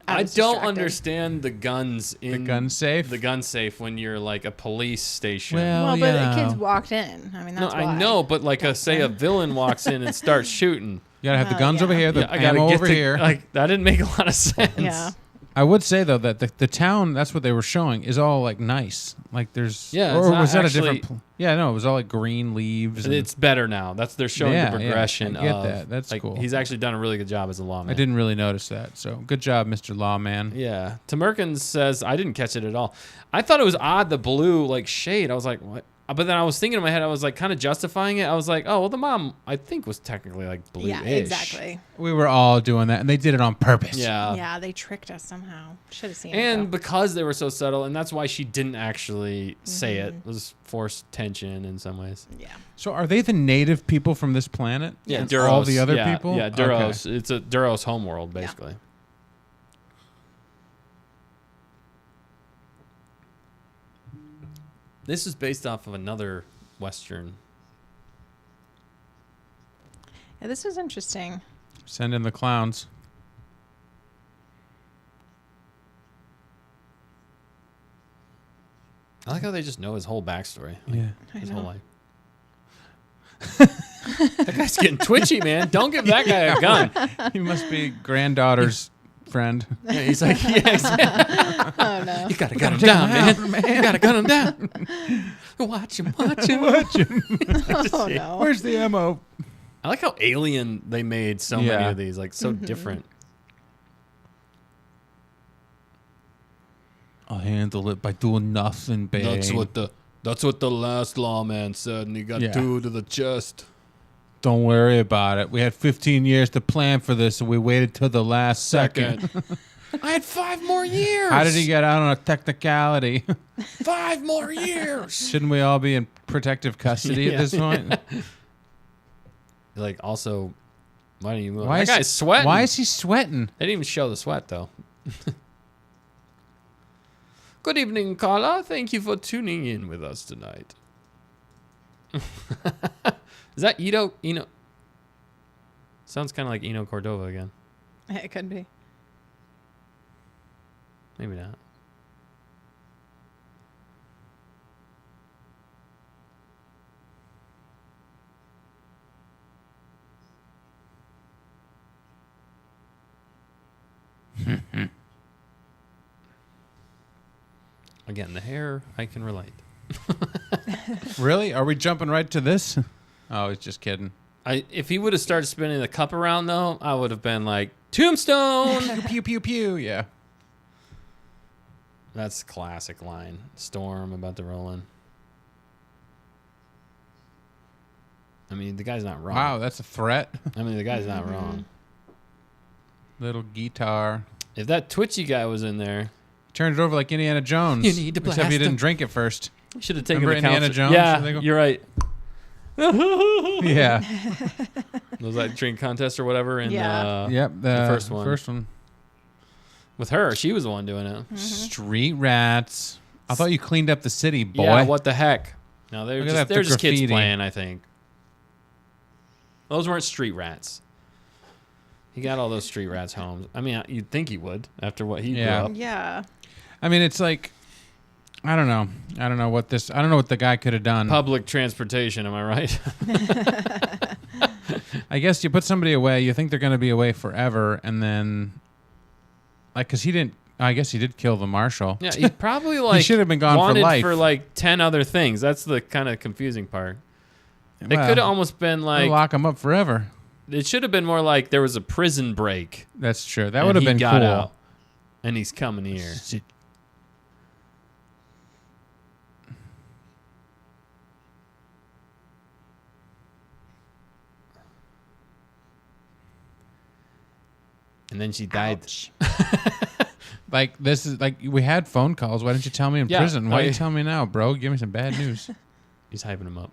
I was don't distracted. understand the guns in The gun safe. the gun safe when you're like a police station. Well, Well, but the yeah. kids walked in. I mean, no, that's why. I know, but like say a villain walks in and starts shooting. You gotta have the Well, guns yeah. over here, the Yeah, I gotta ammo get over to, here. Like that didn't make a lot of sense. Yeah. I would say though that the town, that's what they were showing, is all like nice. Like there's, Yeah, or it's not was that actually- a different? Yeah, no, it was all like green leaves. And It's better now. They're showing Yeah, the yeah, progression I get of that. That's like, cool. He's actually done a really good job as a lawman. I didn't really notice that. So good job, Mr. Lawman. Yeah. Tamerkins says I didn't catch it at all. I thought it was odd the blue like shade. I was like, what? But then I was thinking in my head, I was like kind of justifying it. I was like, oh well, the mom I think was technically like blue-ish. Yeah, exactly. We were all doing that, and they did it on purpose. Yeah. Yeah, they tricked us somehow. Should have seen And it. because they were so subtle, and that's why she didn't actually say it. Mm-hmm. It was forced tension in some ways. Yeah. So are they the native people from this planet? Yeah, Yes. Duros. All the other yeah, people? Yeah, Okay. Duros. It's a Duros homeworld, basically. This is based off of another Western. Yeah, this was interesting. Send in the clowns. I like how they just know his whole backstory. Like, Yeah. his I whole know. life. That guy's getting twitchy, man. Don't give that guy a gun. He must be granddaughter's friend. Yeah, he's like, yeah, exactly. Oh, no. You gotta gun him down, man. You gotta gun him down. Watch him, watch him. Watch him. Oh, no. Where's the ammo? I like how alien they made so many Yeah. of these, like so different. I'll handle it by doing nothing, Bane. That's what the last lawman said, and he got Yeah. 2 to the chest. Don't worry about it. We had 15 years to plan for this, and we waited till the last second. I had 5 more years. How did he get out on a technicality? 5 more years. Shouldn't we all be in protective custody Yeah. at this point? Like, also, why don't you move? Why That is guy's he- sweating. Why is he sweating? They didn't even show the sweat, though. Good evening, Carla. Thank you for tuning in with us tonight. Is that Eno? Sounds kind of like Eno Cordova again. It could be. Maybe not. Again, the hair, I can relate. Really? Are we jumping right to this? Oh, he's just kidding. If he would have started spinning the cup around, though, I would have been like, Tombstone! Pew, pew, pew. Yeah. That's a classic line. Storm about to roll in. I mean, the guy's not wrong. Wow, that's a threat. I mean, the guy's not wrong. Little guitar. If that twitchy guy was in there, Turned it over like Indiana Jones. You need to Except blast he didn't him. drink it first. we should have taken Remember the Indiana counsel- Jones? Yeah, They go- you're right. Yeah. Was that drink contest or whatever? In, Yeah. Yep. the first one. First one. With her, she was the one doing it. Street rats. I thought you cleaned up the city, boy. Yeah, what the heck? No, they're Look at just, that, they're the just kids graffiti. playing, I think. Those weren't street rats. He got all those street rats home. I mean, you'd think he would after what he Yeah. grew up. Yeah. I mean, it's like, I don't know. I don't know what the guy could have done. Public transportation, am I right? I guess you put somebody away, you think they're going to be away forever, and then, like, because he didn't, I guess he did kill the marshal. Yeah, he probably like should have been gone for wanted life. for like 10 other things. That's the kind of confusing part. It Well, could have almost been They'll like lock him up forever. it should have been more like there was a prison break. That's true. That and would have he been got cool. out, and he's coming here. And then she died. Ouch. Like, this is like, we had phone calls. Why didn't you tell me in Yeah, prison? Why are you I- telling me now, bro? Give me some bad news. He's hyping him up.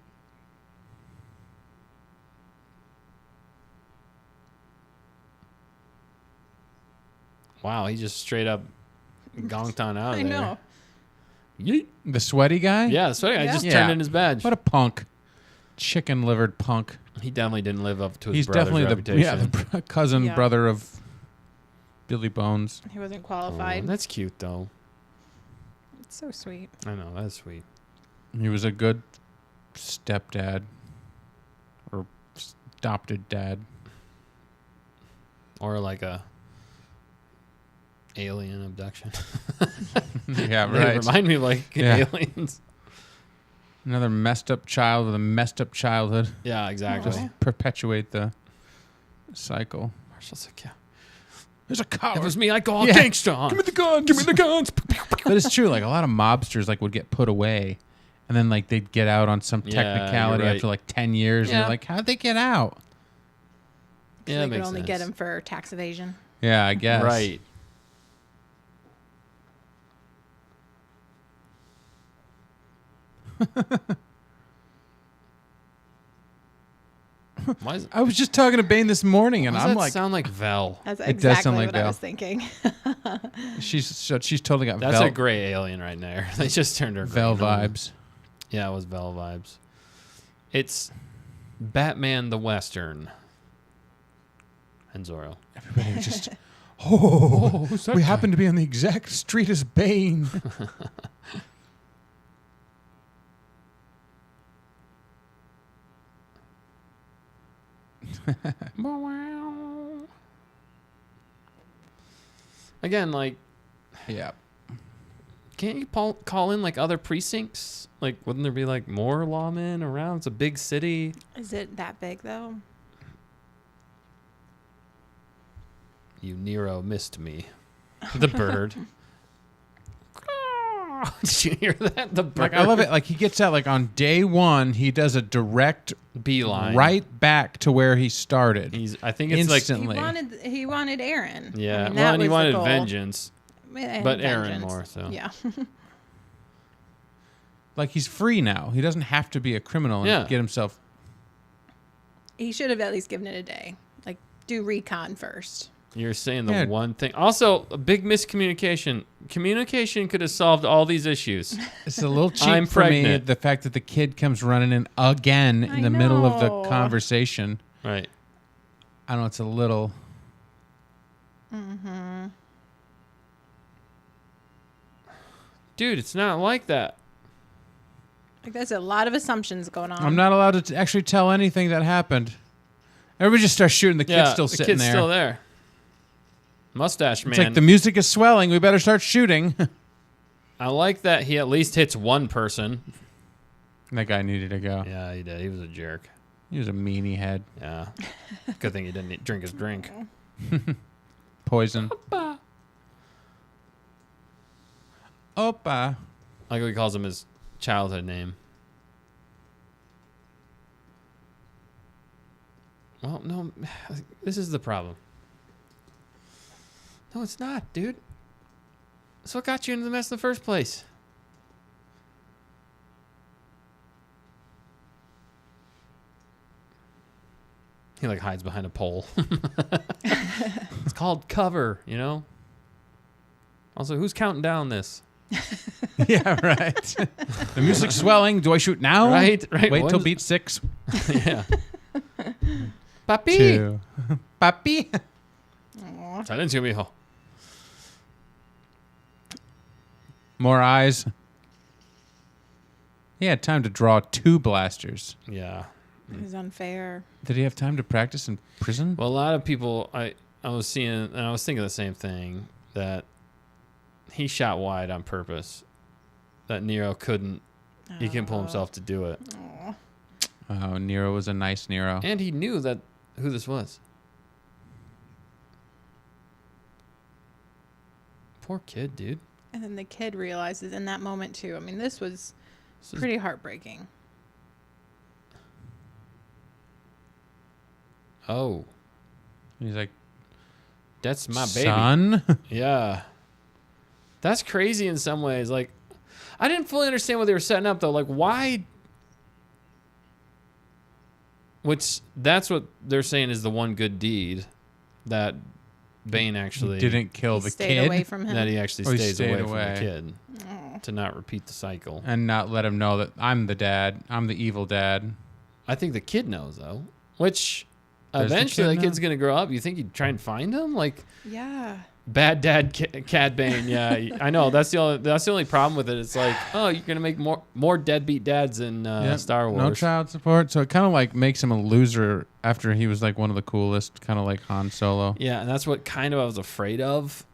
Wow, he just straight up gonked on out of I there. know. Yeet. The sweaty guy? Yeah, so I just Yeah. turned in his badge. What a punk. Chicken-livered punk. He definitely didn't live up to his He's brother's definitely reputation. the cousin, Yeah. brother of Billy Bones. He wasn't Oh, qualified. that's cute, though. It's so sweet. I know, that's sweet. He was a good stepdad or adopted dad. Or like a alien abduction. Yeah, They right. remind me of like Yeah. aliens. Another messed up child with a messed up childhood. Yeah, exactly. Aw. Just perpetuate the cycle. Marshall's like, yeah. There's a If coward. it was me, I'd go all Yeah. gangsta on. Give me the guns. Give me the guns. But it's true. Like, a lot of mobsters like would get put away, and then like they'd get out on some Yeah, technicality you're right. after like 10 years. And Yeah. you're like, how'd they get out? Yeah, they that could makes only sense. get him for tax evasion. Yeah, I guess. Right. Why, I was just talking to Bane this morning, and why does I'm that like, sound like Vel? That's It does sound exactly like what I Val. was thinking. she's totally got That's Vel, a gray alien right there. They just turned her Vel green on. vibes. Yeah, it was Vel vibes. It's Batman the Western. And Zorro. Everybody was just, oh, we happen to be on the exact street as Bane. Again, like, Yeah. can't you call in like other precincts? Like, wouldn't there be like more lawmen around? It's a big city. Is it that big though? You Nero missed me. The bird. Did you hear that? The bird. Like, I love it. Like, he gets out, like, on day one, he does a direct Beeline. right back to where he started. I think it's like, Instantly. He wanted Aaron. yeah. I mean, Well, that and he was the wanted goal. vengeance. And but Aaron vengeance. more, so. Yeah. Like, he's free now. He doesn't have to be a criminal and Yeah. get himself. He should have at least given it a day. Like, do recon first. You're saying the Yeah. one thing. Also, a big miscommunication. Communication could have solved all these issues. It's a little cheap I'm for me. pregnant. The fact that the kid comes running in again in I the middle of know. the conversation. Right. I don't know. It's a little. Dude, it's not like that. Like, there's a lot of assumptions going on. I'm not allowed to actually tell anything that happened. Everybody just starts shooting. The kid's still the sitting kid's there. still there. Mustache It's man. like the music is swelling. We better start shooting. I like that he at least hits one person. That guy needed to go. Yeah, he did. He was a jerk. He was a meanie head. Yeah. Good thing he didn't drink his drink. Poison. Opa. Opa. Like he calls him his childhood name. Well, no, this is the problem. No, it's not, dude. That's what got you into the mess in the first place. He like hides behind a pole. It's called cover, you know? Also, who's counting down this? Yeah, right. The music's swelling. Do I shoot now? Right. Wait What till is- beat 6. Yeah. Papi. 2. Papi. Silencio, mijo. More eyes. He had time to draw 2 blasters. Yeah. It was unfair. Did he have time to practice in prison? Well, a lot of people I was seeing, and I was thinking the same thing, that he shot wide on purpose. That Nero couldn't. He couldn't pull himself to do it. Oh, Nero was a nice Nero. And he knew that who this was. Poor kid, dude. And then the kid realizes in that moment too. I mean, this was pretty heartbreaking. Oh, He's like, that's my baby. son? Yeah. That's crazy in some ways. Like, I didn't fully understand what they were setting up, though. Like, why? Which, that's what they're saying is the one good deed that Bane actually Didn't kill He the stayed kid. away from him. that he actually Oh, he stays stayed away from away. the kid to not repeat the cycle. And not let him know that I'm the dad. I'm the evil dad. I think the kid knows, though. Which, Does the eventually, kid that kid's know? going to grow up. You think he'd try and find him? Like, Yeah. bad dad, Cad Bane. Yeah, I know. That's the only problem with it. It's like, oh, you're gonna make more deadbeat dads in Yep, Star Wars. No child support. So it kind of like makes him a loser after he was like one of the coolest, kind of like Han Solo. Yeah, and that's what kind of I was afraid of.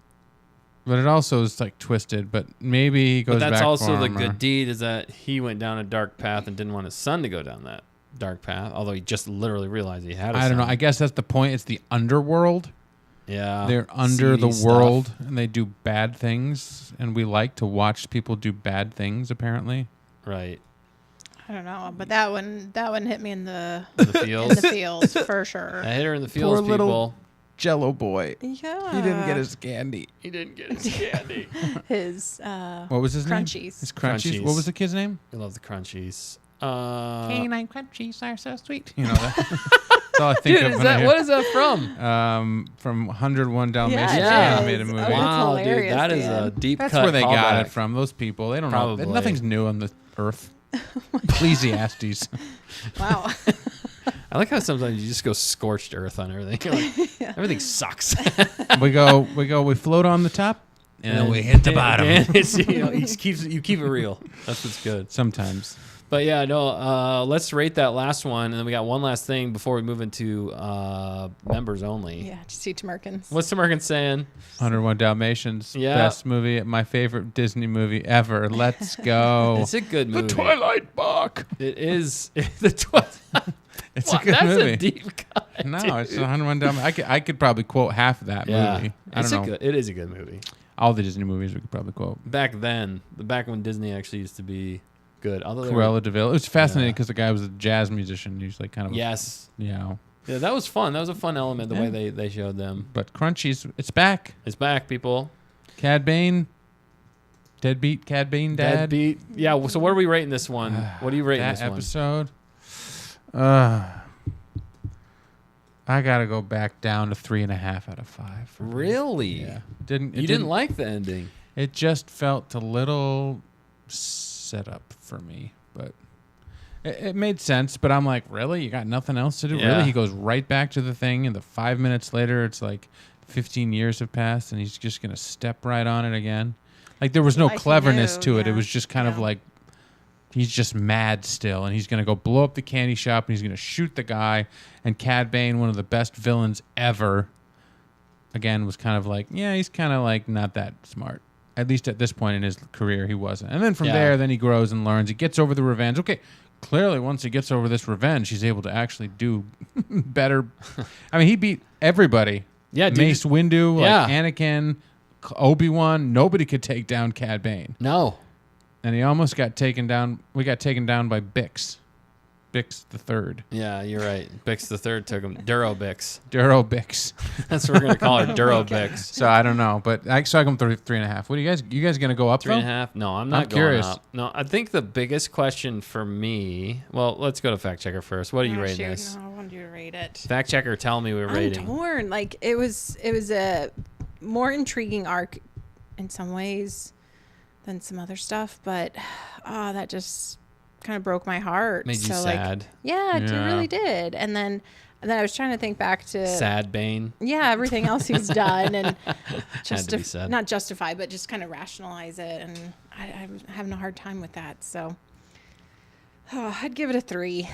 But it also is like twisted. But maybe he goes But that's back also for the him, good deed is that he went down a dark path and didn't want his son to go down that dark path. Although he just literally realized he had a I don't know. son. I guess that's the point. It's the underworld. Yeah, They're under the seedy stuff. world and they do bad things. And we like to watch people do bad things, apparently. Right. I don't know, but that one hit me in the In the in fields. the fields for sure. I hit her in the fields, Poor little- people. Jello boy. Yeah. He didn't get his candy. He didn't get his candy. his What was his name? crunchies. His crunchies. Crunchies. What was the kid's name? I love the crunchies. Canine crunchies are so sweet. You know that. That's all I think Dude, of is when I that hear- what is that from? From 101 Dalmatians Yeah, it animated is. movie. Oh, that's Wow, dude, hilarious, that is a Dan. deep That's cut. where they got callback. it from. Those people, they don't Probably. know. Nothing's new on the earth. Ecclesiastes. Wow. I like how sometimes you just go scorched earth on everything. You're like, everything sucks. we float on the top, and then we hit the bottom. You keep it real. That's what's good. Sometimes. But yeah, no. Let's rate that last one, and then we got one last thing before we move into members only. Yeah, just see Tamerkins. What's American saying? 101 Dalmatians. Yeah. Best movie, my favorite Disney movie ever. Let's go. It's a good movie. The Twilight Bark. It is the Twilight. It's Wow, a good that's movie. a deep cut. No, dude. it's 101 Dalmatians. I could probably quote half of that Yeah, movie. I it's don't know. It is a good movie. All the Disney movies we could probably quote. Back when Disney actually used to be good. Although they were- Cruella de Vil. It was fascinating Yeah. because the guy was a jazz musician. He's like kind of, Yes. you know. Yeah, that was fun. That was a fun element, the Yeah. way they showed them. But Crunchies, it's back. It's back, people. Cad Bane. Deadbeat Cad Bane dad. Deadbeat. Yeah, so what are we rating this one? What are you rating That this episode. I gotta go back down to 3.5 out of 5. one? Really? Yeah. You Didn't didn't like the ending. It just felt a little set up for me, but it made sense. But I'm like, really? You got nothing else to do? Yeah. Really? He goes right back to the thing, and 5 minutes later, it's like 15 years have passed, and he's just gonna step right on it again. Like there was no Like he cleverness knew, to it. It yeah. was just kind of Yeah. like he's just mad still, and he's gonna go blow up the candy shop, and he's gonna shoot the guy. And Cad Bane, one of the best villains ever, again was kind of like, yeah, he's kind of like not that smart. At least at this point in his career, he wasn't. And then from Yeah. there, then he grows and learns. He gets over the revenge. Okay, clearly once he gets over this revenge, he's able to actually do better. I mean, he beat everybody. Yeah, dude. Mace Windu, Yeah. like Anakin, Obi-Wan. Nobody could take down Cad Bane. No. And he almost got taken down. We got taken down by Bix. Bix the Third. Yeah, you're right. Bix the Third took him. Duro Bix. Duro Bix. That's what we're gonna call her. Duro Bix. So I don't know, but I saw him 3.5. What do you guys gonna go up? 3.5? No, I'm not I'm going curious. up. No, I think the biggest question for me. Well, let's go to fact checker first. What are you Oh, rating shoot, this? no, I want you to rate it. Fact checker, tell me we're I'm rating. torn. Like it was a more intriguing arc in some ways than some other stuff, but that just kind of broke my heart. Made you so sad. Like, yeah, it Yeah. really did. And then I was trying to think back to Sad Bane. yeah, everything else he's done and just to be said. not justify, but just kind of rationalize it. And I'm having a hard time with that. So I'd give it a 3.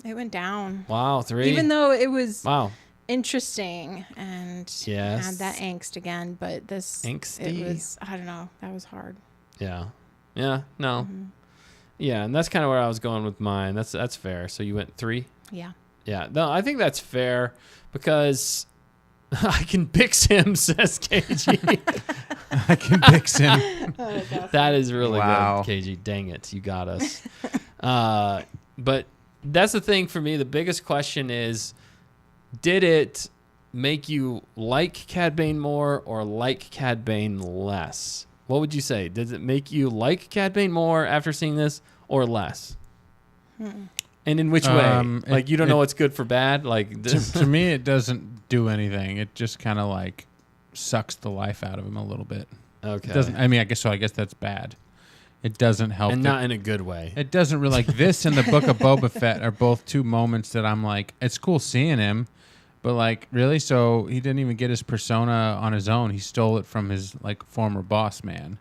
It went down. Wow, 3. Even though it was Wow. interesting and Yes. had that angst again. But this, Angsty? it was, I don't know, that was hard. Yeah. Yeah. No. Yeah, and that's kind of where I was going with mine. That's fair. So you went 3? Yeah. Yeah. No, I think that's fair because I can pix him, says KG. I can fix him. That is really Wow. good, KG. Dang it. You got us. But that's the thing for me. The biggest question is, did it make you like Cad Bane more or like Cad Bane less? What would you say? Does it make you like Cad Bane more after seeing this or less? And in which way? Like, you don't know what's good for bad? Like, To me, it doesn't do anything. It just kind of like sucks the life out of him a little bit. okay. It doesn't. I mean, I guess that's bad. It doesn't help. And not in a good way. It doesn't really like this and the Book of Boba Fett are both 2 moments that I'm like, it's cool seeing him, but like, really? So he didn't even get his persona on his own. He stole it from his like former boss man.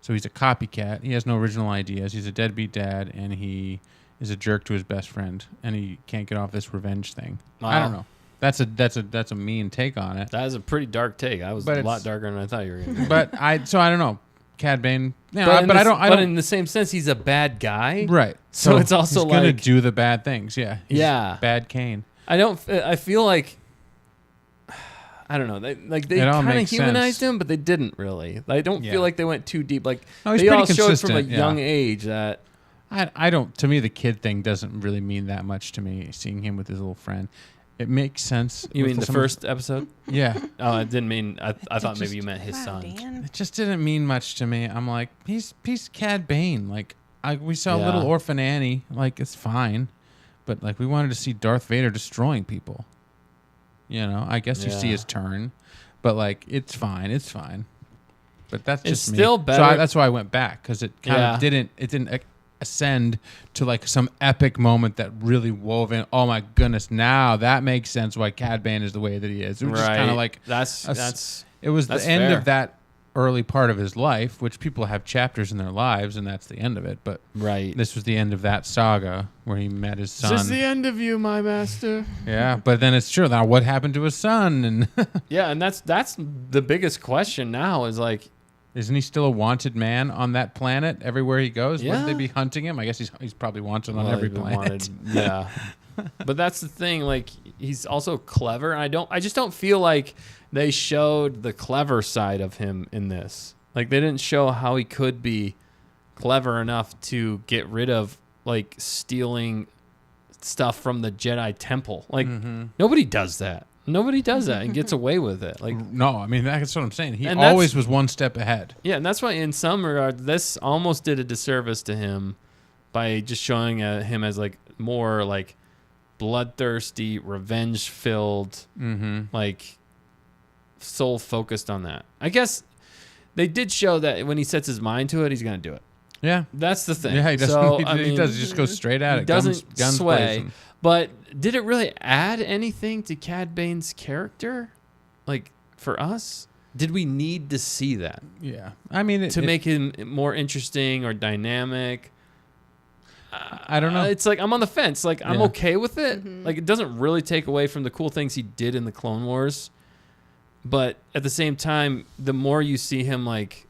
So he's a copycat. He has no original ideas. He's a deadbeat dad, and he is a jerk to his best friend, and he can't get off this revenge thing. I don't know. That's a mean take on it. That is a pretty dark take. I was But a lot it's- darker than I thought you were going to. But I don't know. Cad Bane. You know, But I don't. But in the same sense, he's a bad guy. Right. So it's also he's gonna like- do the bad things. Yeah. He's Yeah. Bad Kane. I feel like, I don't know. They It all kind of makes humanized sense. him, but they didn't really. I don't Yeah. feel like they went too deep. Like, No, he's they all pretty showed from a consistent, yeah. young age that, I don't. To me, the kid thing doesn't really mean that much to me. Seeing him with his little friend, it makes sense. you with mean the some of- first episode? Yeah. Oh, I didn't mean, I thought maybe just- you meant his Wow, son. Dan. It just didn't mean much to me. I'm like, he's Cad Bane. Like, we saw Yeah. little orphan Annie. Like, it's fine, but like, we wanted to see Darth Vader destroying people. You know, I guess you see Yeah. his turn, but like, it's fine. It's fine. But that's It's just me. still So better- that's why I went back, because it kind Yeah. of didn't. It didn't ascend to like some epic moment that really wove in. Oh my goodness! Now that makes sense why Cad Bane is the way that he is. It was just kind of like that's it was That's the end fair. of that early part of his life, which people have chapters in their lives, and that's the end of it. But right. this was the end of that saga where he met his son. This is the end of you, my master. Yeah, but then it's true. Now, what happened to his son? And Yeah, and that's the biggest question now is like, isn't he still a wanted man on that planet everywhere he goes? Wouldn't they Yeah. be hunting him? I guess he's probably wanted on well, every he's been planet. wanted- yeah. But that's the thing. Like, he's also clever, and I just don't feel like they showed the clever side of him in this. Like, they didn't show how he could be clever enough to get rid of like stealing stuff from the Jedi Temple. Like, nobody does that. Nobody does that and gets away with it. Like, No, I mean, that's what I'm saying. He And that's- always was one step ahead. yeah, and that's why in some regard this almost did a disservice to him by just showing him as like more like bloodthirsty, revenge-filled, like soul focused on that. I guess they did show that when he sets his mind to it, he's gonna do it. Yeah. That's the thing. Yeah, he doesn't. So, he I mean, does. He just goes straight at he it. doesn't guns sway. blazing. But did it really add anything to Cad Bane's character? Like, for us? Did we need to see that Yeah. I mean, to make him more interesting or dynamic? I don't know. It's like I'm on the fence. Like, I'm Yeah. okay with it. Like, it doesn't really take away from the cool things he did in the Clone Wars. But at the same time, the more you see him like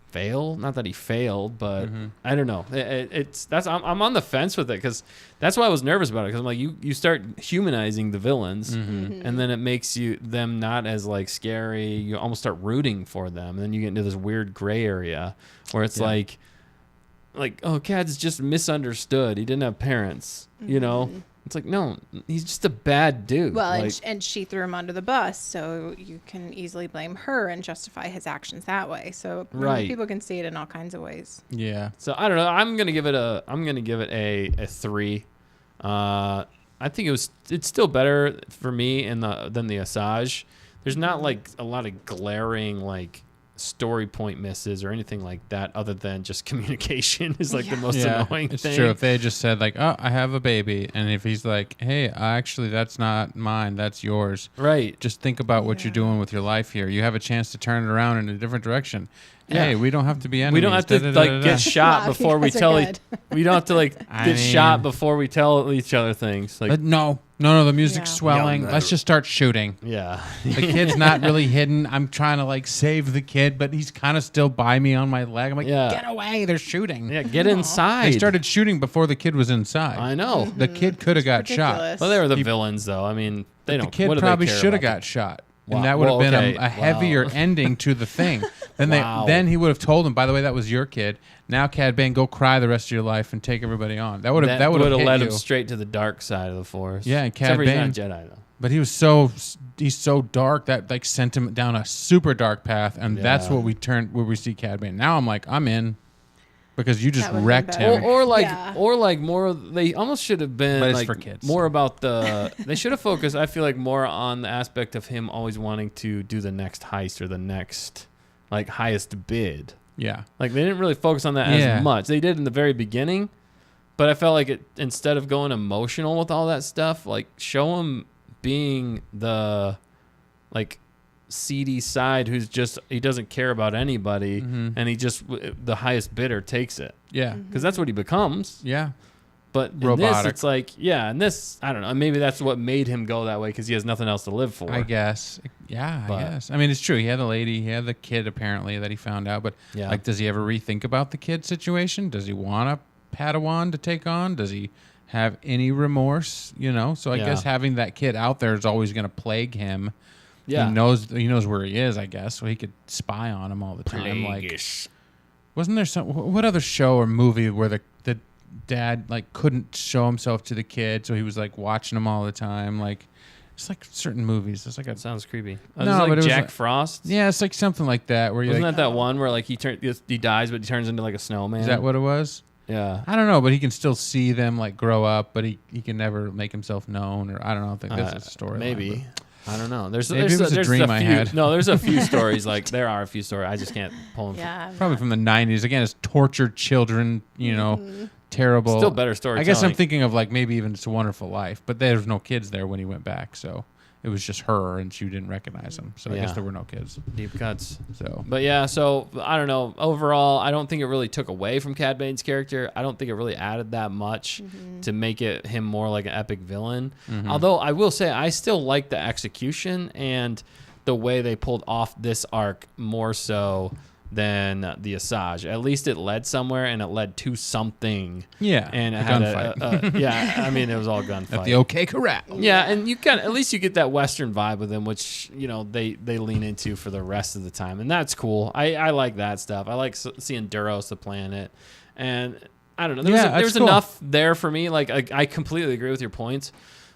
fail, not that he failed, but I don't know. I'm on the fence with it because that's why I was nervous about it. Because I'm like, you start humanizing the villains, and then it makes them not as like scary. You almost start rooting for them, and then you get into this weird gray area where it's like, oh, Cad's just misunderstood. He didn't have parents, you know. It's like, no, he's just a bad dude. Well, like, and she threw him under the bus, so you can easily blame her and justify his actions that way. So Right. people can see it in all kinds of ways. Yeah. so I don't know. I'm gonna give it a 3. I think it's still better for me than the Asajj. There's not like a lot of glaring like story point misses or anything like that, other than just communication is like the most annoying it's thing. true. If they had just said like, "Oh, I have a baby," and if he's like, "Hey, actually, that's not mine. That's yours." Right. Just think about what you're doing with your life here. You have a chance to turn it around in a different direction. Hey, we don't have to be enemies. We don't have to like get shot Wow, before you we guys are tell good. we don't have to like I get mean- shot before we tell each other things. Like, No, No, the music's Yeah. swelling. Young Let's just start shooting. Yeah. The kid's not really hidden. I'm trying to like save the kid, but he's kind of still by me on my leg. I'm like, Yeah. get away! They're shooting. Yeah, get inside. They started shooting before the kid was inside. I know. The kid could have got shot. Ridiculous. Well, they were the villains, though. I mean, they The don't. kid what do they probably care should have about got shot. Wow. And that would have Well, been okay. a heavier Wow. ending to the thing. Then Wow. then he would have told him, by the way, that was your kid. Now, Cad Bane, go cry the rest of your life and take everybody on. That would have That would have hit led you. him straight to the dark side of the Force. Yeah, and Except Cad for he's Bane- not a Jedi, though. But he's so dark that like sent him down a super dark path, and that's Yeah. where we see Cad Bane. Now I'm like, I'm in, because you just That would've been wrecked better. him. Or like more. They almost should have been But it's like for kids. more about the. They should have focused. I feel like more on the aspect of him always wanting to do the next heist or the next like highest bid. Yeah, Like they didn't really focus on that Yeah. as much. They did in the very beginning, but I felt like it instead of going emotional with all that stuff, like show him being the like seedy side who's just he doesn't care about anybody and he just the highest bidder takes it yeah, because that's what he becomes. yeah. But in this, Robotic. it's like in this I don't know. Maybe that's what made him go that way because he has nothing else to live for. I guess. Yeah, But- I guess. I mean, it's true. He had the lady, he had the kid apparently that he found out. But Yeah. like, does he ever rethink about the kid situation? Does he want a Padawan to take on? Does he have any remorse? So I Yeah. guess having that kid out there is always going to plague him. Yeah. He knows where he is, I guess, so he could spy on him all the time. Like, wasn't there what other show or movie where the dad like couldn't show himself to the kid, so he was like watching him all the time? Like, it's like certain movies. It's like That sounds creepy. No, This is like but it was Jack like- Frost. yeah, it's like something like that where you Wasn't like, that one where like he dies but he turns into like a snowman? is that what it was? Yeah. I don't know, but he can still see them like grow up, but he can never make himself known, or I don't know. I think that's a story. Maybe. I don't know. There's Maybe it was a there's dream I few, had. No, there's a few stories. Like there are a few stories. I just can't pull them. Yeah. Probably from the 90s. Again, it's tortured children, terrible. Still better storytelling. I guess I'm thinking of like maybe even It's a Wonderful Life, but there's no kids there when he went back, so it was just her, and she didn't recognize him. So I guess Yeah. there were no kids. Deep cuts. So But yeah, so I don't know. Overall, I don't think it really took away from Cad Bane's character. I don't think it really added that much to make it him more like an epic villain. Although I will say I still like the execution and the way they pulled off this arc more so than the Asajj. At least it led somewhere and it led to something. yeah, And it a had gunfight yeah, I mean it was all gunfight. at the OK Corral. Yeah, and you at least you get that Western vibe with them, which they lean into for the rest of the time, and that's cool. I like that stuff. I like seeing Duros, the planet, and I don't know. There Yeah, was that's cool. enough there for me. Like I completely agree with your points,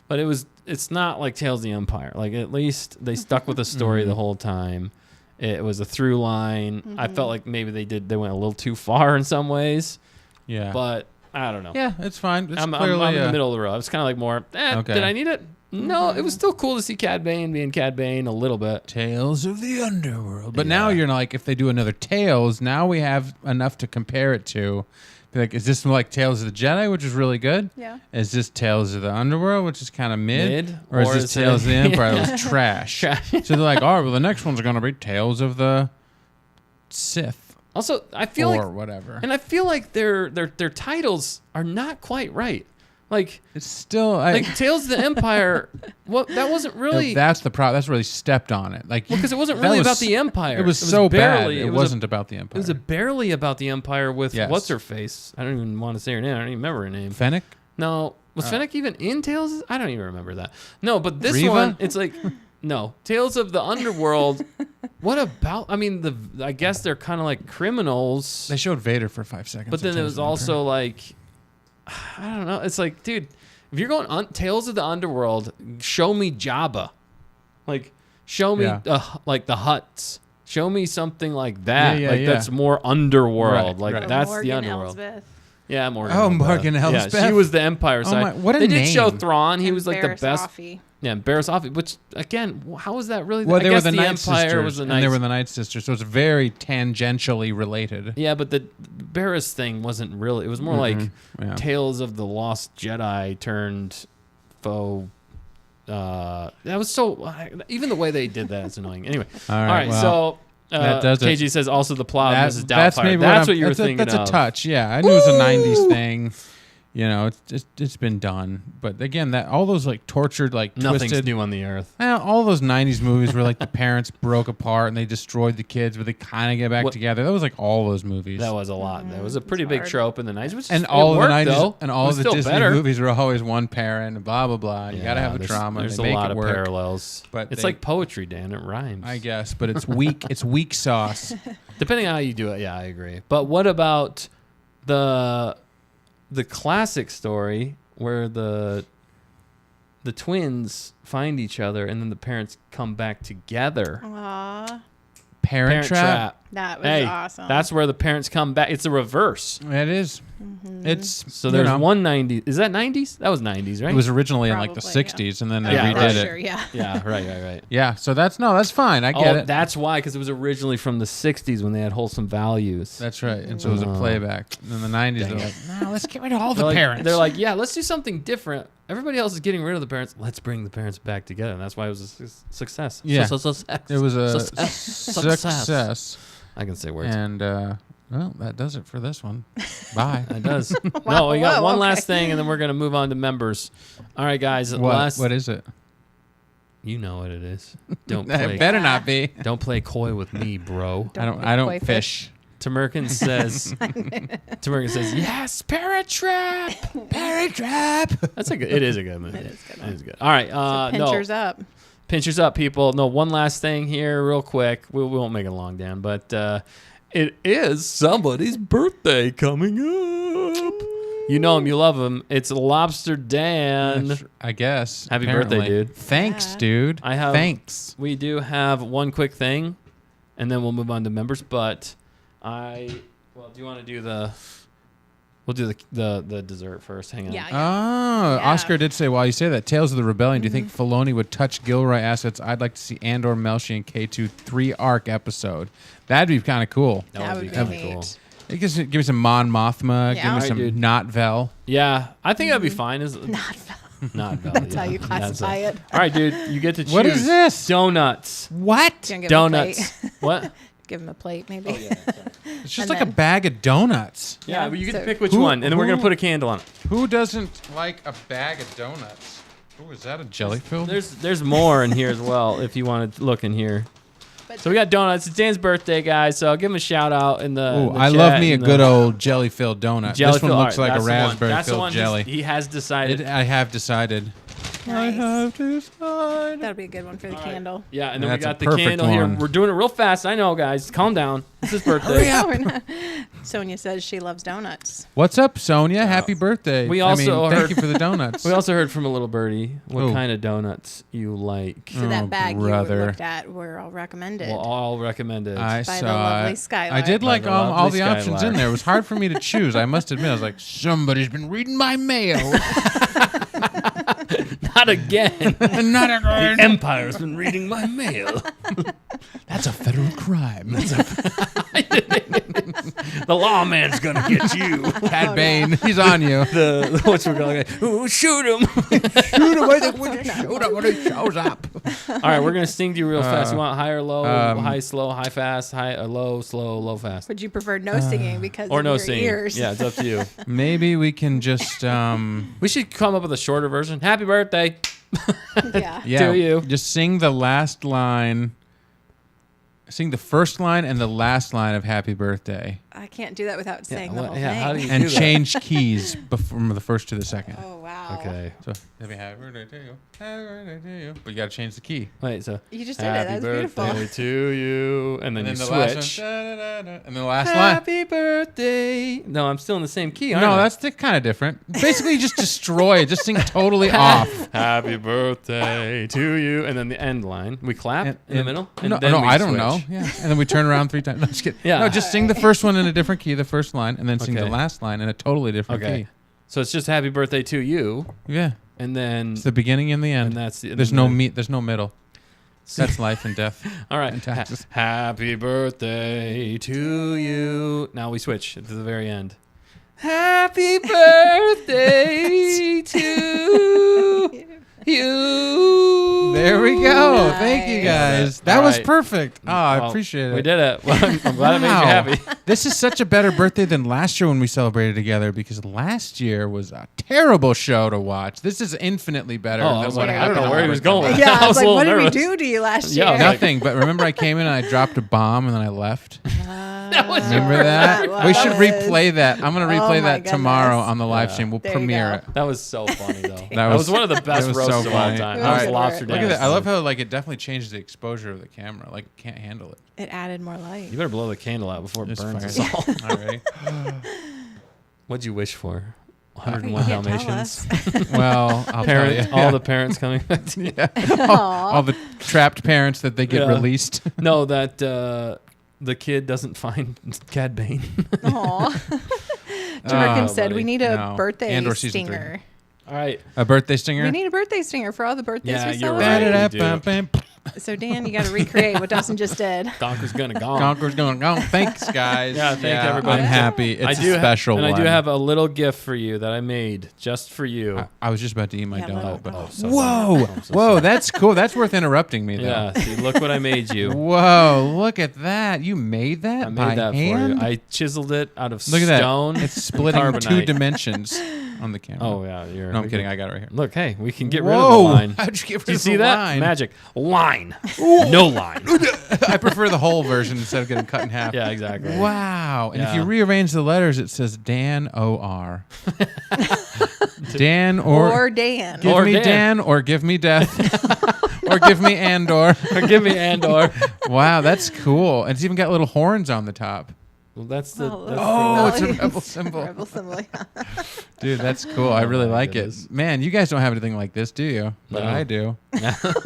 but it's not like Tales of the Empire. Like at least they stuck with the story the whole time. It was a through line. I felt like maybe they went a little too far in some ways, Yeah, but I don't know. yeah, it's fine. It's I'm clearly in the middle of the road. It's kind of like more, Okay. did I need it? No, it was still cool to see Cad Bane being Cad Bane a little bit. Tales of the Underworld. But Yeah. now you're like, if they do another Tales, now we have enough to compare it to. Be like, is this like Tales of the Jedi, which is really good? Yeah. Is this Tales of the Underworld, which is kind of mid? Or is Or this is Tales it- of the Empire, that was trash? Trash. So they're like, all right, well, the next one's going to be Tales of the Sith Also, I feel or like, whatever. and I feel like their titles are not quite right. Like It's still... Tales of the Empire, that wasn't really, that's the problem. That's really stepped on it. Like, because it wasn't that really was- about the Empire. It was so barely, bad. It was wasn't about the It Empire. was barely about the Empire with Yes. what's her face. I don't even want to say her name. I don't even remember her name. Fennec? No, was Fennec even in Tales? I don't even remember that. No, but this Reva? one, it's like, no, Tales of the Underworld. What about? I mean, I guess they're kind of like criminals, They showed Vader for 5 seconds. but of then it Tales was of the Empire. also like, I don't know. It's like, dude, if you're going on Tales of the Underworld, show me Jabba, like show me Yeah. like the Hutts. Show me something like that. Yeah, like yeah. that's more underworld. Right, like right. that's Morgan the underworld. Elsbeth. Yeah, Morgan. Oh, Elsbeth. Morgan Yeah, she Elsbeth. was the Empire Oh side. my- what a they did show name. Thrawn. He And was like Barriss the best. Offee. Yeah, Barriss Offee. Which again, how was that really? Well, I they were guess the Night Empire Sisters, was the and they Night. were the Night Sisters, so it's very tangentially related. Yeah, but the Barriss thing wasn't really. It was more like Yeah. Tales of the Lost Jedi turned foe. That was so. Even the way they did that is annoying. Anyway, all right. well, So that does it. KG says also the plot of Mrs. Doubtfire. That's maybe That's what, what you were that's thinking That's of. a touch. Yeah, I knew it was a '90s thing. it's been done. But again, that all those like tortured, like Nothing's twisted, new on the earth. all those '90s movies where like the parents broke apart and they destroyed the kids, but they kind of get back together. That was like all those movies. That was a lot. That was a pretty big trope in the 90s. Which and it all of the worked, 90s though. and all It of was the still Disney better. movies were always one parent and blah blah blah. You gotta have the trauma. There's they a make lot it of work. parallels. But it's they- like poetry, Dan. It rhymes. I guess, but it's weak. It's weak sauce. Depending on how you do it, yeah, I agree. But what about the classic story where the twins find each other and then the parents come back together? Aw, Parent Trap. that was Hey, awesome. that's where the parents come back. It's a reverse. It is. It's So there's one 90s. Is that 90s? That was 90s, right? It was originally in like the Probably, 60s, and then they Yeah, redid right. it. Sure, yeah. Yeah, right. Yeah, so that's fine. I get it. That's why, because it was originally from the 60s when they had wholesome values. That's right. And so it was a playback. And in the 90s, they're like, no, let's get rid of all the They're like- parents. They're like, yeah, let's do something different. Everybody else is getting rid of the parents. Let's bring the parents back together. And that's why it was a success. Yeah. Success. it was a Success. success. I can say words. And, well, that does it for this one. Bye. It does. Wow, No, we got whoa, one okay. last thing, and then we're going to move on to members. All right, guys. What is it? You know what it is. Don't It play. better not be. Don't play coy with me, bro. I Koi don't fish. Tamerkin says. Yes, Parent Trap. Parent Trap. That's a good. It is a good movie. It is good. It is good. All right. Pinchers no. up. Pinchers up, people. No, one last thing here, real quick. We won't make it long, Dan, but it is somebody's birthday coming up. You know him, you love him. It's Lobster Dan. I guess. Happy apparently. birthday, dude. Thanks, Yeah. dude. Thanks. We do have one quick thing, and then we'll move on to members. But do you want to do the? We'll do the dessert first. Hang on. Yeah. Oh, Yeah. Oscar did say, while you say that, Tales of the Rebellion, do you think Filoni would touch Gilroy assets? I'd like to see Andor, Melshi, and K2 3-arc episode. That'd be kind of cool. That would be kinda neat. Give me some Mon Mothma. Yeah. Give me Alright, some dude. Not Vel. Yeah, I think that'd be fine. Not Not Vel. That's how you classify it. All right, dude. You get to choose. What is this? Donuts. What? Gonna give Donuts. Him a plate. What? Give him a plate, maybe. It's just And like a then- bag of donuts. Yeah, Yeah, but you get so- to pick which Who- one, and then we're gonna who- put a candle on it. Who doesn't like a bag of donuts? Oh, is that a jelly filled? There's more in here as well if you want to look in here. But So we got donuts. It's Dan's birthday, guys. So I'll give him a shout out in the. Oh, in the I chat love me a and good the old jelly filled donut. jelly This one fill- looks all right, like a that's the one. raspberry That's the filled one jelly. He has decided. I have decided. nice. decided. That'll be a good one for the candle. Yeah, and then That's we a got the perfect candle here. one. We're doing it real fast. I know, guys. Calm down. It's his birthday. Oh, we're not- Sonia says she loves donuts. What's up, Sonia? Happy birthday. We also thank heard- you for the donuts. We also heard from a little birdie what Ooh. kind of donuts you like. So Oh, that bag brother. you looked at were all recommended. Well, all recommended. I by the saw lovely it. Skylar. I did By like the all lovely the options in Skylar. there. It was hard for me to choose. I must admit, I was like, somebody's been reading my mail. Not again. Not again. Empire's been reading my mail. That's a federal crime. The lawman's gonna get you. Cad Bane, he's on you. The what's we're going? Ooh, shoot him! Shoot him when he shows up. All right, we're gonna sting to you real fast. You want higher, low, um, high, slow, high, fast, high, low, slow, low, fast, Would you prefer no singing because or of no your singing? ears? Yeah, it's up to you. Maybe we can just, We should come up with a shorter version. Happy birthday Yeah. yeah, To you. just sing the last line. Sing the first line and the last line of Happy Birthday. I can't do that without saying the what- whole yeah, thing. how do you- And do that. change keys from the first to the second. Oh wow. Okay. So, happy birthday to you. Happy birthday to you. But you got to change the key. Wait. So You just did it. happy That was birthday beautiful. to you, and then you the last switch. one. Da-da-da-da. And then the last line. Happy birthday. No, I'm still in the same key. Aren't No, I? that's kind of different. Basically, you just destroy it. Just sing totally off. Happy birthday to you, and then the end line. We clap in the middle. And No, then we I don't switch. know. Yeah, and then we turn around 3 times. No, just kidding. Yeah. No, just sing the first one in a different key, the first line, and then sing the Okay. last line in a totally different Okay. key. So it's just happy birthday to you, Yeah, and then it's the beginning and the end. and that's the. There's and no then- meat. There's no middle. That's life and death. All right. and taxes. Happy birthday to you. Now we switch to the very end. Happy birthday to you. There we go. Thank you guys. That All was right. perfect. Oh, I Well, appreciate it. We did it. Well, I'm glad it made you Wow. happy. This is such a better birthday than last year when we celebrated together, because last year was a terrible show to watch. This is infinitely better Oh, than I was what like, I happened don't know on where my he was birthday. going with Yeah, I I was was a like, little what did we nervous. do to you last Yeah, I year? was like- Nothing, but remember I came in and I dropped a bomb and then I left. Remember that that? We should was. replay that. I'm going to Oh replay my that tomorrow goodness. on the live Yeah. stream. We'll There you premiere go. it. That was so funny, though. That That was was- one of the best that was roasts so of all funny. time. It That was was Lobster great. Look at Dan. that. I love how like it definitely changes the exposure of the camera. Like it can't handle it. It added more light. You better blow the candle out before it It's burns fire. us all. All right. What'd you wish for? You 101 can't tell Dalmatians. us. Well, I'll Parents, tell you. all the parents coming back to you. all the trapped parents that they get Yeah. released. No, that the kid doesn't find Cad Bane. Aw. Oh, Jurgen said buddy. we need a No. birthday Andor season stinger. All right. A birthday stinger. We need a birthday stinger for all the birthdays Yeah, we you're celebrate. right. Ba-da-da-bum-bum. So Dan, you got to recreate what Dustin just did. Conker's gonna gone. Conker's going on. Thanks, guys. Yeah, thank everybody. I'm happy. It's I a do special and one. I do have a little gift for you that I made just for you. I was just about to eat my Yeah, donut, little- but oh, so whoa, sorry. I'm so whoa, sorry. that's cool. That's worth interrupting me, though. Yeah, see, look what I made you. Whoa, look at that. You made that I by made that hand? for you. I chiseled it out of Look at stone. that. It's split in two carbonite. dimensions on the camera. Oh yeah, you're. No, I'm kidding. I got it right here. Look, hey, we can get Whoa. rid of the line. How'd you get rid Do you of see the that? line? Magic line. No line. I prefer the whole version instead of getting cut in half. Yeah, exactly. Wow. And if Yeah. you rearrange the letters, it says Dan O.R. Dan or Dan. give Or me Dan. Dan or give me death or give me Andor. Or give me Andor. Wow, that's cool. And it's even got little horns on the top. Well, that's the. Oh, that's Oh, Oh, it's a yes. rebel symbol. Rebel symbol. Yeah. Dude, that's cool. I really my like goodness. it. Man, you guys don't have anything like this, do you? But No. I do.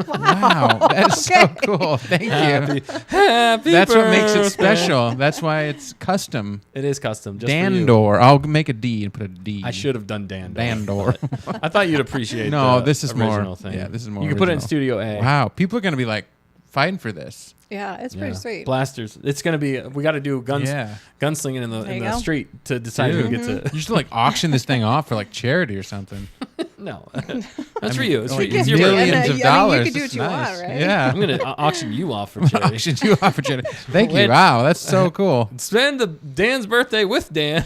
Wow, that's so Okay. cool. Thank you. Happy That's what makes it birthday. special. That's why it's custom. It is custom. Just for you. Dandor. I'll make a D and put a D. I should have done Dandor. Dandor. I thought you'd appreciate. No, the this is more- original thing. yeah, this is more You can put it in original. Studio A. Wow, people are gonna be like fighting for this. Yeah, it's pretty Yeah. sweet. Blasters. It's gonna be. We got to do Yeah, gunslinging in There the you go. street to decide who Dude. gets it. you should like auction this thing off for like charity or something. No, that's for you. It's, Like for, it's your millions birthday. of you dollars. could do It's what you nice. want, right? Yeah. I'm gonna auction you off for charity. Auction you off for charity. Thank you. Wait. Wow, that's so cool. Spend Dan's birthday with Dan.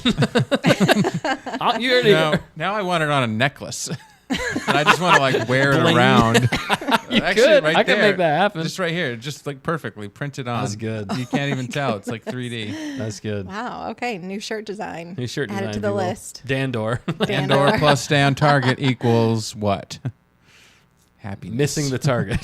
You already. Now I want it on a necklace. And I just want to like wear it Bling. around. You Actually, could. right I can there. make that happen. Just right here, just like perfectly printed on. That's good. You can't even tell. It's like 3D. That's good. Wow. Okay. New shirt design. New shirt Add design. it to if the you will. list. Dandor. Andor plus stay on target equals what? Happiness. Missing the target.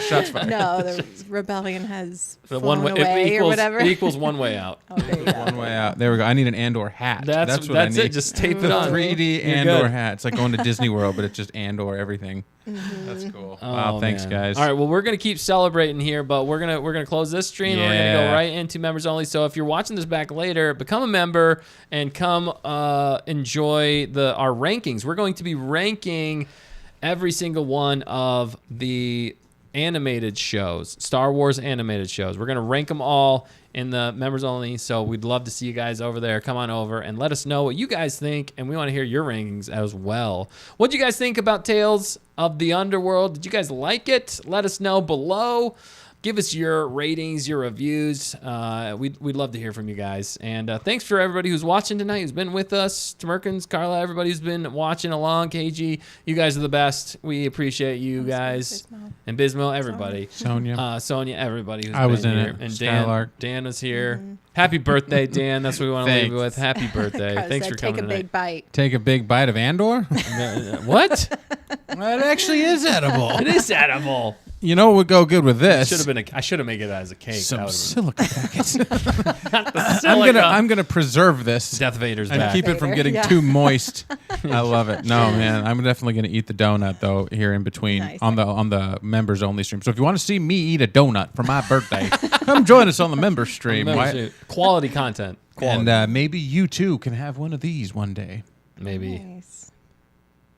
Shots fired. No, the rebellion has The flown one way away it or equals, whatever. it equals one way out. Oh, there you go. One way out. There we go. I need an Andor hat. That's what I need. it. Just tape the it on. 3D You're Andor good. hat. It's like going to Disney World, but it's just Andor everything. That's cool. Wow, Oh, thanks, man. guys. All right, well, we're gonna keep celebrating here, but we're gonna close this stream. And we're gonna go Yeah. right into members only. So if you're watching this back later, become a member and come enjoy our rankings. We're going to be ranking every single one of the animated shows, Star Wars animated shows. We're gonna rank them all in the members only. So we'd love to see you guys over there. Come on over and let us know what you guys think, and we want to hear your rankings as well. What do you guys think about Tales of the Underworld? Did you guys like it? Let us know below. Give us your ratings, your reviews. We'd love to hear from you guys. And thanks for everybody who's watching tonight, who's been with us. Tamerkins, Carla, everybody who's been watching along. KG, you guys are the best. We appreciate you guys. Bismo. And Bismo, everybody. Sonia. Sonia, everybody who's I was been in here. it. And Skylark. Dan was here. Happy birthday, Dan. That's what we want to leave you with. Thanks. Happy birthday. Carla Thanks said, for coming Take a tonight. big bite. Take a big bite of Andor? What? Well, it actually is edible. It is edible. You know what would go good with this? I should have made it as a cake. Some That would've silica packets. been- I'm gonna preserve this Darth Vader's and back. keep it from Vader, getting yeah. too moist. I love it. No, man, I'm definitely gonna eat the donut though here in between Nice. on the members only stream. So if you want to see me eat a donut for my birthday, come join us on the member stream. Why- Quality content. Quality. And maybe you too can have one of these one day. Maybe Nice.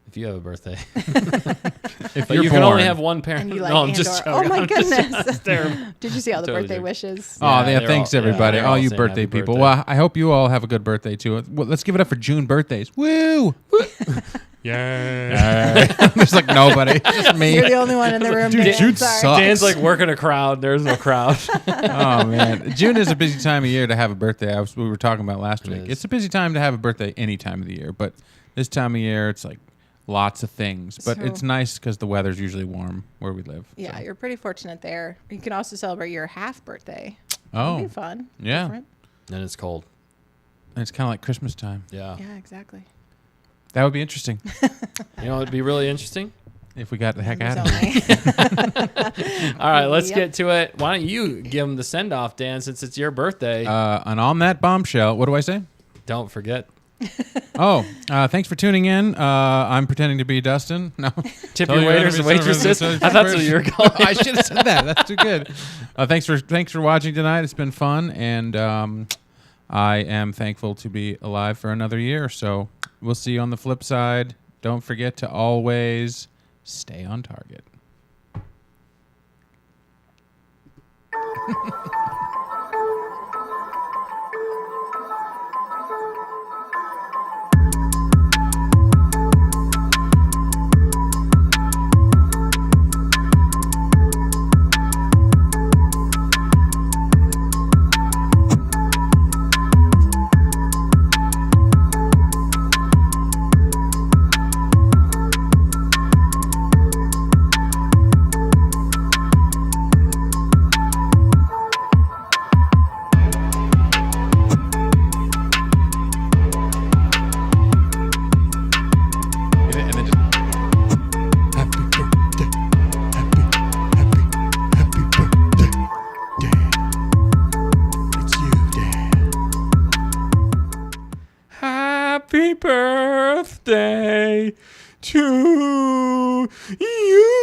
if you have a birthday. If But you're you born. can only have one parent. And you like no, I'm Andor. just Oh joking. my I'm just- goodness. that's terrible. Did you see all the Totally birthday joking. wishes? Oh, Yeah, yeah, they're thanks all- everybody. they're all all you saying birthday happy people. birthday. Well, I hope you all have a good birthday too. Well, let's give it up for June birthdays. Woo! Yeah. There's like nobody. Just me. You're the only one in the room. Dude, Dan, Jude sorry. sucks. Dan's like working a crowd. There's no crowd. Oh man, June is a busy time of year to have a birthday. We were talking about last week. is. It's a busy time to have a birthday any time of the year, but this time of year it's like lots of things. But So- it's nice because the weather's usually warm where we live. Yeah, so. you're pretty fortunate there. You can also celebrate your half birthday. Oh, That'd be fun. yeah. Different. And it's cold. And it's kind of like Christmas time. Yeah. Yeah, exactly. That would be interesting You know, it'd be really interesting. if we got the heck Members out of it. only. All right, let's Yep. get to it. Why don't you give him the send off, Dan, since it's your birthday? And on that bombshell, what do I say? Don't forget. Thanks for tuning in. I'm pretending to be Dustin. No, Tip Tell your your waiters and enemies, waitresses. servers, I thought that's what you were calling. I should have said that. That's too good. Thanks for watching tonight. It's been fun, and I am thankful to be alive for another year. So we'll see you on the flip side. Don't forget to always stay on target. And then just Happy birthday. Happy birthday. Dan. It's you, Dan. Happy birthday to you.